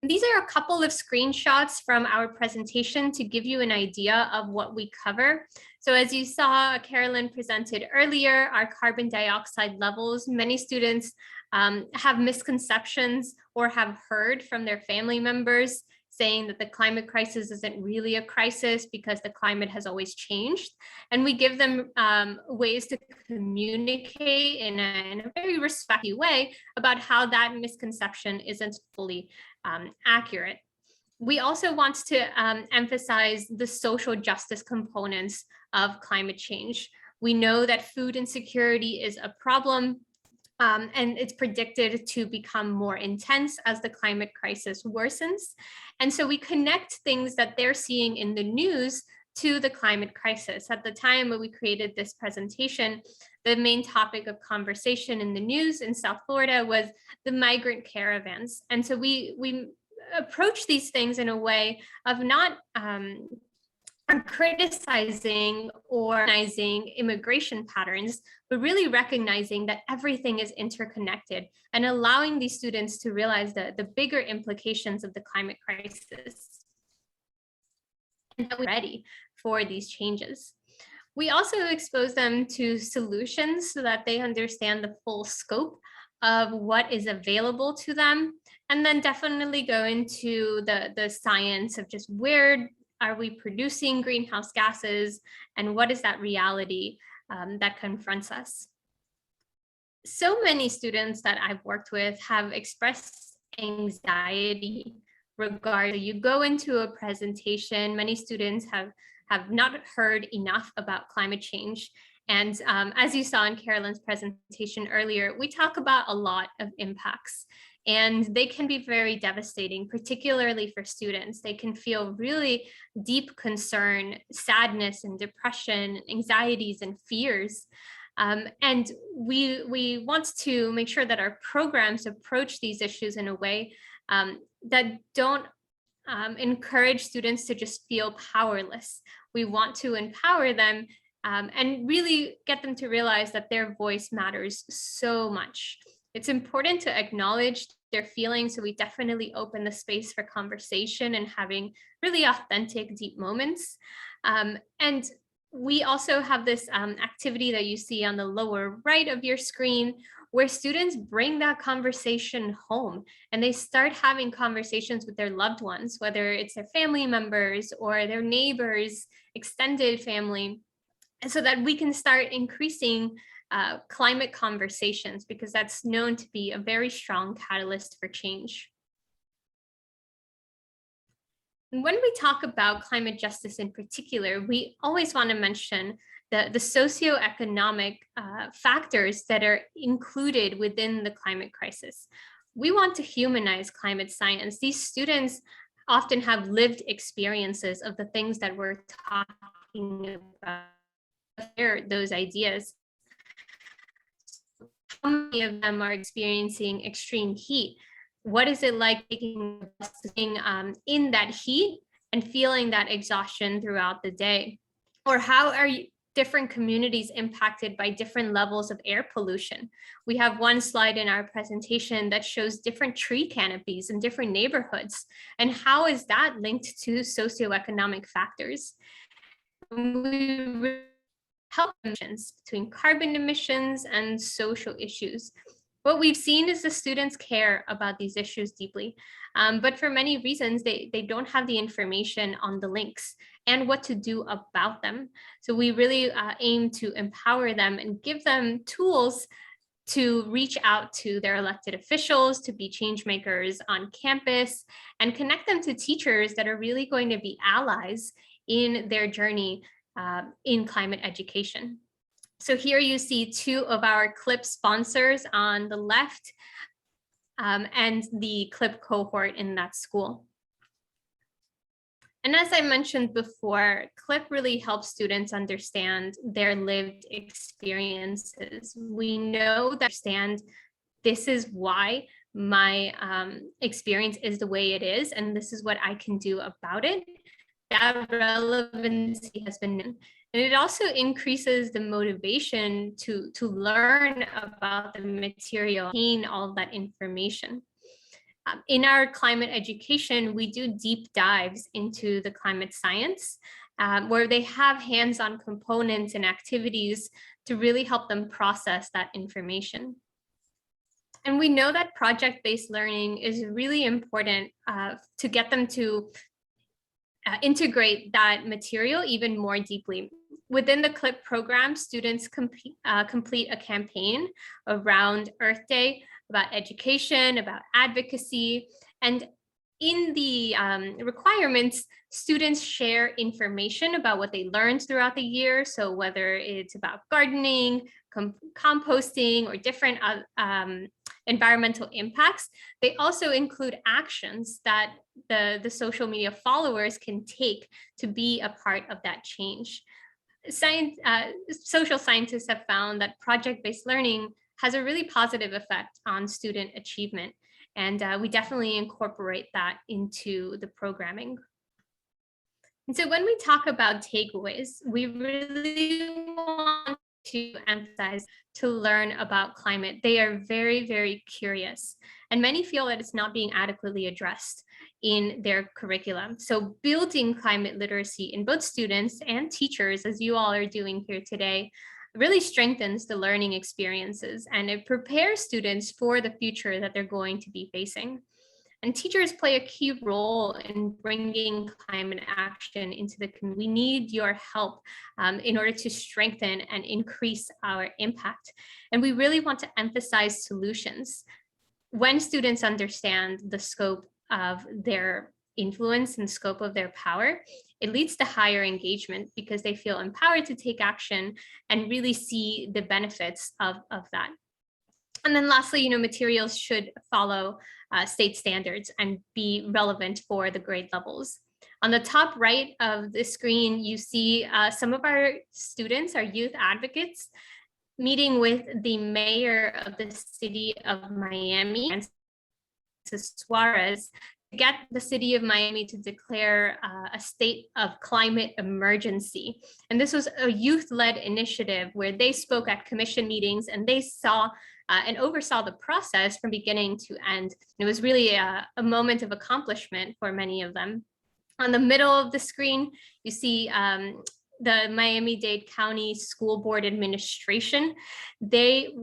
These are a couple of screenshots from our presentation to give you an idea of what we cover. So as you saw, Carolyn presented earlier, our carbon dioxide levels. Many students have misconceptions or have heard from their family members saying that the climate crisis isn't really a crisis because the climate has always changed. And we give them ways to communicate in a very respectful way about how that misconception isn't fully accurate. We also want to emphasize the social justice components of climate change. We know that food insecurity is a problem, and it's predicted to become more intense as the climate crisis worsens. And so we connect things that they're seeing in the news to the climate crisis. At the time when we created this presentation, the main topic of conversation in the news in South Florida was the migrant caravans. And so we approach these things in a way of not criticizing or recognizing immigration patterns, but really recognizing that everything is interconnected and allowing these students to realize the bigger implications of the climate crisis and that we're ready for these changes. We also expose them to solutions so that they understand the full scope of what is available to them, and then definitely go into the science of just where are we producing greenhouse gases and what is that reality that confronts us. So many students that I've worked with have expressed anxiety regarding, you go into a presentation, many students have not heard enough about climate change. And as you saw in Carolyn's presentation earlier, we talk about a lot of impacts, and they can be very devastating, particularly for students. They can feel really deep concern, sadness and depression, anxieties and fears. And we want to make sure that our programs approach these issues in a way that don't encourage students to just feel powerless. We want to empower them and really get them to realize that their voice matters so much. It's important to acknowledge their feelings, so we definitely open the space for conversation and having really authentic, deep moments. And we also have this activity that you see on the lower right of your screen, where students bring that conversation home and they start having conversations with their loved ones, whether it's their family members or their neighbors, extended family, and so that we can start increasing climate conversations, because that's known to be a very strong catalyst for change. And when we talk about climate justice in particular, we always want to mention the socioeconomic factors that are included within the climate crisis. We want to humanize climate science. These students often have lived experiences of the things that we're talking about, those ideas. How many of them are experiencing extreme heat? What is it like taking in that heat and feeling that exhaustion throughout the day? Or how are different communities impacted by different levels of air pollution? We have one slide in our presentation that shows different tree canopies in different neighborhoods, and how is that linked to socioeconomic factors? We help emissions between carbon emissions and social issues. What we've seen is the students care about these issues deeply, but for many reasons, they don't have the information on the links and what to do about them. So we really aim to empower them and give them tools to reach out to their elected officials, to be change makers on campus, and connect them to teachers that are really going to be allies in their journey in climate education. So here you see two of our CLIP sponsors on the left and the CLIP cohort in that school. And as I mentioned before, CLIP really helps students understand their lived experiences. We know that this is why my experience is the way it is, and this is what I can do about it. That relevancy has been, and it also increases the motivation to learn about the material, gain all of that information. In our climate education, we do deep dives into the climate science, where they have hands-on components and activities to really help them process that information. And we know that project-based learning is really important to get them to integrate that material even more deeply. Within the CLIP program, students complete a campaign around Earth Day, about education, about advocacy, and in the requirements, students share information about what they learned throughout the year. So whether it's about gardening, composting, or different environmental impacts, they also include actions that the social media followers can take to be a part of that change. Social scientists have found that project-based learning has a really positive effect on student achievement. And we definitely incorporate that into the programming. And so when we talk about takeaways, we really want to emphasize to learn about climate. They are very, very curious. And many feel that it's not being adequately addressed in their curriculum. So building climate literacy in both students and teachers, as you all are doing here today, really strengthens the learning experiences, and it prepares students for the future that they're going to be facing. And teachers play a key role in bringing climate action into the community. We need your help in order to strengthen and increase our impact. And we really want to emphasize solutions. When students understand the scope of their influence and scope of their power, it leads to higher engagement because they feel empowered to take action and really see the benefits of that. And then lastly, materials should follow state standards and be relevant for the grade levels. On the top right of the screen, you see some of our students, our youth advocates, meeting with the mayor of the city of Miami, Francis Suarez, to get the city of Miami to declare a state of climate emergency. And this was a youth-led initiative where they spoke at commission meetings and they saw and oversaw the process from beginning to end. It was really a moment of accomplishment for many of them. On the middle of the screen, you see the Miami-Dade County School Board Administration. They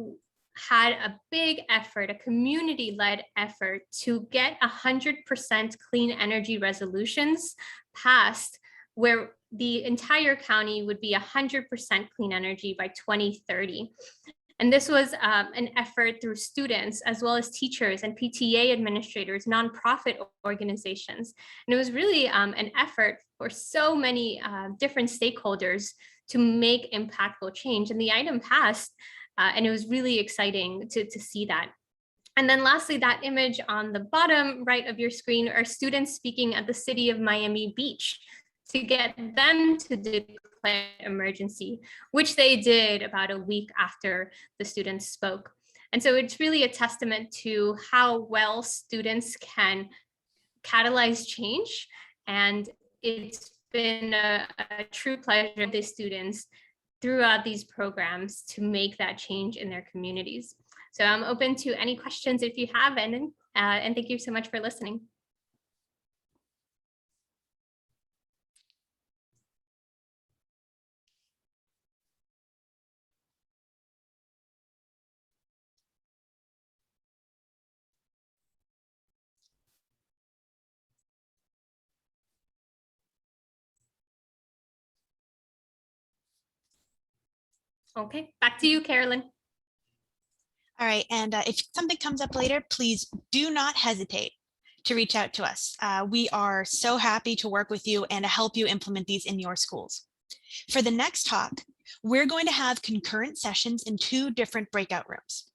had a big effort, a community-led effort to get 100% clean energy resolutions passed, where the entire county would be 100% clean energy by 2030. And this was an effort through students, as well as teachers and PTA administrators, nonprofit organizations. And it was really an effort for so many different stakeholders to make impactful change. And the item passed, and it was really exciting to see that. And then lastly, that image on the bottom right of your screen are students speaking at the city of Miami Beach to get them to declare emergency, which they did about a week after the students spoke. And so it's really a testament to how well students can catalyze change. And it's been a true pleasure of the students throughout these programs to make that change in their communities. So I'm open to any questions if you have, and thank you so much for listening. Okay, back to you, Carolyn. All right, and if something comes up later, please do not hesitate to reach out to us. We are so happy to work with you and to help you implement these in your schools. For the next talk, we're going to have concurrent sessions in 2 different breakout rooms.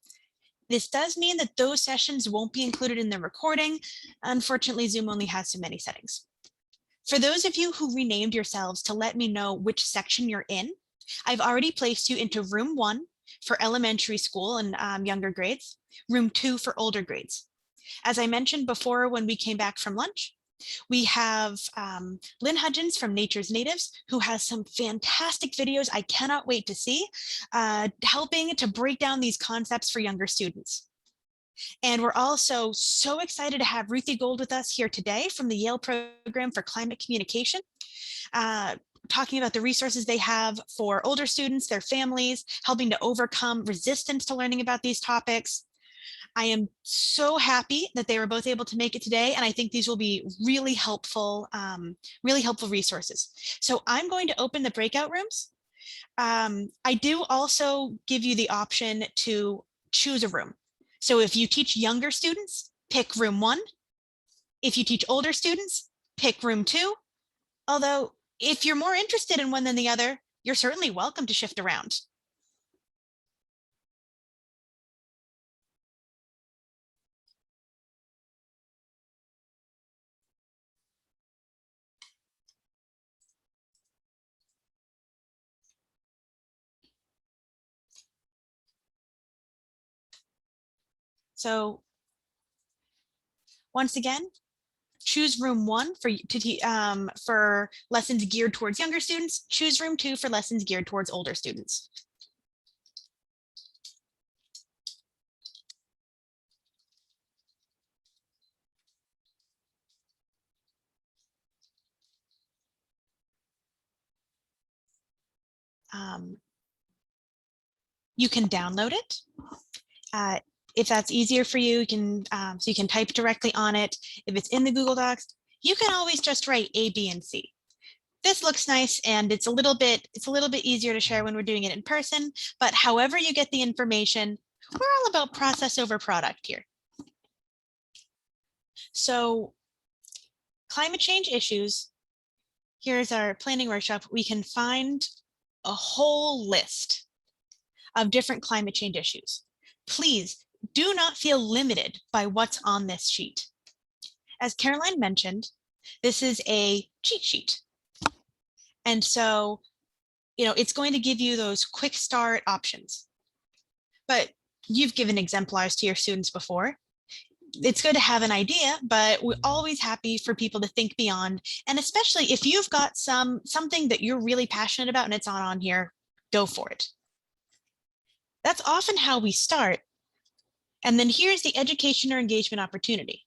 This does mean that those sessions won't be included in the recording. Unfortunately, Zoom only has so many settings. For those of you who renamed yourselves to let me know which section you're in, I've already placed you into room 1 for elementary school and younger grades, room 2 for older grades. As I mentioned before, when we came back from lunch, we have Lynn Hudgens from Nature's Natives, who has some fantastic videos I cannot wait to see, helping to break down these concepts for younger students. And we're also so excited to have Ruthie Gold with us here today from the Yale Program for Climate Communication, talking about the resources they have for older students, their families, helping to overcome resistance to learning about these topics. I am so happy that they were both able to make it today, and I think these will be really helpful resources. So I'm going to open the breakout rooms. I do also give you the option to choose a room. So if you teach younger students, pick room 1. If you teach older students, pick room 2. Although if you're more interested in one than the other, you're certainly welcome to shift around. So once again, choose room 1 for lessons geared towards younger students. Choose room 2 for lessons geared towards older students. You can download it. If that's easier for you, you can so you can type directly on it. If it's in the Google Docs, you can always just write A, B, and C. This looks nice, and it's a little bit easier to share when we're doing it in person. But however you get the information, we're all about process over product here. So, climate change issues. Here's our planning workshop. We can find a whole list of different climate change issues. Please do not feel limited by what's on this sheet. As Caroline mentioned, this is a cheat sheet. And so, it's going to give you those quick start options. But you've given exemplars to your students before. It's good to have an idea, but we're always happy for people to think beyond. And especially if you've got something that you're really passionate about and it's not on here, go for it. That's often how we start. And then here's the education or engagement opportunity.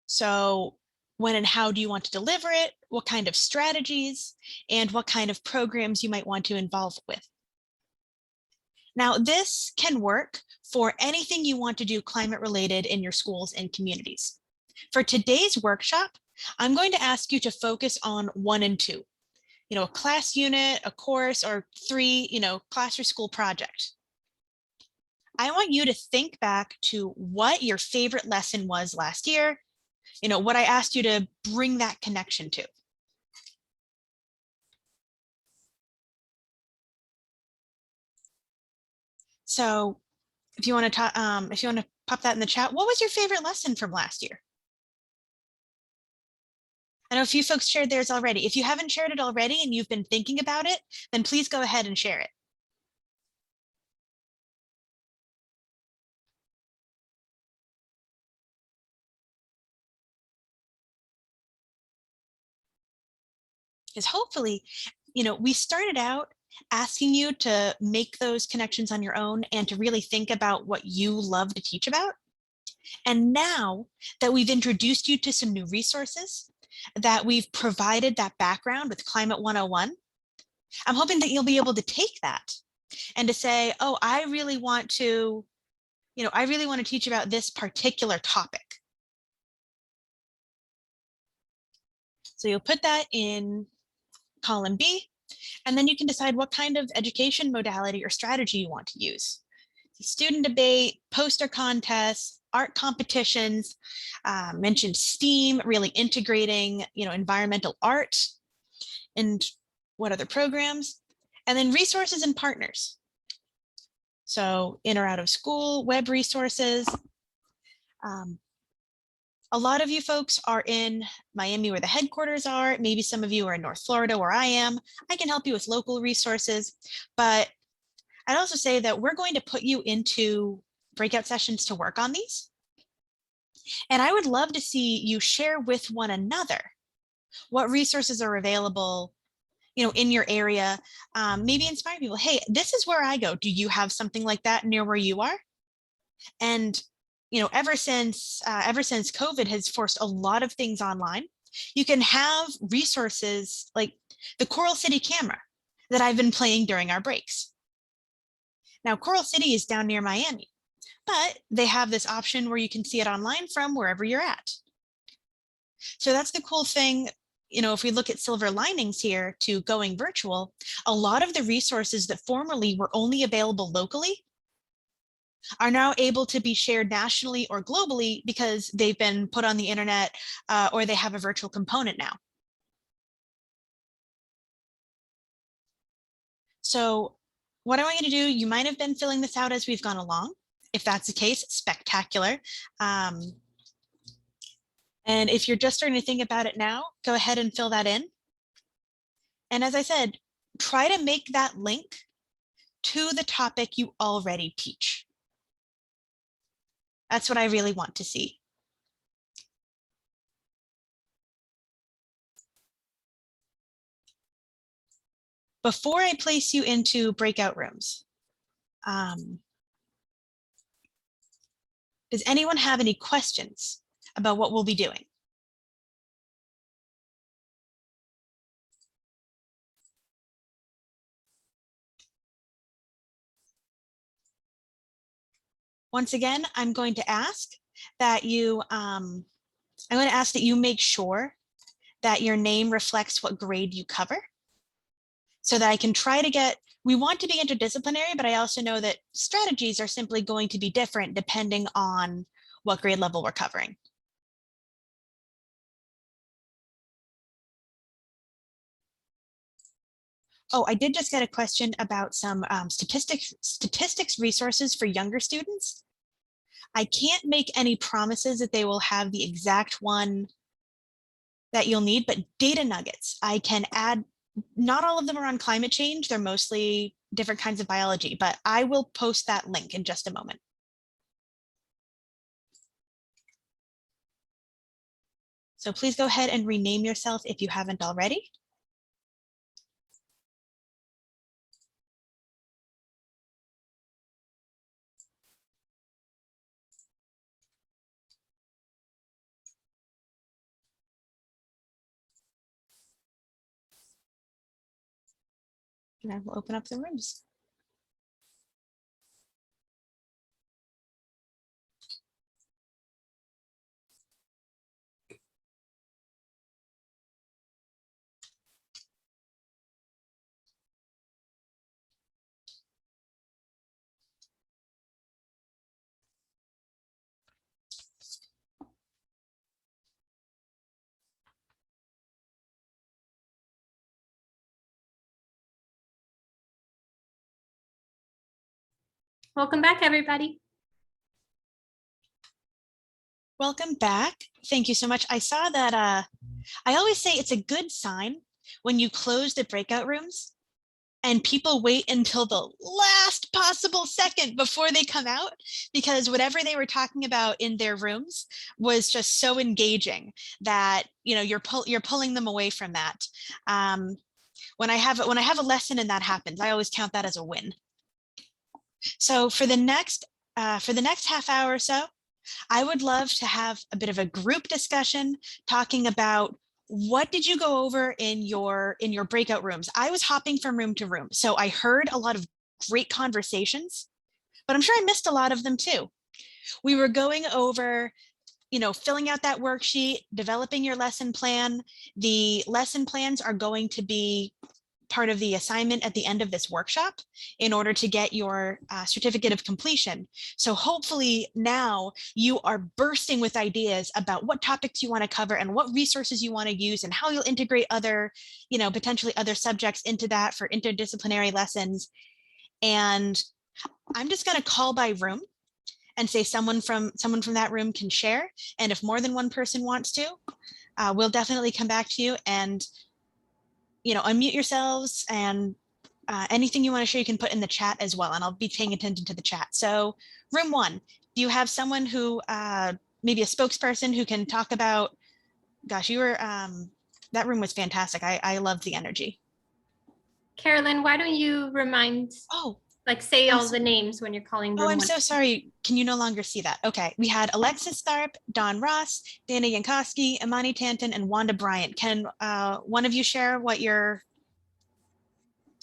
So when and how do you want to deliver it? What kind of strategies and what kind of programs you might want to involve with. Now, this can work for anything you want to do climate related in your schools and communities. For today's workshop, I'm going to ask you to focus on 1 and 2, a class unit, a course, or 3, class or school project. I want you to think back to what your favorite lesson was last year, what I asked you to bring that connection to. So if you want to pop that in the chat, what was your favorite lesson from last year? I know a few folks shared theirs already. If you haven't shared it already and you've been thinking about it, then please go ahead and share it. Because hopefully, we started out asking you to make those connections on your own and to really think about what you love to teach about. And now that we've introduced you to some new resources, that we've provided that background with Climate 101, I'm hoping that you'll be able to take that and to say, oh, I really want to teach about this particular topic. So you'll put that in column B, and then you can decide what kind of education modality or strategy you want to use. Student debate, poster contests, art competitions, mentioned STEAM, really integrating, environmental art, and what other programs, and then resources and partners. So in or out of school, web resources. A lot of you folks are in Miami where the headquarters are. Maybe some of you are in North Florida where I am. I can help you with local resources, but I'd also say that we're going to put you into breakout sessions to work on these. And I would love to see you share with one another what resources are available, in your area. Maybe inspire people. Hey, this is where I go. Do you have something like that near where you are? And ever since COVID has forced a lot of things online, you can have resources like the Coral City camera that I've been playing during our breaks. Now, Coral City is down near Miami, but they have this option where you can see it online from wherever you're at. So that's the cool thing. If we look at silver linings here to going virtual, a lot of the resources that formerly were only available locally are now able to be shared nationally or globally because they've been put on the internet or they have a virtual component now. So what I want you to do, you might have been filling this out as we've gone along. If that's the case, spectacular. And if you're just starting to think about it now, go ahead and fill that in. And as I said, try to make that link to the topic you already teach. That's what I really want to see. Before I place you into breakout rooms, does anyone have any questions about what we'll be doing? Once again, I'm going to ask that you, make sure that your name reflects what grade you cover so that I can try to get, we want to be interdisciplinary, but I also know that strategies are simply going to be different depending on what grade level we're covering. Oh, I did just get a question about some statistics resources for younger students. I can't make any promises that they will have the exact one that you'll need, but data nuggets, I can add. Not all of them are on climate change. They're mostly different kinds of biology, but I will post that link in just a moment. So please go ahead and rename yourself if you haven't already. And I will open up the rooms. Welcome back, everybody. Welcome back. Thank you so much. I saw that I always say it's a good sign when you close the breakout rooms and people wait until the last possible second before they come out, because whatever they were talking about in their rooms was just so engaging that you're pulling them away from that. When I have a lesson and that happens, I always count that as a win. So for the next half hour or so, I would love to have a bit of a group discussion talking about what did you go over in your breakout rooms. I was hopping from room to room, so I heard a lot of great conversations, but I'm sure I missed a lot of them too. We were going over, filling out that worksheet, developing your lesson plan. The lesson plans are going to be part of the assignment at the end of this workshop in order to get your certificate of completion. So hopefully now you are bursting with ideas about what topics you want to cover and what resources you want to use and how you'll integrate other, potentially other subjects into that for interdisciplinary lessons. And I'm just going to call by room and say someone from that room can share. And if more than one person wants to, we'll definitely come back to you and unmute yourselves, and anything you want to share, you can put in the chat as well. And I'll be paying attention to the chat. So room one, do you have someone who, maybe a spokesperson who can talk about, gosh, that room was fantastic. I loved the energy. Carolyn, why don't you say all the names when you're calling room I'm one. so sorry. Can you no longer see that? Okay. We had Alexis Tharp, Don Ross, Dana Yankowski, Imani Tanton, and Wanda Bryant. Can one of you share what your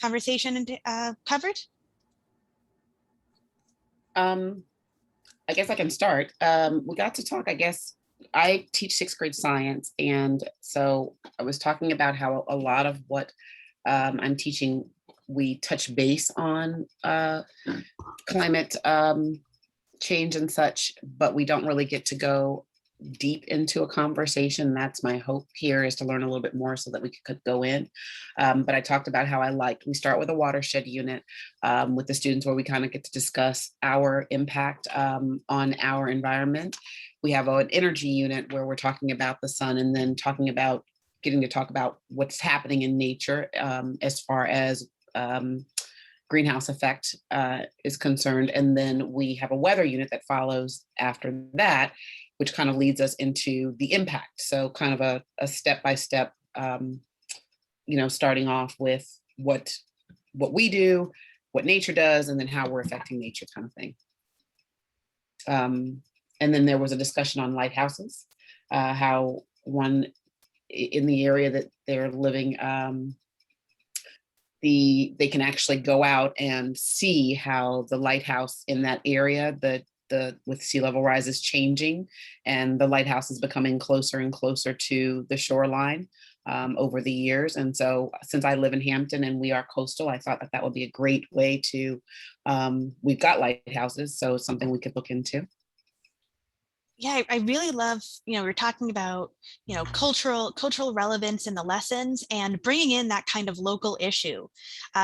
conversation covered? I guess I can start. We got to talk, I guess, I teach sixth grade science. And so I was talking about how a lot of what I'm teaching, we touch base on climate change and such, but we don't really get to go deep into a conversation. That's my hope here, is to learn a little bit more so that we could go in. But I talked about how we start with a watershed unit with the students, where we kind of get to discuss our impact on our environment. We have an energy unit where we're talking about the sun, and then getting to talk about what's happening in nature as far as greenhouse effect is concerned. And then we have a weather unit that follows after that, which kind of leads us into the impact. So kind of a step-by-step, starting off with what we do, what nature does, and then how we're affecting nature, kind of thing. And then there was a discussion on lighthouses, how one in the area that they're living, they can actually go out and see how the lighthouse in that area, with sea level rise, is changing, and the lighthouse is becoming closer and closer to the shoreline over the years. And so, since I live in Hampton and we are coastal, I thought that would be a great way to, we've got lighthouses, so it's something we could look into. Yeah, I really love, we're talking about, cultural relevance in the lessons, and bringing in that kind of local issue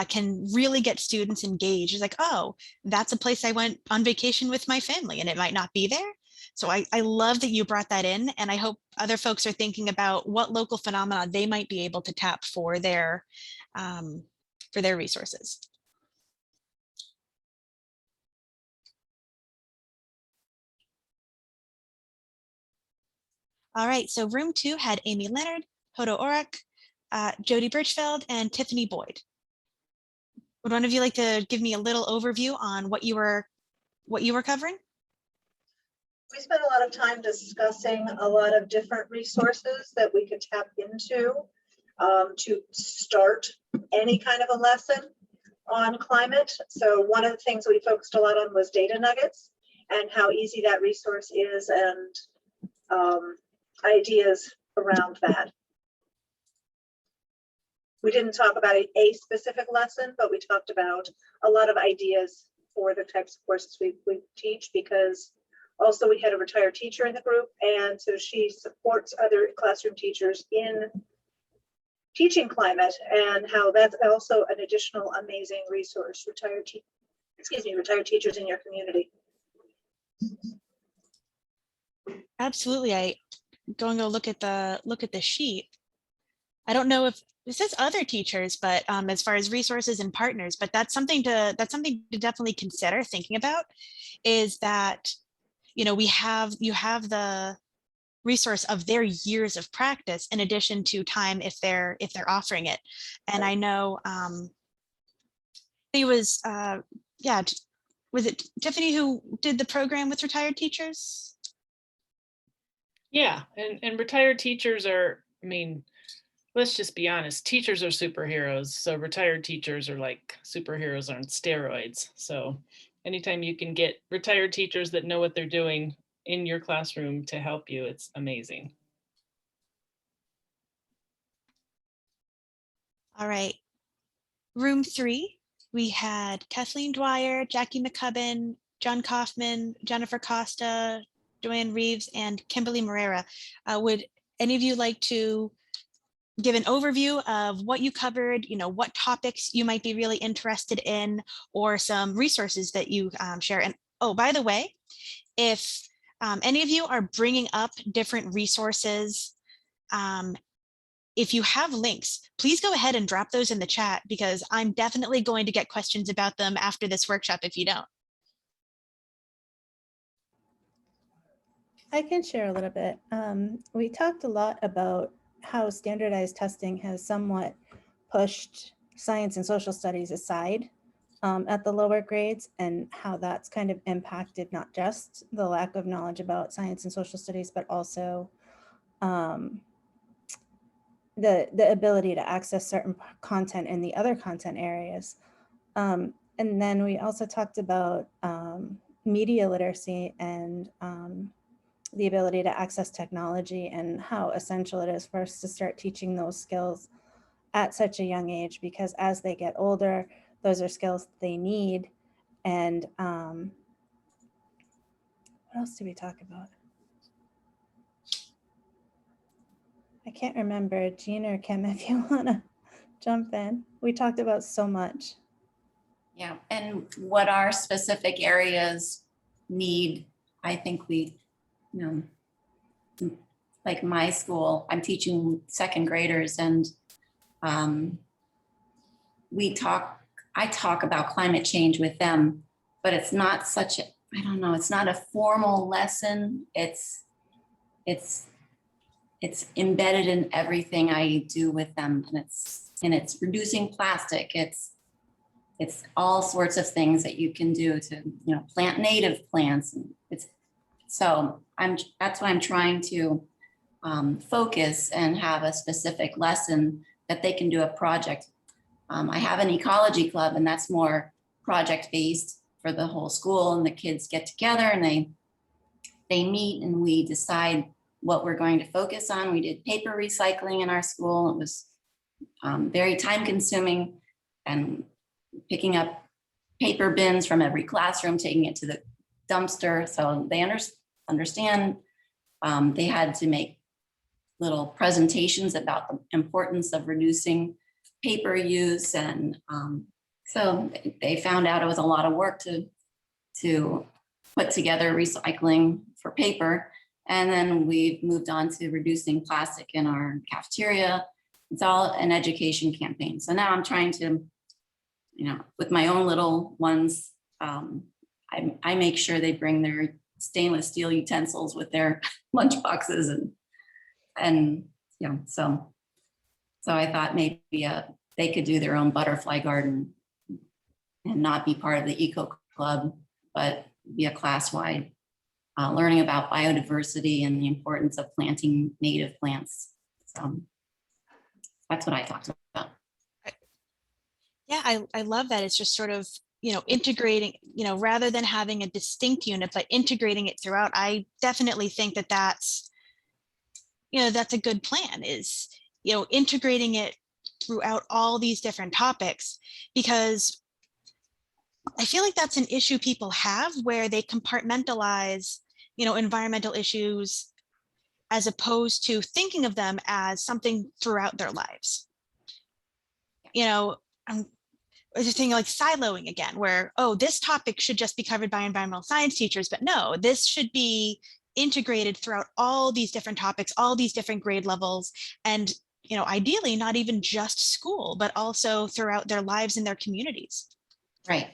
can really get students engaged. It's like, oh, that's a place I went on vacation with my family and it might not be there. So I love that you brought that in, and I hope other folks are thinking about what local phenomena they might be able to tap for their resources. All right, so room 2 had Amy Leonard, Hodo Orak, Jody Birchfeld, and Tiffany Boyd. Would one of you like to give me a little overview on what you were covering? We spent a lot of time discussing a lot of different resources that we could tap into to start any kind of a lesson on climate. So one of the things we focused a lot on was data nuggets and how easy that resource is, and ideas around that. We didn't talk about a specific lesson, but we talked about a lot of ideas for the types of courses we teach, because also we had a retired teacher in the group, and so she supports other classroom teachers in teaching climate, and how that's also an additional amazing resource. Retired teachers in your community. Absolutely. I going to look at the sheet. I don't know if this says other teachers, but as far as resources and partners, but that's something to definitely consider thinking about, is that, you have the resource of their years of practice in addition to time if they're offering it. And I know it was was it Tiffany who did the program with retired teachers? Yeah, and retired teachers are, let's just be honest, teachers are superheroes. So retired teachers are like superheroes on steroids. So anytime you can get retired teachers that know what they're doing in your classroom to help you, it's amazing. All right. Room 3, we had Kathleen Dwyer, Jackie McCubbin, John Kaufman, Jennifer Costa, Joanne Reeves, and Kimberly Moreira. Would any of you like to give an overview of what you covered, what topics you might be really interested in, or some resources that you share? And oh, by the way, if any of you are bringing up different resources, if you have links, please go ahead and drop those in the chat, because I'm definitely going to get questions about them after this workshop if you don't. I can share a little bit. We talked a lot about how standardized testing has somewhat pushed science and social studies aside at the lower grades, and how that's kind of impacted not just the lack of knowledge about science and social studies, but also the ability to access certain content in the other content areas. And then we also talked about media literacy and the ability to access technology, and how essential it is for us to start teaching those skills at such a young age, because as they get older, those are skills they need. And What else did we talk about? I can't remember. Jean or Kim, if you want to jump in. We talked about so much. Yeah, and what our specific areas need, I think we, you know, like my school, I'm teaching second graders, and I talk about climate change with them, but it's not such a, I don't know, it's not a formal lesson. It's embedded in everything I do with them, and it's reducing plastic. It's all sorts of things that you can do to, you know, plant native plants. And that's why I'm trying to focus and have a specific lesson that they can do a project. I have an ecology club, and that's more project-based for the whole school, and the kids get together and they meet and we decide what we're going to focus on. We did paper recycling in our school. It was very time consuming, and picking up paper bins from every classroom, taking it to the dumpster. So they understand. They had to make little presentations about the importance of reducing paper use. And so they found out it was a lot of work to put together recycling for paper. And then we moved on to reducing plastic in our cafeteria. It's all an education campaign. So now I'm trying to, you know, with my own little ones, I make sure they bring their stainless steel utensils with their lunch boxes, and you know, so I thought maybe they could do their own butterfly garden and not be part of the eco club, but be a class-wide learning about biodiversity and the importance of planting native plants. So that's what I talked about. Yeah, I love that. It's just sort of, you know, integrating, you know, rather than having a distinct unit, but integrating it throughout. I definitely think that that's, you know, that's a good plan, is, you know, integrating it throughout all these different topics, because I feel like that's an issue people have, where they compartmentalize, you know, environmental issues as opposed to thinking of them as something throughout their lives. You know, I'm just thinking like siloing again, where, oh, this topic should just be covered by environmental science teachers, but no, this should be integrated throughout all these different topics, all these different grade levels, and, you know, ideally not even just school, but also throughout their lives and their communities. Right.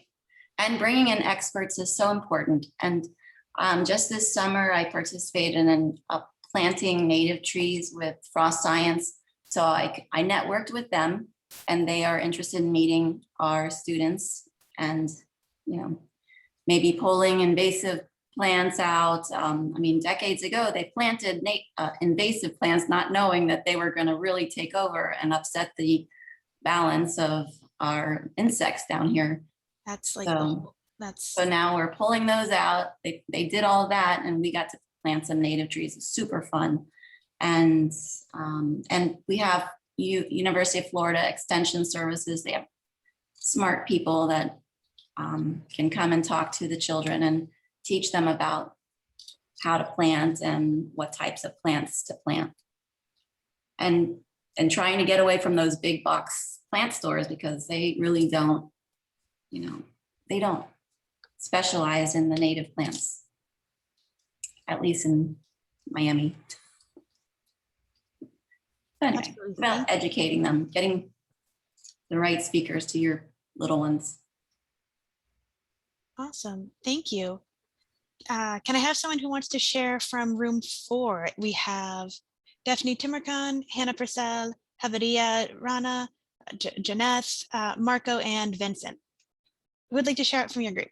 And bringing in experts is so important. And just this summer, I participated in planting native trees with Frost Science. So I networked with them, and they are interested in meeting our students and, you know, maybe pulling invasive plants out. I mean, decades ago, they planted invasive plants, not knowing that they were going to really take over and upset the balance of our insects down here. That's like, so now we're pulling those out. They did all that, and we got to plant some native trees. It's super fun. And we have University of Florida Extension Services. They have smart people that can come and talk to the children and teach them about how to plant and what types of plants to plant. And trying to get away from those big box plant stores, because they really don't, you know, they don't specialize in the native plants, at least in Miami. But anyway, it's about educating them, getting the right speakers to your little ones. Awesome, thank you. Can I have someone who wants to share from room 4? We have Daphne Timerkan, Hannah Purcell, Javaria Rana, Janeth, Marco, and Vincent. Who would like to share it from your group?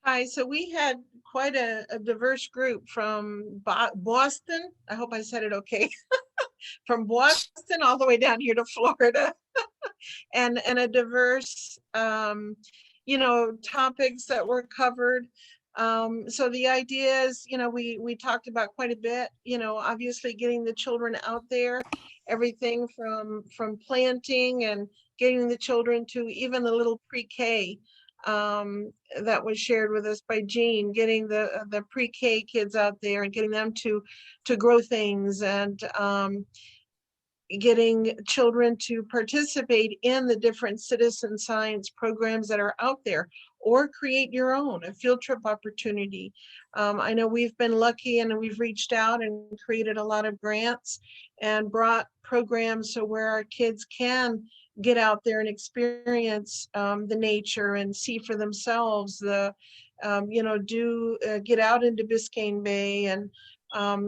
Hi, so we had quite a diverse group from Boston. I hope I said it okay. From Boston all the way down here to Florida. and a diverse, you know, topics that were covered. So the idea is, you know, we talked about quite a bit, you know, obviously getting the children out there, everything from planting and getting the children to even the little pre-K. that was shared with us by Jean, getting the pre-K kids out there and getting them to grow things, and getting children to participate in the different citizen science programs that are out there, or create your own, a field trip opportunity. I know we've been lucky and we've reached out and created a lot of grants and brought programs so where our kids can get out there and experience the nature and see for themselves the, get out into Biscayne Bay and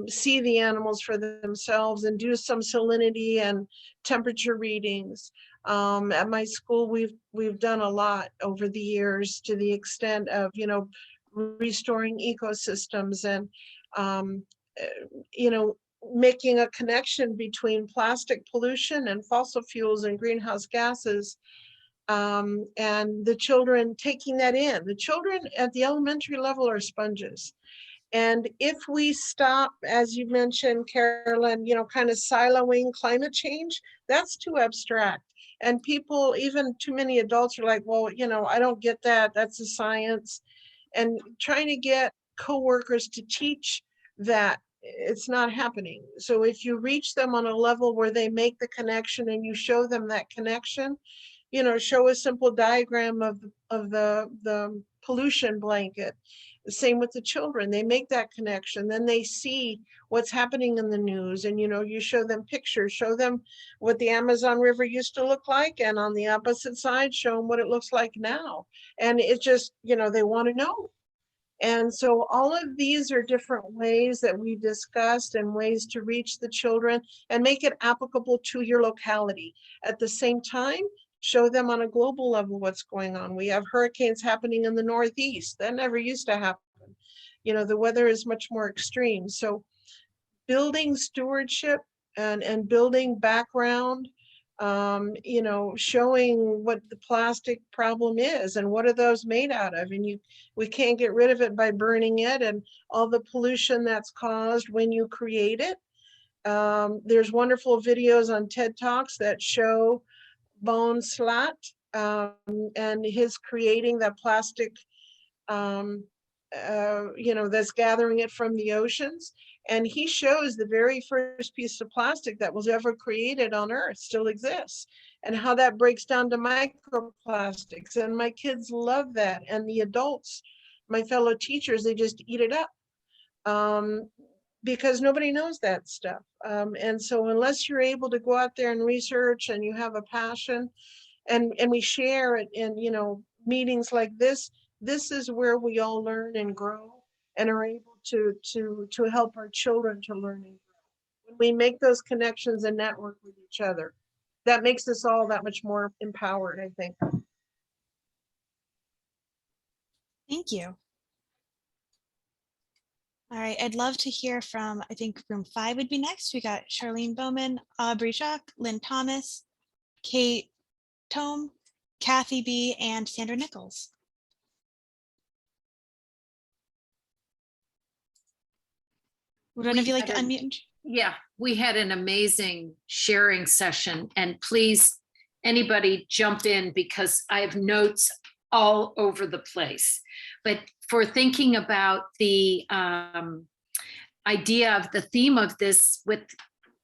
see the animals for themselves and do some salinity and temperature readings. At my school, we've done a lot over the years to the extent of, restoring ecosystems and, making a connection between plastic pollution and fossil fuels and greenhouse gases. And the children taking that in. The children at the elementary level are sponges. And if we stop, as you mentioned, Carolyn, kind of siloing climate change, that's too abstract. And people, even too many adults are like, well, I don't get that. That's a science. And trying to get coworkers to teach that, it's not happening. So if you reach them on a level where they make the connection and you show them that connection, show a simple diagram of the pollution blanket. The same with the children, they make that connection, then they see what's happening in the news, and you show them pictures, show them what the Amazon River used to look like, and on the opposite side, show them what it looks like now. And it just, they want to know. And so all of these are different ways that we discussed and ways to reach the children and make it applicable to your locality. At the same time, show them on a global level what's going on. We have hurricanes happening in the Northeast. That never used to happen. The weather is much more extreme. So building stewardship and building background, showing what the plastic problem is and what are those made out of. And we can't get rid of it by burning it and all the pollution that's caused when you create it. There's wonderful videos on TED Talks that show Bone Slat and his creating that plastic, that's gathering it from the oceans. And he shows the very first piece of plastic that was ever created on Earth still exists, and how that breaks down to microplastics. And my kids love that. And the adults, my fellow teachers, they just eat it up because nobody knows that stuff. And so unless you're able to go out there and research and you have a passion, and we share it in, meetings like this is where we all learn and grow and are able to help our children to learn and grow. When we make those connections and network with each other, that makes us all that much more empowered, I think. Thank you. All right, I'd love to hear from, I think room 5 would be next. We got Charlene Bowman, Aubrey Jacques, Lynn Thomas, Kate Tome, Kathy B, and Sandra Nichols. Would one of you like to unmute? Yeah, we had an amazing sharing session, and please, anybody jump in because I have notes all over the place. But for thinking about the idea of the theme of this with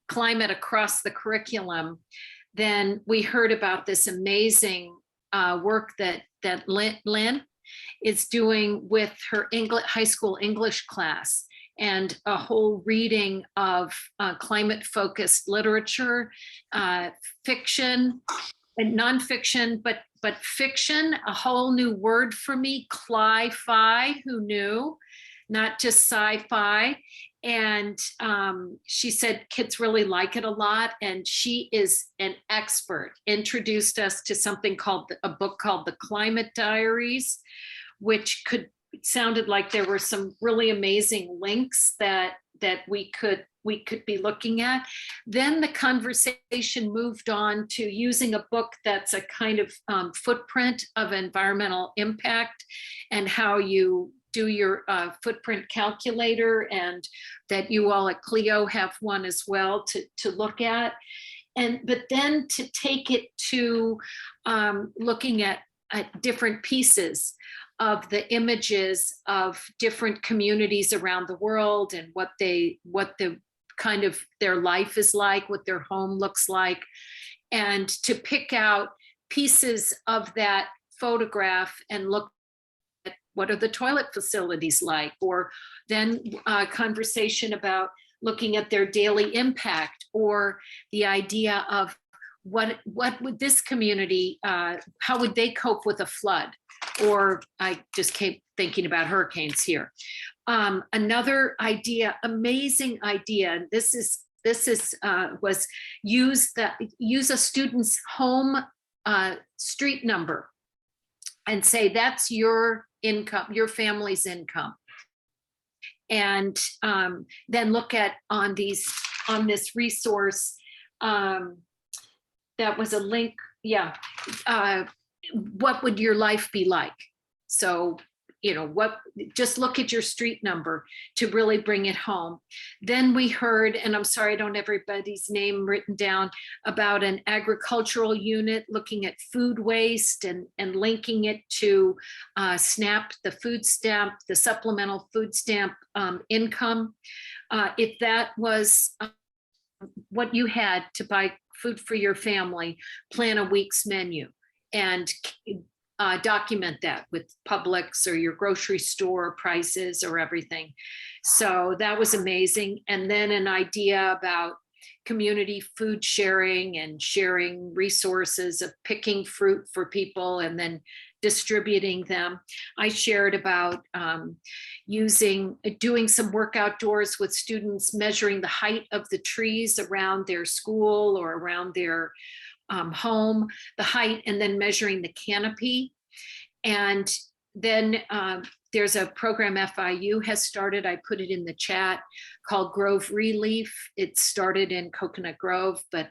climate across the curriculum, then we heard about this amazing work that Lynn is doing with her high school English class, and a whole reading of climate-focused literature, fiction and nonfiction, but fiction, a whole new word for me, cli-fi, who knew, not just sci-fi. And she said kids really like it a lot, and she is an expert. Introduced us to something called, a book called The Climate Diaries, which sounded like there were some really amazing links that we could be looking at. Then the conversation moved on to using a book that's a kind of footprint of environmental impact, and how you do your footprint calculator, and that you all at CLEO have one as well to look at. But then to take it to looking at different pieces of the images of different communities around the world and what the kind of their life is like, what their home looks like, and to pick out pieces of that photograph and look at what are the toilet facilities like, or then a conversation about looking at their daily impact, or the idea of what would this community, how would they cope with a flood? Or I just kept thinking about hurricanes here. Another idea, amazing idea, and this was use a student's home street number and say that's your income, your family's income. And then look at on this resource, that was a link, yeah. What would your life be like? So, just look at your street number to really bring it home. Then we heard, and I'm sorry, I don't have everybody's name written down, about an agricultural unit looking at food waste and linking it to SNAP, the food stamp, the supplemental food stamp income. If that was what you had to buy food for your family, plan a week's menu and document that with Publix or your grocery store prices or everything. So that was amazing. And then an idea about community food sharing and sharing resources of picking fruit for people and then distributing them. I shared about doing some work outdoors with students, measuring the height of the trees around their school or around their home, the height, and then measuring the canopy. And then there's a program FIU has started, I put it in the chat, called Grove Relief. It started in Coconut Grove, but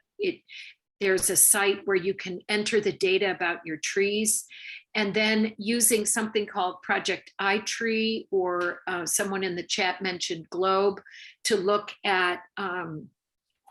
there's a site where you can enter the data about your trees, and then using something called Project iTree, or someone in the chat mentioned Globe, to look at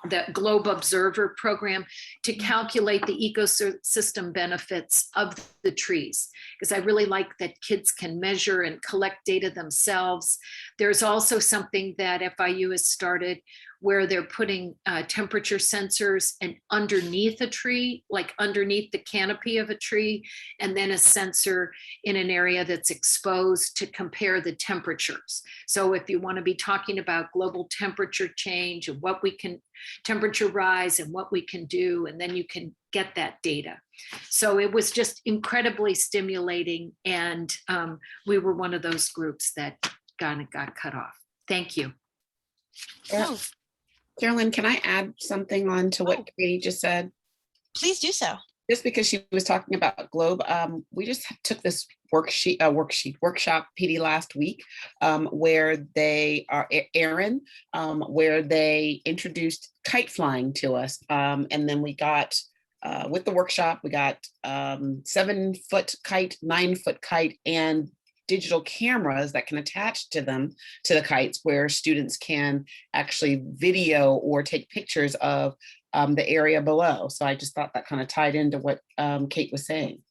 the Globe Observer program to calculate the ecosystem benefits of the trees, because I really like that kids can measure and collect data themselves. There's also something that FIU has started where they're putting temperature sensors and underneath a tree, like underneath the canopy of a tree, and then a sensor in an area that's exposed to compare the temperatures. So if you want to be talking about global temperature change and what we can, temperature rise and what we can do, and then you can get that data. So it was just incredibly stimulating, and we were one of those groups that got cut off. Thank you. Oh, Carolyn, can I add something on to what Katie just said? please do so. Just because she was talking about Globe, we just took this workshop PD last week, where they are Aaron, where they introduced kite flying to us, and then we got with the workshop we got 7-foot kite, 9-foot kite, and digital cameras that can attach to them to the kites, where students can actually video or take pictures of the area below. So I just thought that kind of tied into what Kate was saying.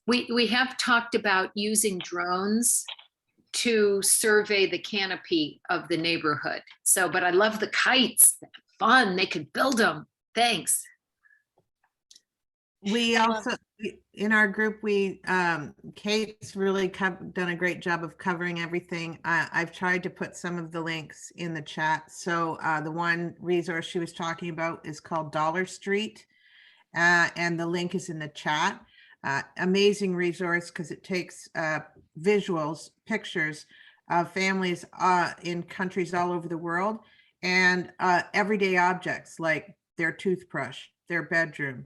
We have talked about using drones to survey the canopy of the neighborhood. So, but I love the kites, fun, they could build them. Thanks. We also, in our group, Kate's really done a great job of covering everything. I've tried to put some of the links in the chat. So the one resource she was talking about is called Dollar Street, and the link is in the chat. Amazing resource because it takes visuals, pictures of families in countries all over the world, and everyday objects like their toothbrush, their bedroom,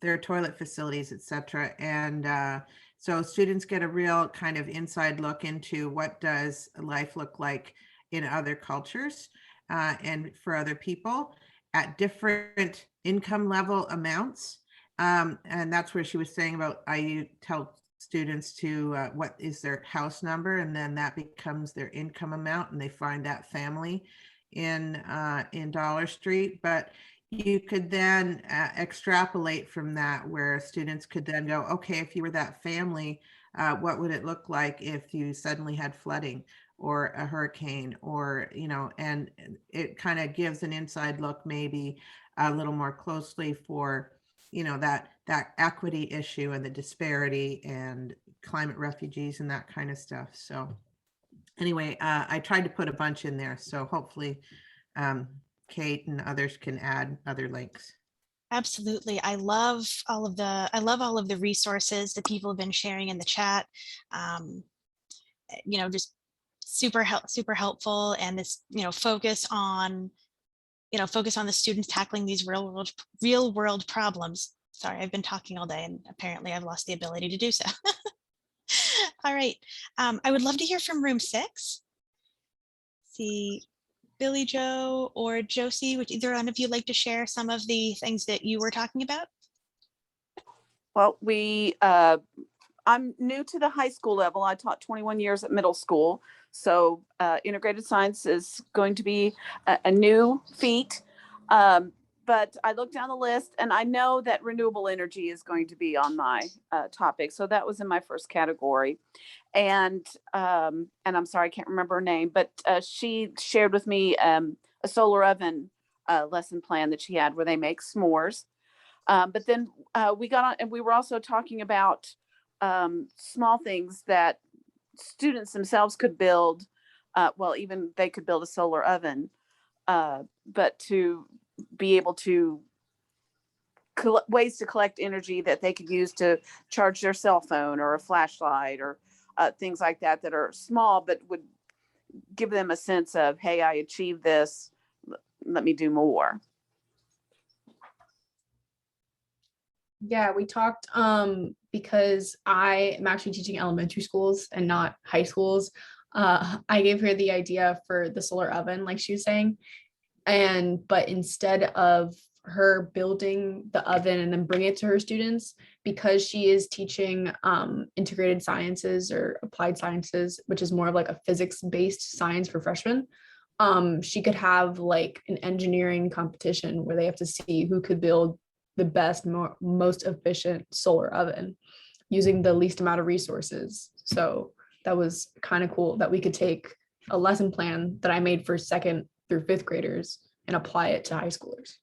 their toilet facilities, etc. And so students get a real kind of inside look into what does life look like in other cultures and for other people at different income level amounts. And that's where she was saying about, I tell students to what is their house number, and then that becomes their income amount, and they find that family in Dollar Street. But you could then extrapolate from that, where students could then go, okay, if you were that family, what would it look like if you suddenly had flooding or a hurricane, or, you know, and it kind of gives an inside look, maybe a little more closely for, you know, that equity issue and the disparity and climate refugees and that kind of stuff. So anyway, I tried to put a bunch in there, so hopefully Kate and others can add other links. Absolutely. I love all of the resources that people have been sharing in the chat. You know, just super helpful. And this, you know, focus on the students tackling these real world problems. Sorry, I've been talking all day and apparently I've lost the ability to do so. All right. I would love to hear from room 6. See, Billy Joe or Josie, would either one of you like to share some of the things that you were talking about? Well, I'm new to the high school level. I taught 21 years at middle school. So integrated science is going to be a new feat. But I looked down the list and I know that renewable energy is going to be on my topic. So that was in my first category. And I'm sorry, I can't remember her name, but she shared with me a solar oven lesson plan that she had where they make s'mores. But then we got on and we were also talking about small things that students themselves could build. Well, even they could build a solar oven, but to be able to ways to collect energy that they could use to charge their cell phone or a flashlight or things like that that are small, but would give them a sense of, hey, I achieved this, let me do more. Yeah, we talked because I am actually teaching elementary schools and not high schools. I gave her the idea for the solar oven, like she was saying, but instead of her building the oven and then bring it to her students, because she is teaching integrated sciences or applied sciences, which is more of like a physics-based science for freshmen, she could have like an engineering competition where they have to see who could build the best, most efficient solar oven using the least amount of resources. So that was kind of cool that we could take a lesson plan that I made for 2nd through 5th graders and apply it to high schoolers.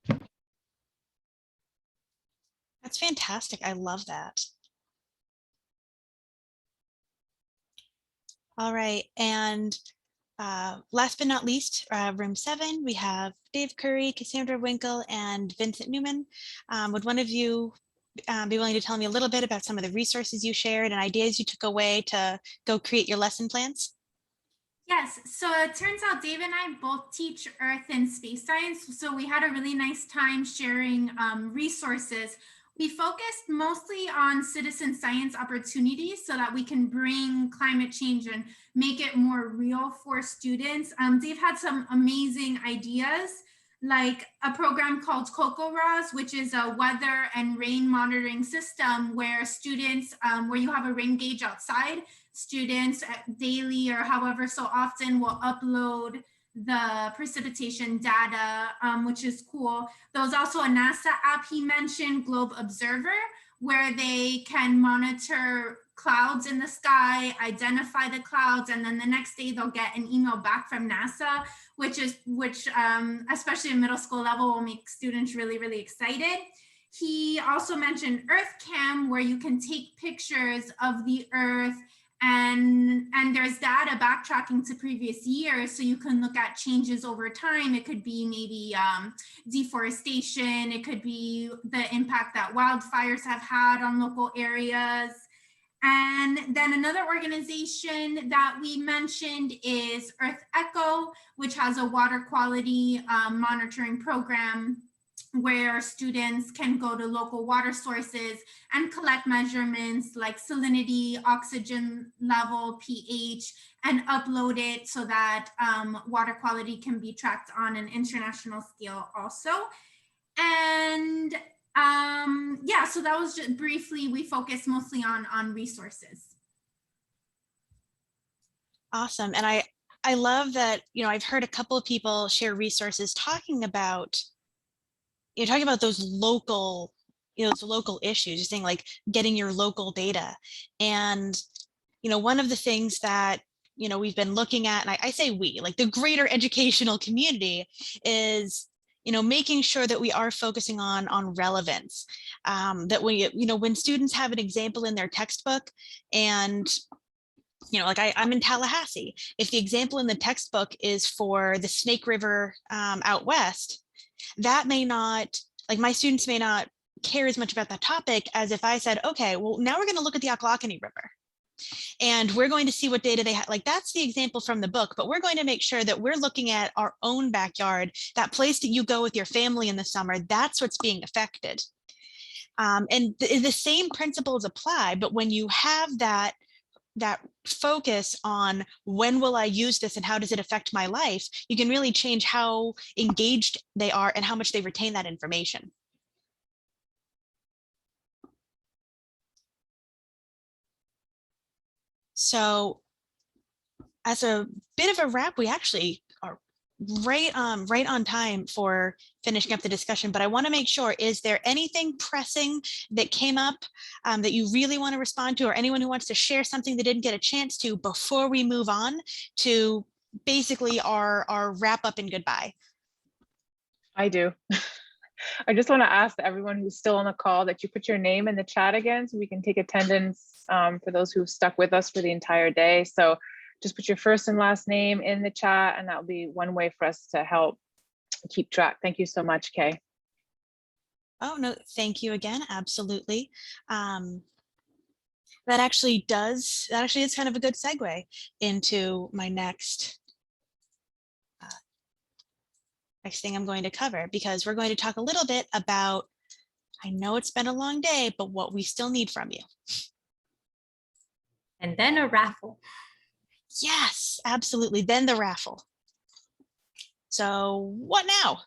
That's fantastic. I love that. All right. And last but not least, room 7, we have Dave Curry, Cassandra Winkle, and Vincent Newman. Would one of you be willing to tell me a little bit about some of the resources you shared and ideas you took away to go create your lesson plans? Yes, so it turns out Dave and I both teach Earth and Space Science, so we had a really nice time sharing resources. We focused mostly on citizen science opportunities so that we can bring climate change and make it more real for students. Dave had some amazing ideas, like a program called CocoRAS, which is a weather and rain monitoring system where students, where you have a rain gauge outside, students daily or however so often will upload the precipitation data, which is cool. There was also a NASA app he mentioned, Globe Observer, where they can monitor clouds in the sky, identify the clouds, and then the next day they'll get an email back from NASA, which especially in middle school level will make students really, really excited. He also mentioned EarthCam, where you can take pictures of the Earth and there's data backtracking to previous years, so you can look at changes over time. It could be maybe deforestation, it could be the impact that wildfires have had on local areas. And then another organization that we mentioned is Earth Echo, which has a water quality monitoring program where students can go to local water sources and collect measurements like salinity, oxygen level, pH, and upload it so that water quality can be tracked on an international scale also. And yeah, so that was just briefly, we focus mostly on resources. Awesome. And I love that, you know, I've heard a couple of people share resources talking about, you're talking about those local, those local issues, you're saying like getting your local data. And, one of the things that, we've been looking at, and I say we, like the greater educational community, is, making sure that we are focusing on relevance. That when students have an example in their textbook and like I'm in Tallahassee. If the example in the textbook is for the Snake River out west, that may not, like my students may not care as much about that topic as if I said, okay, well, now we're going to look at the Ocklawakanee River. And we're going to see what data they have. Like that's the example from the book, but we're going to make sure that we're looking at our own backyard, that place that you go with your family in the summer, that's what's being affected. And the same principles apply, but when you have that focus on when will I use this and how does it affect my life, you can really change how engaged they are and how much they retain that information. So as a bit of a wrap, we actually are right on time for finishing up the discussion, but I want to make sure, is there anything pressing that came up that you really want to respond to, or anyone who wants to share something they didn't get a chance to before we move on to basically our wrap up and goodbye? I do. I just want to ask everyone who's still on the call that you put your name in the chat again so we can take attendance for those who've stuck with us for the entire day. So just put your first and last name in the chat, and that will be one way for us to help keep track. Thank you so much, Kay. Oh, no, thank you again. Absolutely. That actually is kind of a good segue into my next thing I'm going to cover, because we're going to talk a little bit about, I know it's been a long day, but what we still need from you. And then a raffle. Yes, absolutely. Then the raffle. So what now?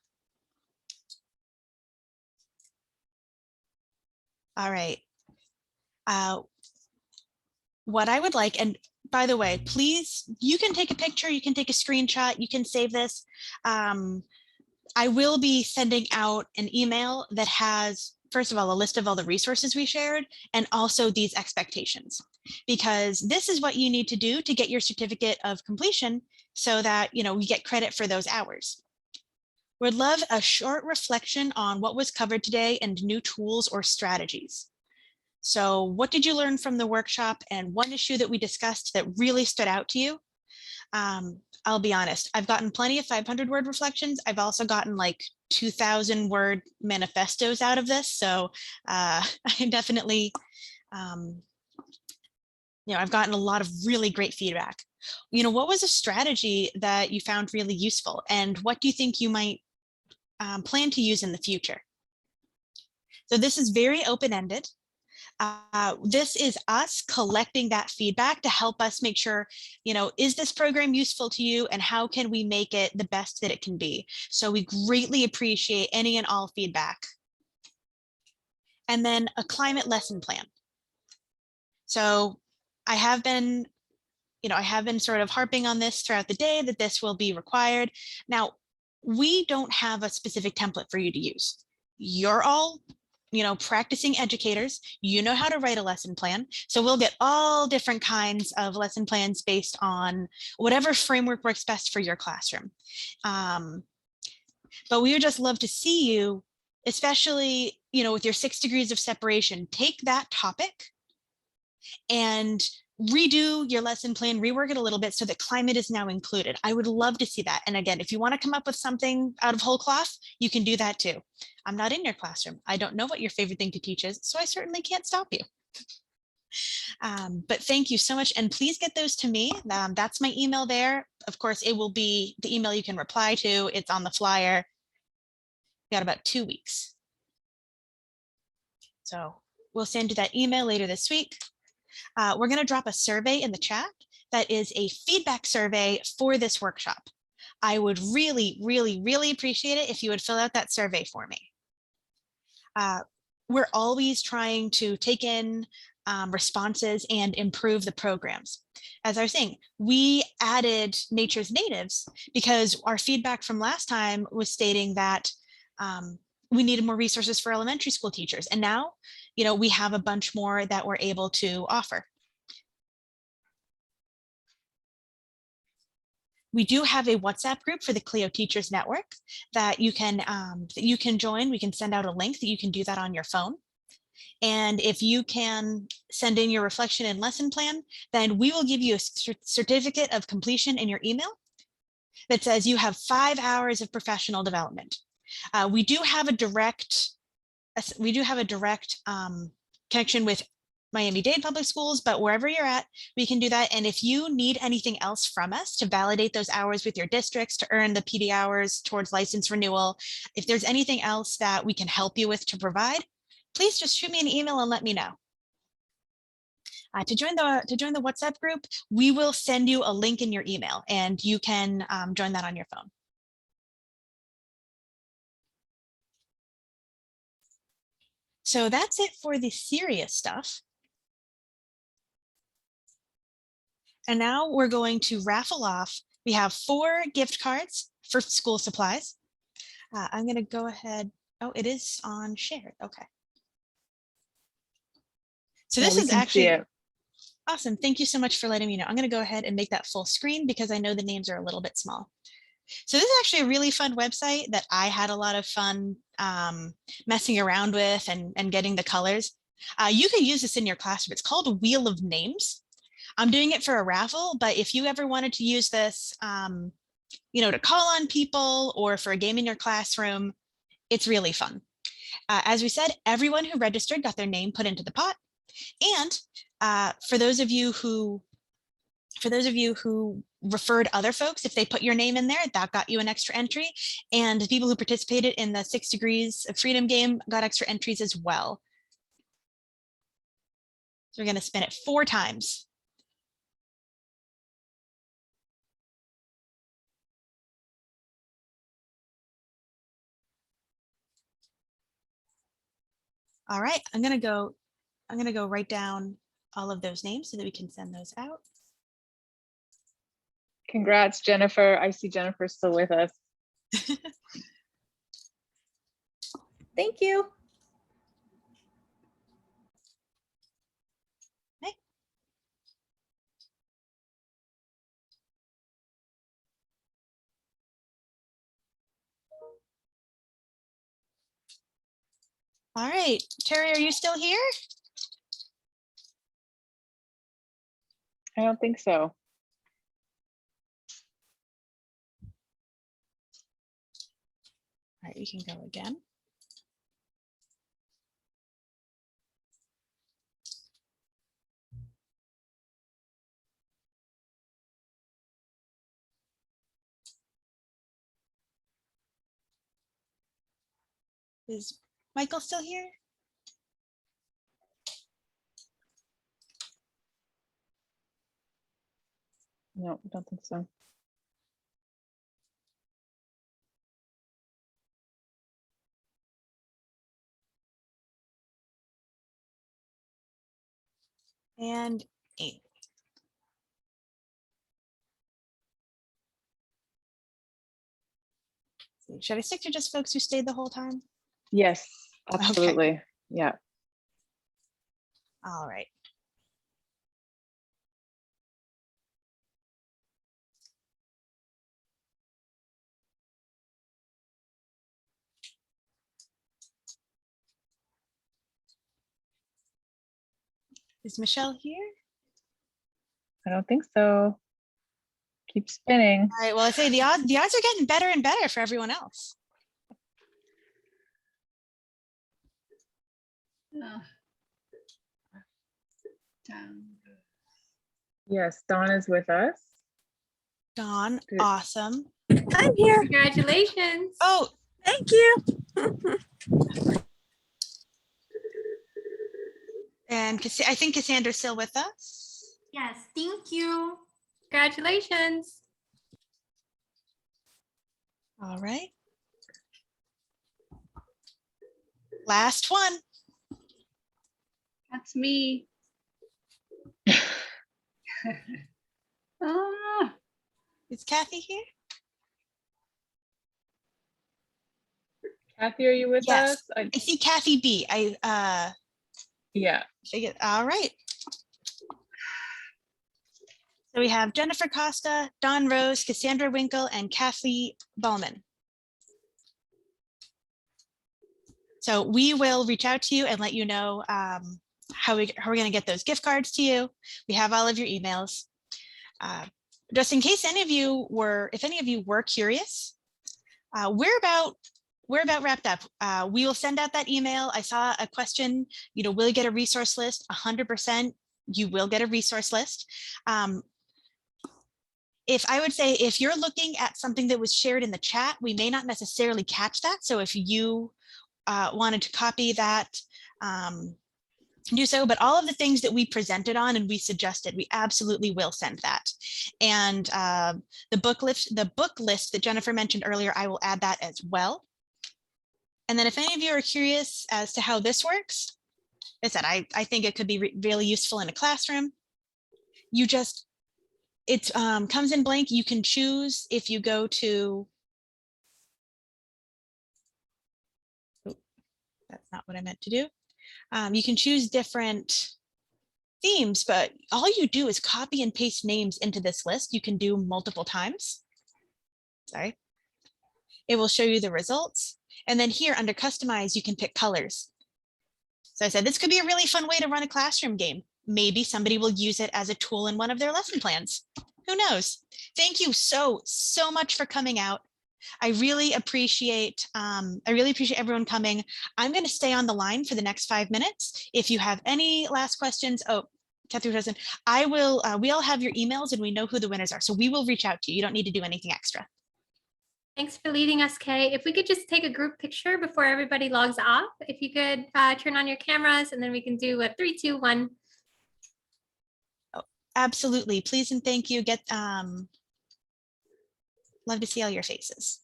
All right. What I would like, and by the way, please, you can take a picture, you can take a screenshot, you can save this. I will be sending out an email that has, first of all, a list of all the resources we shared, and also these expectations, because this is what you need to do to get your certificate of completion so that, we get credit for those hours. We'd love a short reflection on what was covered today and new tools or strategies. So what did you learn from the workshop, and one issue that we discussed that really stood out to you? I'll be honest, I've gotten plenty of 500-word reflections. I've also gotten like 2,000-word manifestos out of this. So I definitely, I've gotten a lot of really great feedback. What was a strategy that you found really useful, and what do you think you might plan to use in the future? So this is very open-ended. This is us collecting that feedback to help us make sure, is this program useful to you, and how can we make it the best that it can be? So we greatly appreciate any and all feedback. And then a climate lesson plan. So I have been sort of harping on this throughout the day, that this will be required. Now, we don't have a specific template for you to use. You're all practicing educators, how to write a lesson plan. So we'll get all different kinds of lesson plans based on whatever framework works best for your classroom. But we would just love to see you, especially, with your 6 degrees of separation, take that topic and redo your lesson plan, rework it a little bit so that climate is now included. I would love to see that. And again, if you want to come up with something out of whole cloth, you can do that too. I'm not in your classroom. I don't know what your favorite thing to teach is, so I certainly can't stop you. But thank you so much. And please get those to me. That's my email there. Of course, it will be the email you can reply to. It's on the flyer. We got about 2 weeks. So we'll send you that email later this week. We're going to drop a survey in the chat that is a feedback survey for this workshop. I would really, really, really appreciate it if you would fill out that survey for me. We're always trying to take in responses and improve the programs. As I was saying, we added Nature's Natives because our feedback from last time was stating that we needed more resources for elementary school teachers. And now, you know, we have a bunch more that we're able to offer. We do have a WhatsApp group for the CLEO Teachers Network that you can join. We can send out a link that you can do that on your phone. And if you can send in your reflection and lesson plan, then we will give you a certificate of completion in your email that says you have 5 hours of professional development. We do have a direct connection with Miami-Dade Public Schools, but wherever you're at, we can do that. And if you need anything else from us to validate those hours with your districts, to earn the PD hours towards license renewal, if there's anything else that we can help you with to provide, please just shoot me an email and let me know. To join the WhatsApp group, we will send you a link in your email and you can join that on your phone. So that's it for the serious stuff. And now we're going to raffle off. We have 4 gift cards for school supplies. I'm going to go ahead. Oh, it is on shared. Okay. So this is actually awesome. Thank you so much for letting me know. I'm going to go ahead and make that full screen because I know the names are a little bit small. So this is actually a really fun website that I had a lot of fun messing around with and getting the colors. You could use this in your classroom. It's called Wheel of Names. I'm doing it for a raffle, but if you ever wanted to use this, you know, to call on people or for a game in your classroom, it's really fun. As we said, everyone who registered got their name put into the pot. And for those of you who referred other folks, if they put your name in there, that got you an extra entry. And the people who participated in the 6 Degrees of Freedom game got extra entries as well. So we're going to spin it 4 times. All right, I'm going to go write down all of those names so that we can send those out. Congrats, Jennifer. I see Jennifer still with us. Thank you. Okay. All right, Terry, are you still here? I don't think so. All right, we can go again. Is Michael still here? No, I don't think so. And 8. Should I stick to just folks who stayed the whole time? Yes, absolutely. Okay. Yeah. All right. Is Michelle here? I don't think so. Keep spinning. All right, well, I say the odds are getting better and better for everyone else. Yes, Dawn is with us. Dawn, Good. Awesome. I'm here. Congratulations. Oh, Thank you. and I think Cassandra's still with us. Yes, thank you. Congratulations. All right. Last one. That's me. Is Kathy here? Kathy, are you with Yes, us? I see Kathy B. Yeah. All right. So we have Jennifer Costa, Dawn Rose, Cassandra Winkle, and Kathy Ballman. So we will reach out to you and let you know how we're going to get those gift cards to you. We have all of your emails. Just in case any of you were curious, we're about wrapped up. We will send out that email. I saw a question, will you get a resource list? 100%, you will get a resource list. If you're looking at something that was shared in the chat, we may not necessarily catch that. So if you wanted to copy that, do so, but all of the things that we presented on and we suggested, we absolutely will send that. And the book list that Jennifer mentioned earlier, I will add that as well. And then if any of you are curious as to how this works, as I said, I think it could be really useful in a classroom. It comes in blank. You can choose if you go to, that's not what I meant to do. You can choose different themes, but all you do is copy and paste names into this list. You can do multiple times. Sorry. It will show you the results. And then here under customize, you can pick colors. So I said, this could be a really fun way to run a classroom game. Maybe somebody will use it as a tool in one of their lesson plans. Who knows? Thank you so much for coming out. I really appreciate everyone coming. I'm going to stay on the line for the next 5 minutes. If you have any last questions, Kathy Rosen, we all have your emails and we know who the winners are. So we will reach out to you. You don't need to do anything extra. Thanks for leading us, Kay. If we could just take a group picture before everybody logs off, if you could turn on your cameras, and then we can do a 3, 2, 1. Oh, absolutely. Please and thank you. Love to see all your faces.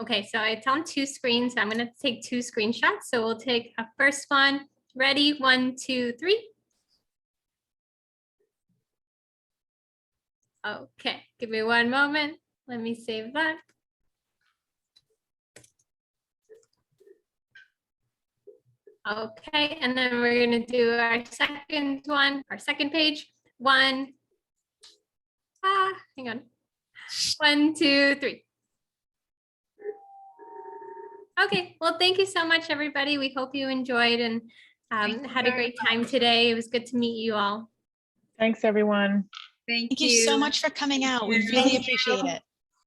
Okay, so it's on 2 screens. I'm going to take 2 screenshots. So we'll take a first one. Ready? 1, 2, 3. Okay, give me one moment. Let me save that. Okay, and then we're going to do our second one, our second page. 1, hang on. 1, 2, 3. Okay, well, thank you so much, everybody. We hope you enjoyed and had a great time today. It was good to meet you all. Thank everyone. Thank you so much for coming out. We really appreciate it.